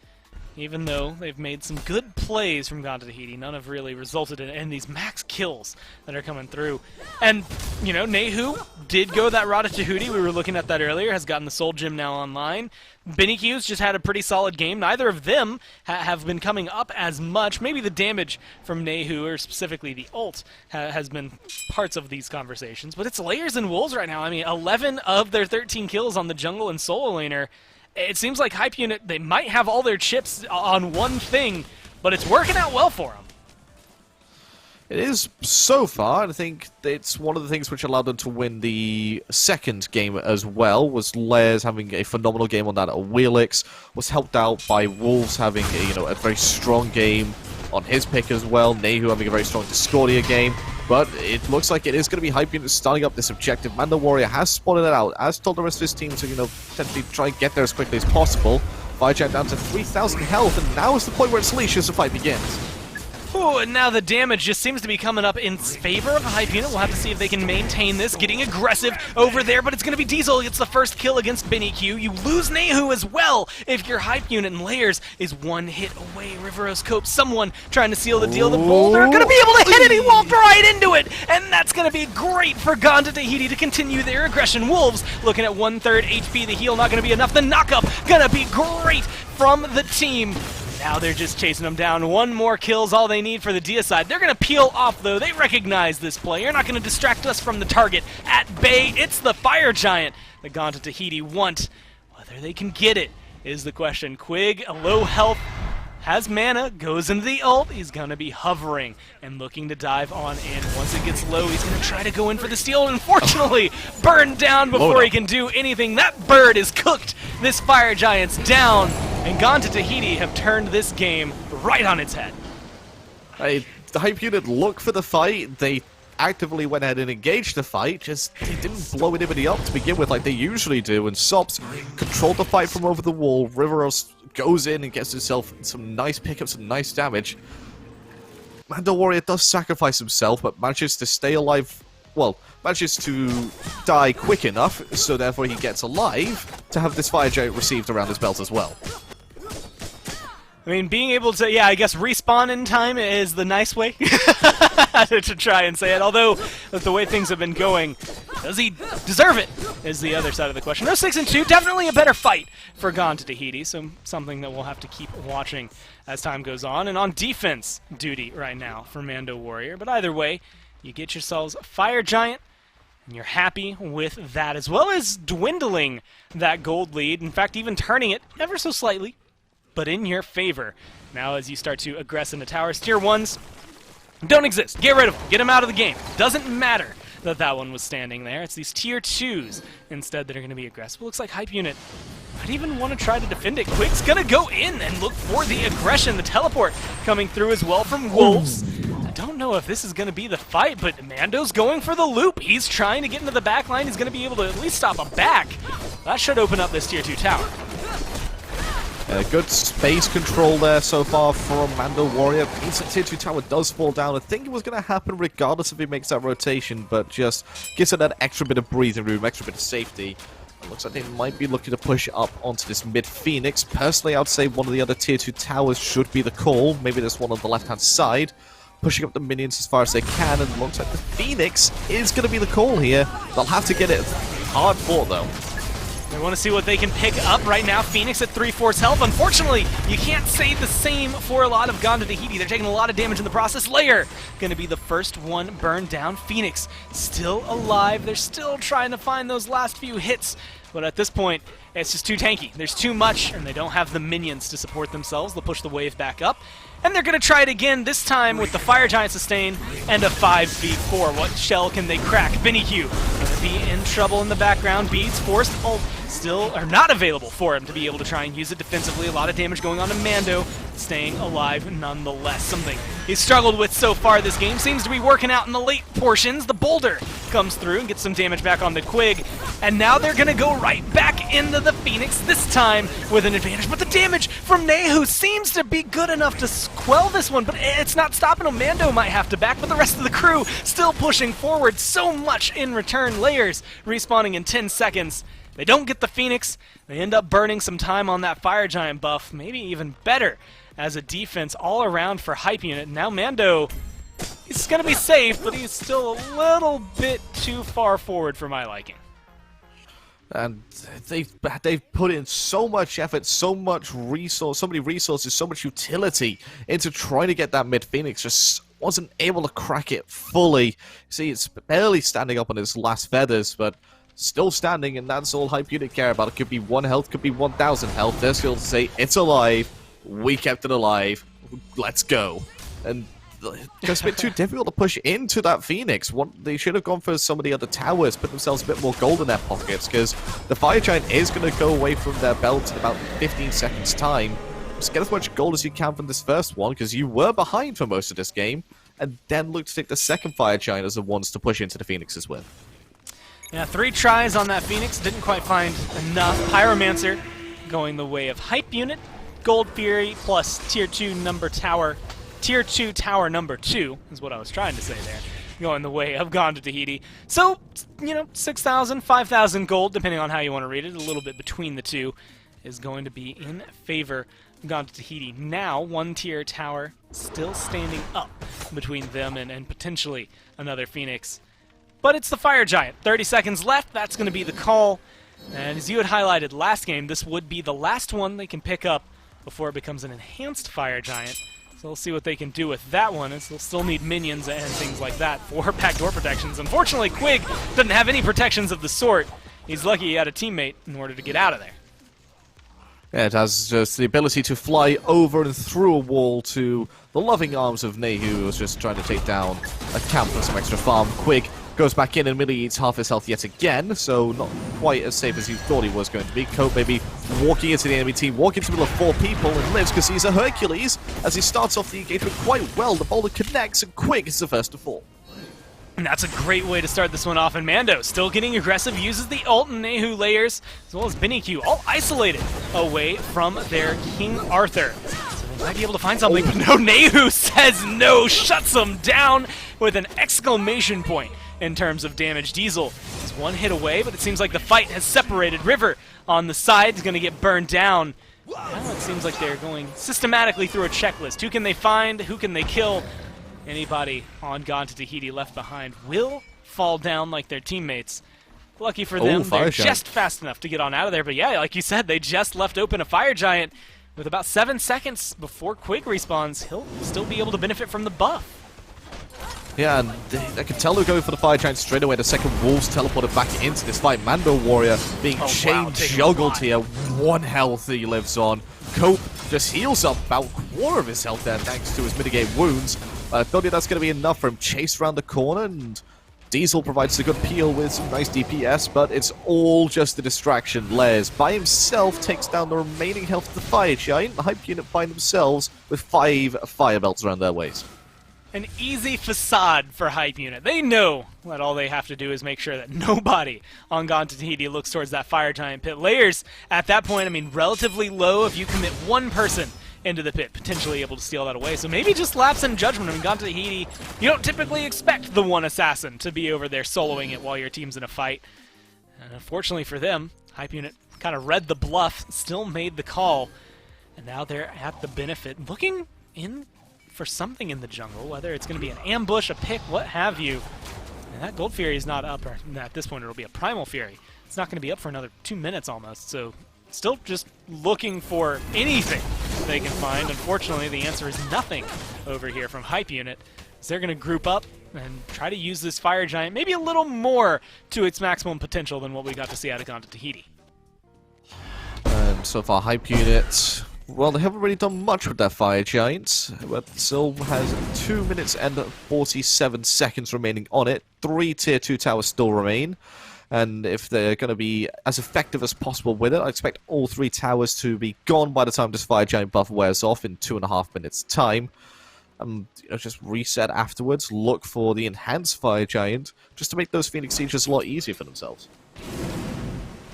Even though they've made some good plays from Gone to Tahiti, none have really resulted in these max kills that are coming through. And, Nehu did go that route to Tahuti. We were looking at that earlier, has gotten the Soul Gem now online. Bennyq's just had a pretty solid game. Neither of them have been coming up as much. Maybe the damage from Nehu, or specifically the ult, has been parts of these conversations. But it's Layers and Wolves right now. I mean, 11 of their 13 kills on the jungle and solo laner. It seems like Hype Unit, they might have all their chips on one thing, but it's working out well for them. It is so far, and I think it's one of the things which allowed them to win the second game as well, was Layers having a phenomenal game on that at Wheelix, was helped out by Wolves having a very strong game on his pick as well, Nehu having a very strong Discordia game. But it looks like it is going to be Hype Unit starting up this objective. Mando Warrior has spotted it out, as told the rest of his team to, potentially try and get there as quickly as possible. Fire Giant down to 3,000 health, and now is the point where it's leash as the fight begins. Ooh, and now the damage just seems to be coming up in favor of Hype Unit. We'll have to see if they can maintain this. Getting aggressive over there, but it's going to be Diesel. He gets the first kill against Bennyq. You lose Nehu as well if your Hype Unit and Layers is one hit away. Riveros Cope, someone trying to seal the deal. The Boulder going to be able to hit it. He walked right into it. And that's going to be great for Gone to Tahiti to continue their aggression. Wolves looking at 1/3 HP. The heal not going to be enough. The knockup going to be great from the team. Now they're just chasing them down. One more kill's all they need for the deicide. They're going to peel off, though. They recognize this play. You're not going to distract us from the target. At bay, it's the Fire Giant that Gone to Tahiti want. Whether they can get it is the question. Quig, a low health, has mana, goes into the ult. He's going to be hovering and looking to dive on in. Once it gets low, he's going to try to go in for the steal. Unfortunately, burned down before he can do anything. That bird is cooked. This Fire Giant's down. And Gone to Tahiti have turned this game right on its head. The Hype Unit look for the fight. They actively went ahead and engaged the fight, just they didn't blow anybody up to begin with like they usually do, and Sops controlled the fight from over the wall. Riveros goes in and gets himself some nice pickups, some nice damage. Mando Warrior does sacrifice himself, but manages to stay alive, well, manages to die quick enough, so therefore he gets alive to have this Fire Giant received around his belt as well. I mean, being able to, I guess respawn in time is the nice way to try and say it. Although, with the way things have been going, does he deserve it, is the other side of the question. No, 6-2, definitely a better fight for Gone to Tahiti, so something that we'll have to keep watching as time goes on. And on defense duty right now for Mando Warrior. But either way, you get yourselves Fire Giant, and you're happy with that, as well as dwindling that gold lead. In fact, even turning it ever so slightly, but in your favor. Now as you start to aggress into towers, tier 1s don't exist. Get rid of them. Get them out of the game. Doesn't matter that that one was standing there. It's these tier 2s instead that are going to be aggressive. Looks like Hype Unit might even want to try to defend it. Quick's going to go in and look for the aggression. The teleport coming through as well from Wolves. I don't know if this is going to be the fight, but Mando's going for the loop. He's trying to get into the back line. He's going to be able to at least stop a back. That should open up this tier 2 tower. Good space control there so far from Mando Warrior. Means that tier 2 tower does fall down. I think it was going to happen regardless if he makes that rotation, but just gives it that extra bit of breathing room, extra bit of safety. It looks like they might be looking to push up onto this mid-Phoenix. Personally, I would say one of the other tier 2 towers should be the call. Maybe there's one on the left-hand side. Pushing up the minions as far as they can, and it looks like the Phoenix is going to be the call here. They'll have to get it hard fought, though. They want to see what they can pick up right now. Phoenix at 3/4 health. Unfortunately, you can't say the same for a lot of Gone to Tahiti. They're taking a lot of damage in the process. Layer going to be the first one burned down. Phoenix still alive. They're still trying to find those last few hits. But at this point, it's just too tanky. There's too much, and they don't have the minions to support themselves. They'll push the wave back up. And they're going to try it again, this time with the Fire Giant sustain and a 5v4. What shell can they crack? Binnyq going to be in trouble in the background. Beads forced ult still are not available for him to be able to try and use it defensively. A lot of damage going on to Mando, staying alive nonetheless. Something he's struggled with so far this game. Seems to be working out in the late portions. The boulder comes through and gets some damage back on the Quig. And now they're going to go right back into the Phoenix, this time with an advantage. But the damage from Nehu seems to be good enough to quell this one, but it's not stopping him. Mando might have to back, but the rest of the crew still pushing forward. So much in return. Layers respawning in 10 seconds. They don't get the Phoenix. They end up burning some time on that Fire Giant buff. Maybe even better as a defense all around for Hype Unit. Now Mando, he's going to be safe, but he's still a little bit too far forward for my liking. And they've put in so much effort, so much resource, so many resources, so much utility into trying to get that mid Phoenix. Just wasn't able to crack it fully. See, it's barely standing up on its last feathers, but still standing, and that's all Hype Unit care about. It could be 1 health, could be 1,000 health. They're still to say, it's alive, we kept it alive, let's go. And it's a bit too difficult to push into that Phoenix. They should have gone for some of the other towers, put themselves a bit more gold in their pockets, because the Fire Giant is going to go away from their belt in about 15 seconds time. Just get as much gold as you can from this first one, because you were behind for most of this game, and then look to take the second Fire Giant as the ones to push into the Phoenixes with. Yeah, 3 tries on that Phoenix, didn't quite find enough. Pyromancer going the way of Hype Unit. Gold Fury plus Tier 2 tower number 2 is what I was trying to say there. Going the way of Gone to Tahiti. So, 6,000, 5,000 gold, depending on how you want to read it. A little bit between the two is going to be in favor of Gone to Tahiti. Now, 1 tier tower still standing up between them and potentially another Phoenix. But it's the Fire Giant. 30 seconds left. That's going to be the call. And as you had highlighted last game, this would be the last one they can pick up before it becomes an enhanced Fire Giant. So we'll see what they can do with that one, as they'll still need minions and things like that for backdoor protections. Unfortunately, Quig doesn't have any protections of the sort. He's lucky he had a teammate in order to get out of there. Yeah, it has just the ability to fly over and through a wall to the loving arms of Nehu, who was just trying to take down a camp for some extra farm. Quig goes back in and immediately eats half his health yet again, so not quite as safe as he thought he was going to be. Cope maybe walking into the enemy team, walking into the middle of 4 people, and lives because he's a Hercules. As he starts off the engagement quite well, the boulder connects, and Quig is the first to fall. And that's a great way to start this one off. And Mando still getting aggressive, uses the ult, and Nehu Layers, as well as Binnyq, all isolated away from their King Arthur. So they might be able to find something, but no, Nehu says no, shuts them down with an exclamation point in terms of damage. Diesel is 1 hit away, but it seems like the fight has separated. River on the side is going to get burned down. Now it seems like they're going systematically through a checklist. Who can they find? Who can they kill? Anybody on Gone to Tahiti left behind will fall down like their teammates. Lucky for them, they're just fast enough to get on out of there. But yeah, like you said, they just left open a Fire Giant with about 7 seconds before Quig respawns. He'll still be able to benefit from the buff. Yeah, and I can tell they're going for the Fire Giant straight away. The second Wolves teleported back into this fight. Mando Warrior being chain juggled here. 1 health he lives on. Cope just heals up about 1/4 of his health there thanks to his mitigate wounds. I thought that's going to be enough for him. Chased around the corner, and Diesel provides a good peel with some nice DPS, but it's all just a distraction. Les by himself takes down the remaining health of the Fire Giant. The Hype Unit find themselves with 5 fire belts around their waist. An easy facade for Hype Unit. They know that all they have to do is make sure that nobody on Gone to Tahiti looks towards that Fire Giant pit. Layers, at that point, I mean, relatively low. If you commit 1 person into the pit, potentially able to steal that away. So maybe just lapse in judgment. I mean, Gone to Tahiti, you don't typically expect the 1 assassin to be over there soloing it while your team's in a fight. And unfortunately for them, Hype Unit kind of read the bluff, still made the call, and now they're at the benefit, looking in for something in the jungle, whether it's going to be an ambush, a pick, what have you. And that Gold Fury is not up, or at this point it'll be a Primal Fury it's not going to be up for another 2 minutes almost, so still just looking for anything they can find. Unfortunately, the answer is nothing over here from Hype Unit. So they're going to group up and try to use this Fire Giant maybe a little more to its maximum potential than what we got to see out of Gone to Tahiti. So far, Hype Unit, well, they haven't really done much with their Fire Giant, but still has 2 minutes and 47 seconds remaining on it. 3 Tier 2 towers still remain. And if they're going to be as effective as possible with it, I expect all 3 towers to be gone by the time this Fire Giant buff wears off in 2.5 minutes' time. Just reset afterwards, look for the enhanced Fire Giant, just to make those Phoenix Sieges a lot easier for themselves.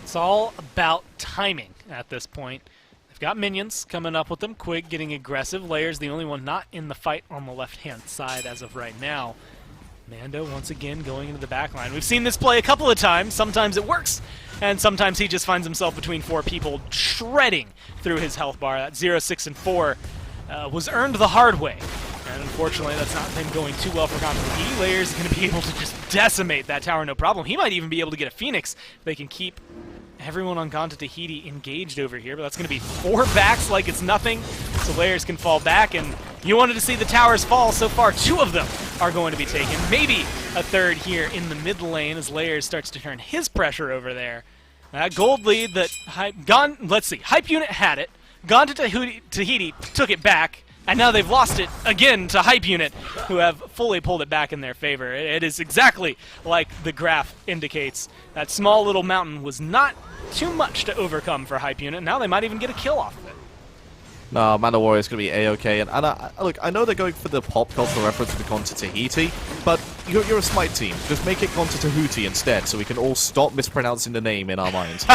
It's all about timing at this point. They've got minions coming up with them, Quig getting aggressive. Layer's the only one not in the fight on the left-hand side as of right now. Mando once again going into the backline. We've seen this play a couple of times. Sometimes it works, and sometimes he just finds himself between 4 people, shredding through his health bar. That 0, 6, and 4 was earned the hard way. And unfortunately, that's not been going too well for Tahiti. Layer's going to be able to just decimate that tower, no problem. He might even be able to get a Phoenix if they can keep everyone on Gone to Tahiti engaged over here, but that's going to be 4 backs like it's nothing, so Layers can fall back, and you wanted to see the towers fall. So far, 2 of them are going to be taken. Maybe a third here in the mid lane as Layers starts to turn his pressure over there. That gold lead that Hype Unit had it, Gone to Tahiti took it back, and now they've lost it again to Hype Unit, who have fully pulled it back in their favor. It is exactly like the graph indicates. That small little mountain was not too much to overcome for Hype Unit. Now they might even get a kill off of it. No, Mana Warrior is going to be A-okay. And look, I know they're going for the pop culture reference to Gone to Tahiti, but you're a Smite team. Just make it Gone to Tahuti instead, so we can all stop mispronouncing the name in our minds.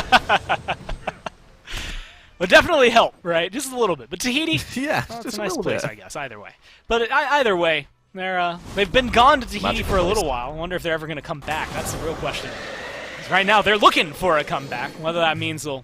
Would definitely help, right? Just a little bit. But Tahiti, yeah, well, it's just a nice little place, bit. I guess, either way. But either way, they've been gone to Tahiti Magical for a little place. while. I wonder if they're ever going to come back. That's the real question. 'Cause right now, they're looking for a comeback. Whether that means they'll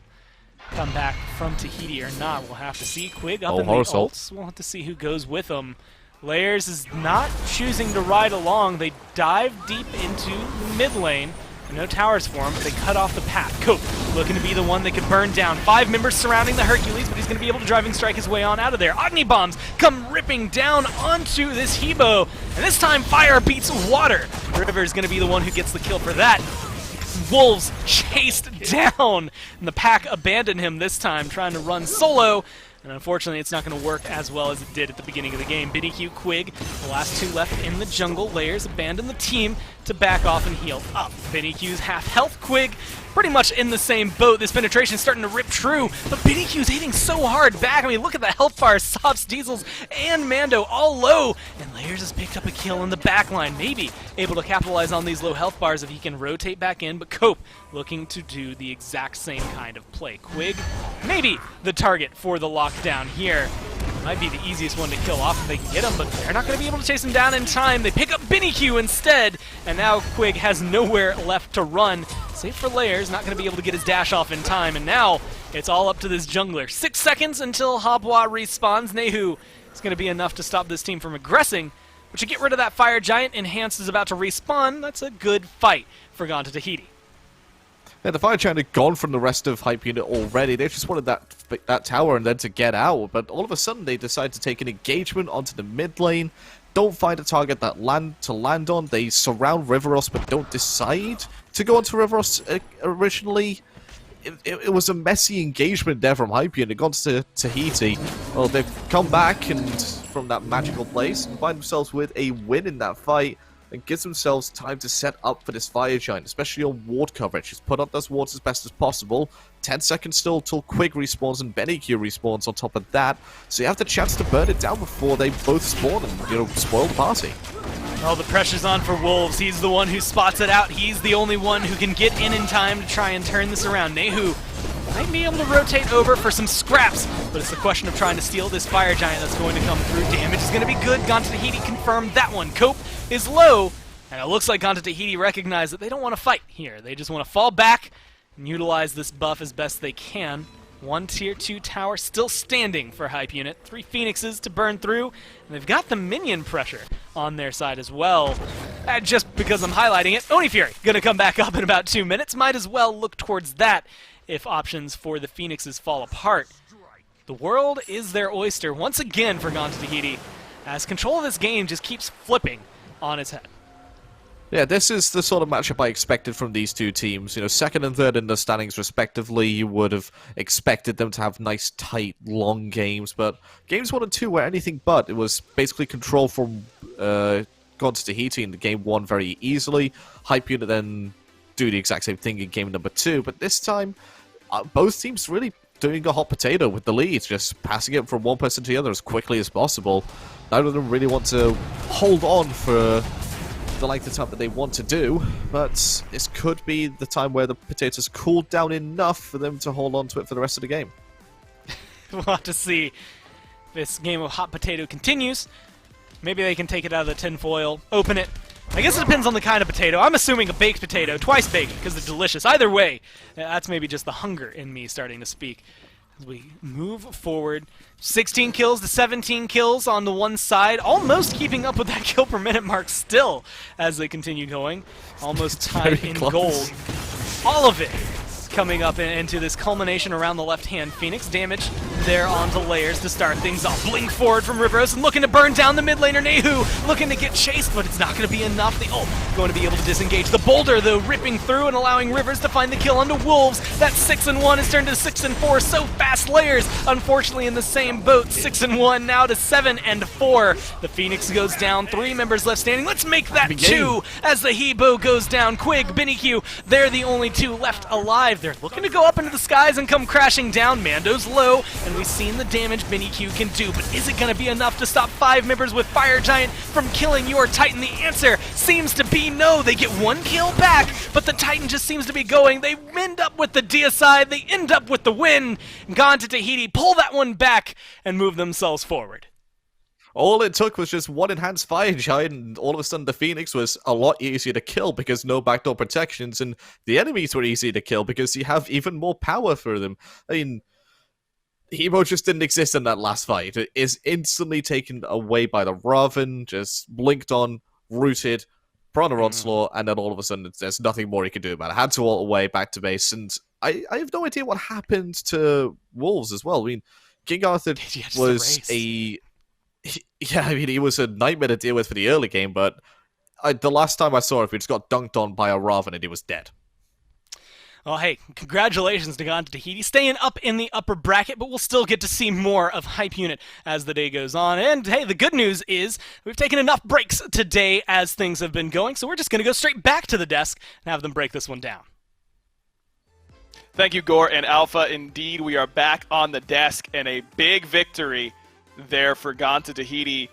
come back from Tahiti or not, we'll have to see. Quig up in the ults. We'll have to see who goes with them. Layers is not choosing to ride along. They dive deep into the mid lane. No towers for him, but they cut off the path. Cope looking to be the one that could burn down 5 members surrounding the Hercules, but he's going to be able to driving strike his way on out of there. Agni bombs come ripping down onto this Hebo, and this time fire beats water. River is going to be the one who gets the kill for that. Wolves chased down, and the pack abandoned him this time, trying to run solo. And unfortunately, it's not going to work as well as it did at the beginning of the game. BDQ, Quig, the last 2 left in the jungle. Layers abandon the team to back off and heal up. BDQ's half health. Quig pretty much in the same boat. This penetration is starting to rip true, but BDQ's hitting so hard back. I mean, look at the health bars. Sops, Diesels, and Mando all low. And Layers has picked up a kill in the back line. Maybe able to capitalize on these low health bars if he can rotate back in, but Cope looking to do the exact same kind of play. Quig, maybe the target for the lockdown here. Might be the easiest one to kill off if they can get him, but they're not going to be able to chase him down in time. They pick up BDQ instead, and now Quig has nowhere left to run. Save for Layers, not going to be able to get his dash off in time, and now it's all up to this jungler. 6 seconds until Habwa respawns. Nehu is going to be enough to stop this team from aggressing, but you get rid of that Fire Giant. Enhanced is about to respawn. That's a good fight for Gone to Tahiti. Yeah, the Fire Giant had gone from the rest of Hype Unit already. They just wanted that tower and then to get out, but all of a sudden they decide to take an engagement onto the mid lane. Don't find a target that land on. They surround Riveros, but don't decide to go onto Riveros originally. It was a messy engagement there from Hype Unit. Gone to Tahiti. Well, they've come back and from that magical place and find themselves with a win in that fight. And gives themselves time to set up for this Fire Giant, especially on ward coverage. Just put up those wards as best as possible. 10 seconds still till Quig respawns and BennyQ respawns on top of that. So you have the chance to burn it down before they both spawn and, spoil the party. Oh, the pressure's on for Wolves. He's the one who spots it out. He's the only one who can get in time to try and turn this around. Nehu might be able to rotate over for some scraps, but it's a question of trying to steal this Fire Giant that's going to come through. Damage is going to be good. Gone to Tahiti confirmed that one. Cope is low, and it looks like Gone to Tahiti recognize that they don't want to fight here. They just want to fall back and utilize this buff as best they can. 1 tier 2 tower still standing for Hype Unit. 3 Phoenixes to burn through, and they've got the minion pressure on their side as well. Just because I'm highlighting it, Oni Fury gonna come back up in about 2 minutes. Might as well look towards that if options for the Phoenixes fall apart. The world is their oyster once again for Gone to Tahiti, as control of this game just keeps flipping on its head. Yeah, this is the sort of matchup I expected from these two teams. You know, second and third in the standings respectively, you would have expected them to have nice, tight, long games, but games 1 and 2 were anything but. It was basically control from Gone to Tahiti in game 1 very easily. Hype Unit then do the exact same thing in game number 2, but this time, both teams really doing a hot potato with the lead, just passing it from one person to the other as quickly as possible. Neither of them really want to hold on for the length of time that they want to do, but this could be the time where the potatoes cool down enough for them to hold on to it for the rest of the game. We'll have to see. This game of hot potato continues. Maybe they can take it out of the tinfoil, open it. I guess it depends on the kind of potato. I'm assuming a baked potato, twice baked, because they're delicious. Either way, that's maybe just the hunger in me starting to speak. As we move forward, 16 kills to 17 kills on the one side, almost keeping up with that kill per minute mark still as they continue going. Almost tied in gold. All of it coming up into this culmination around the left-hand Phoenix. Damage there onto layers to start things off. Blink forward from Rivers and looking to burn down the mid laner. Nehu looking to get chased, but it's not going to be enough. The ult going to be able to disengage the boulder, though, ripping through and allowing Rivers to find the kill onto Wolves. That 6-1 is turned to 6-4 so fast. Layers, unfortunately, in the same boat. 6-1 now to 7-4. The Phoenix goes down. 3 members left standing. Let's make that 2 as the Hebo goes down. Quig, Binniq, they're the only 2 left alive. They're looking to go up into the skies and come crashing down. Mando's low, and we've seen the damage Binniq can do, but is it going to be enough to stop 5 members with Fire Giant from killing your Titan? The answer seems to be no. They get 1 kill back, but the Titan just seems to be going. They end up with the deicide. They end up with the win. Gone to Tahiti, pull that one back and move themselves forward. All it took was just one enhanced Fire Giant, and all of a sudden the Phoenix was a lot easier to kill because no backdoor protections, and the enemies were easy to kill because you have even more power for them. I mean, Hero just didn't exist in that last fight. It is instantly taken away by the Raven, just blinked on, rooted, Prana Onslaught, and then all of a sudden there's nothing more he can do about it. Had to ult away, back to base, and I have no idea what happened to Wolves as well. I mean, King Arthur was he was a nightmare to deal with for the early game, but the last time I saw it, we just got dunked on by a Raven and he was dead. Well, hey, congratulations to Gone to Tahiti, staying up in the upper bracket, but we'll still get to see more of Hype Unit as the day goes on. And hey, the good news is we've taken enough breaks today as things have been going, so we're just going to go straight back to the desk and have them break this one down. Thank you, Gore and Alpha. Indeed, we are back on the desk, and a big victory there for Gone to Tahiti.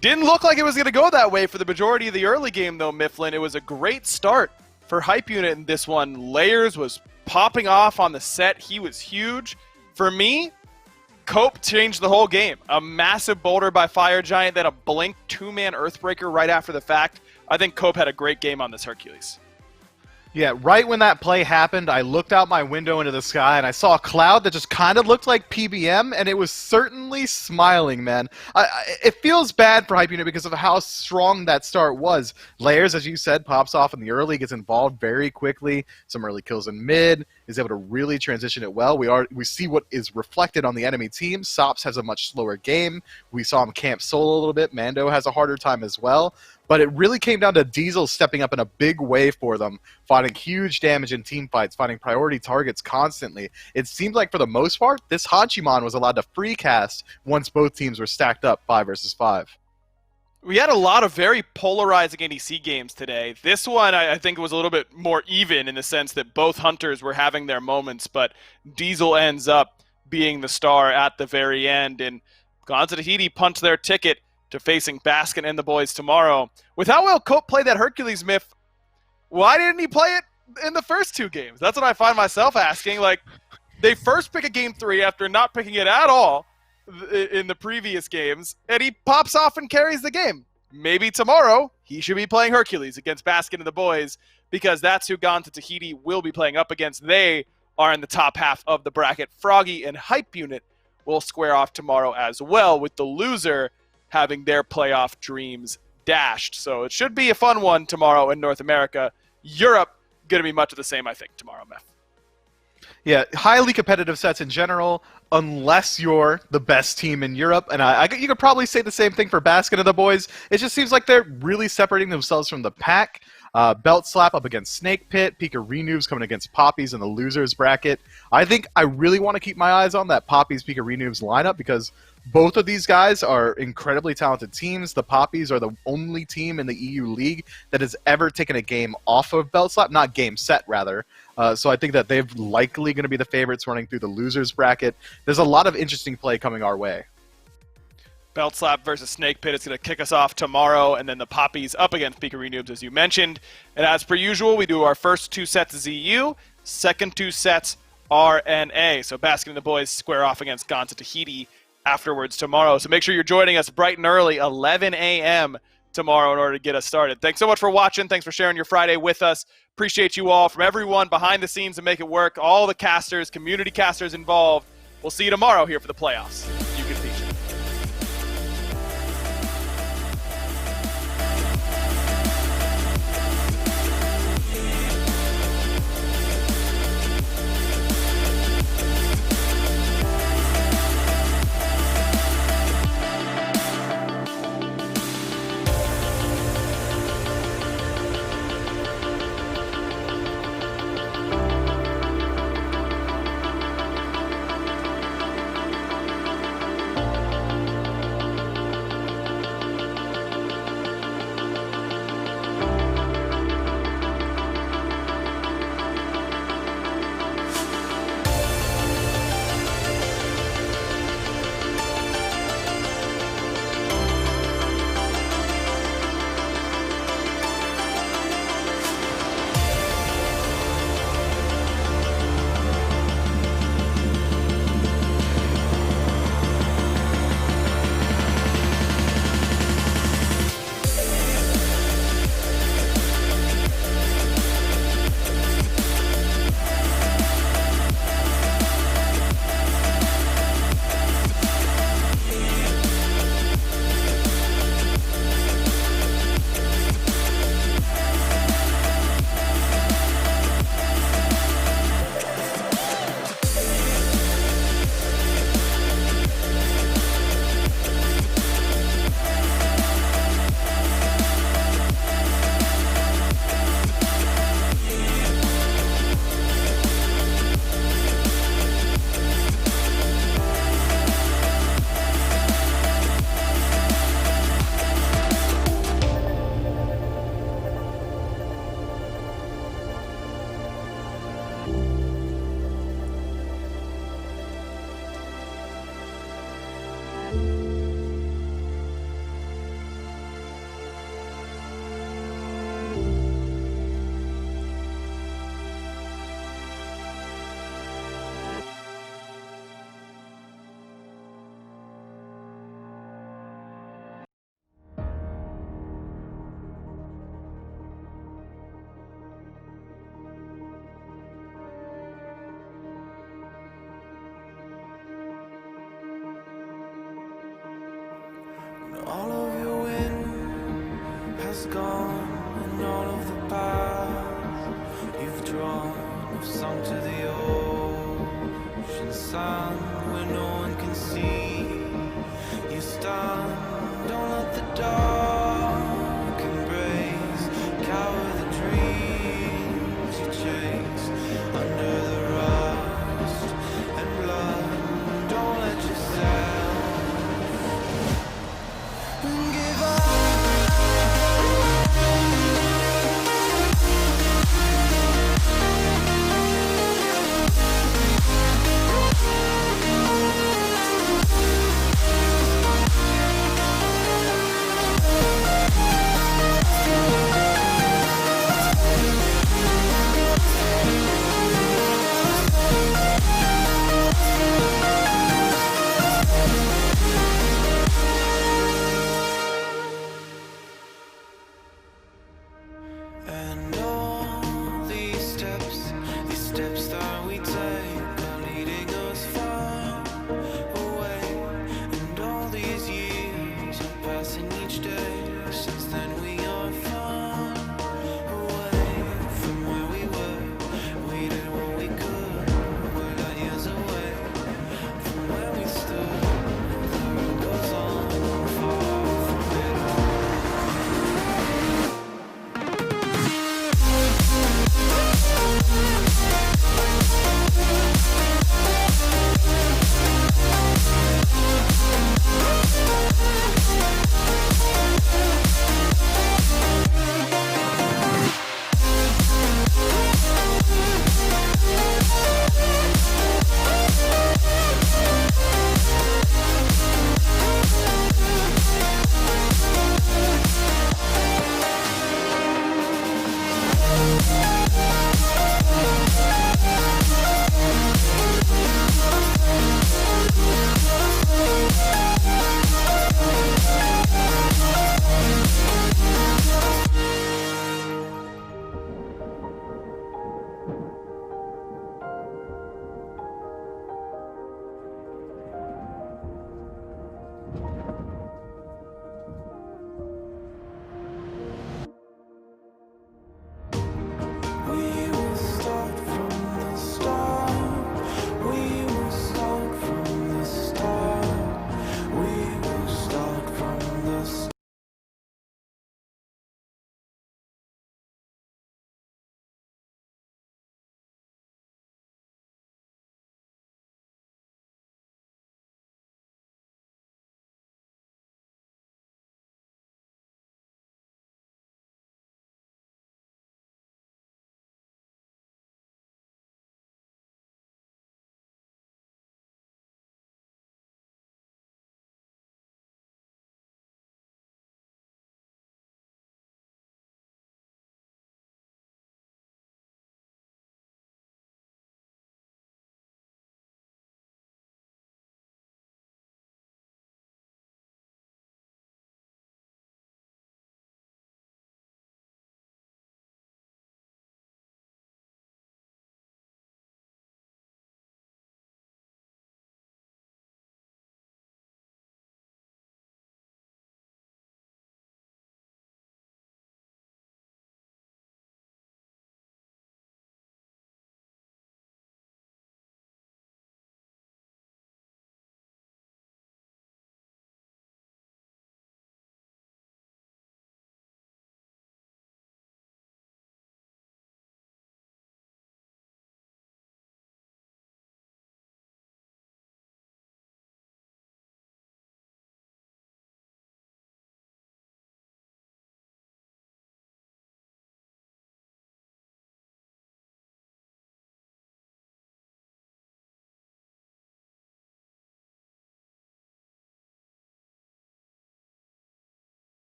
Didn't look like it was going to go that way for the majority of the early game, though, Mifflin. It was a great start for Hype Unit in this one. Layers was popping off on the set. He was huge. For me, Cope changed the whole game. A massive boulder by Fire Giant, then a blink 2-man Earthbreaker right after the fact. I think Cope had a great game on this Hercules. Yeah, right when that play happened, I looked out my window into the sky, and I saw a cloud that just kind of looked like PBM, and it was certainly smiling, man. It feels bad for Hype Unit because of how strong that start was. Layers, as you said, pops off in the early, gets involved very quickly, some early kills in mid, is able to really transition it well. We see what is reflected on the enemy team. Sops has a much slower game. We saw him camp solo a little bit. Mando has a harder time as well. But it really came down to Diesel stepping up in a big way for them, finding huge damage in team fights, finding priority targets constantly. It seemed like for the most part, this Hachiman was allowed to free cast once both teams were stacked up 5 versus 5. We had a lot of very polarizing ADC games today. This one, I think, was a little bit more even in the sense that both hunters were having their moments, but Diesel ends up being the star at the very end, and Gone to Tahiti punched their ticket to facing Baskin and the boys tomorrow. With how well Cope played that Hercules myth, why didn't he play it in the first 2 games? That's what I find myself asking. Like, they first pick a game 3 after not picking it at all in the previous games, and he pops off and carries the game. Maybe tomorrow he should be playing Hercules against Baskin and the boys, because that's who Gone to Tahiti will be playing up against. They are in the top half of the bracket. Froggy and Hype Unit will square off tomorrow as well, with the loser having their playoff dreams dashed. So it should be a fun one tomorrow in North America. Europe, going to be much of the same, I think, tomorrow, Meth. Yeah, highly competitive sets in general, unless you're the best team in Europe. And you could probably say the same thing for Basket and the boys. It just seems like they're really separating themselves from the pack. Belt Slap up against Snake Pit, Pika Renewves coming against Poppies in the losers bracket. I think I really want to keep my eyes on that Poppies Pika Renewves lineup because both of these guys are incredibly talented teams. The Poppies are the only team in the EU League that has ever taken a game off of Belt Slap, not game set, rather. So I think that they're likely going to be the favorites running through the losers bracket. There's a lot of interesting play coming our way. Belt Slap versus Snake Pit is going to kick us off tomorrow, and then the Poppies up against Pika Renoobs, as you mentioned. And as per usual, we do our first 2 sets ZU, second 2 sets RNA. So Basket and the boys square off against Gans and Tahiti afterwards tomorrow. So make sure you're joining us bright and early, 11 a.m. tomorrow in order to get us started. Thanks so much for watching. Thanks for sharing your Friday with us. Appreciate you all, from everyone behind the scenes to make it work, all the casters, community casters involved. We'll see you tomorrow here for the playoffs. You can feature. All of your wind has gone, and all of the paths you've drawn have sunk to the ocean sand where no one can see. You stand, don't let the dark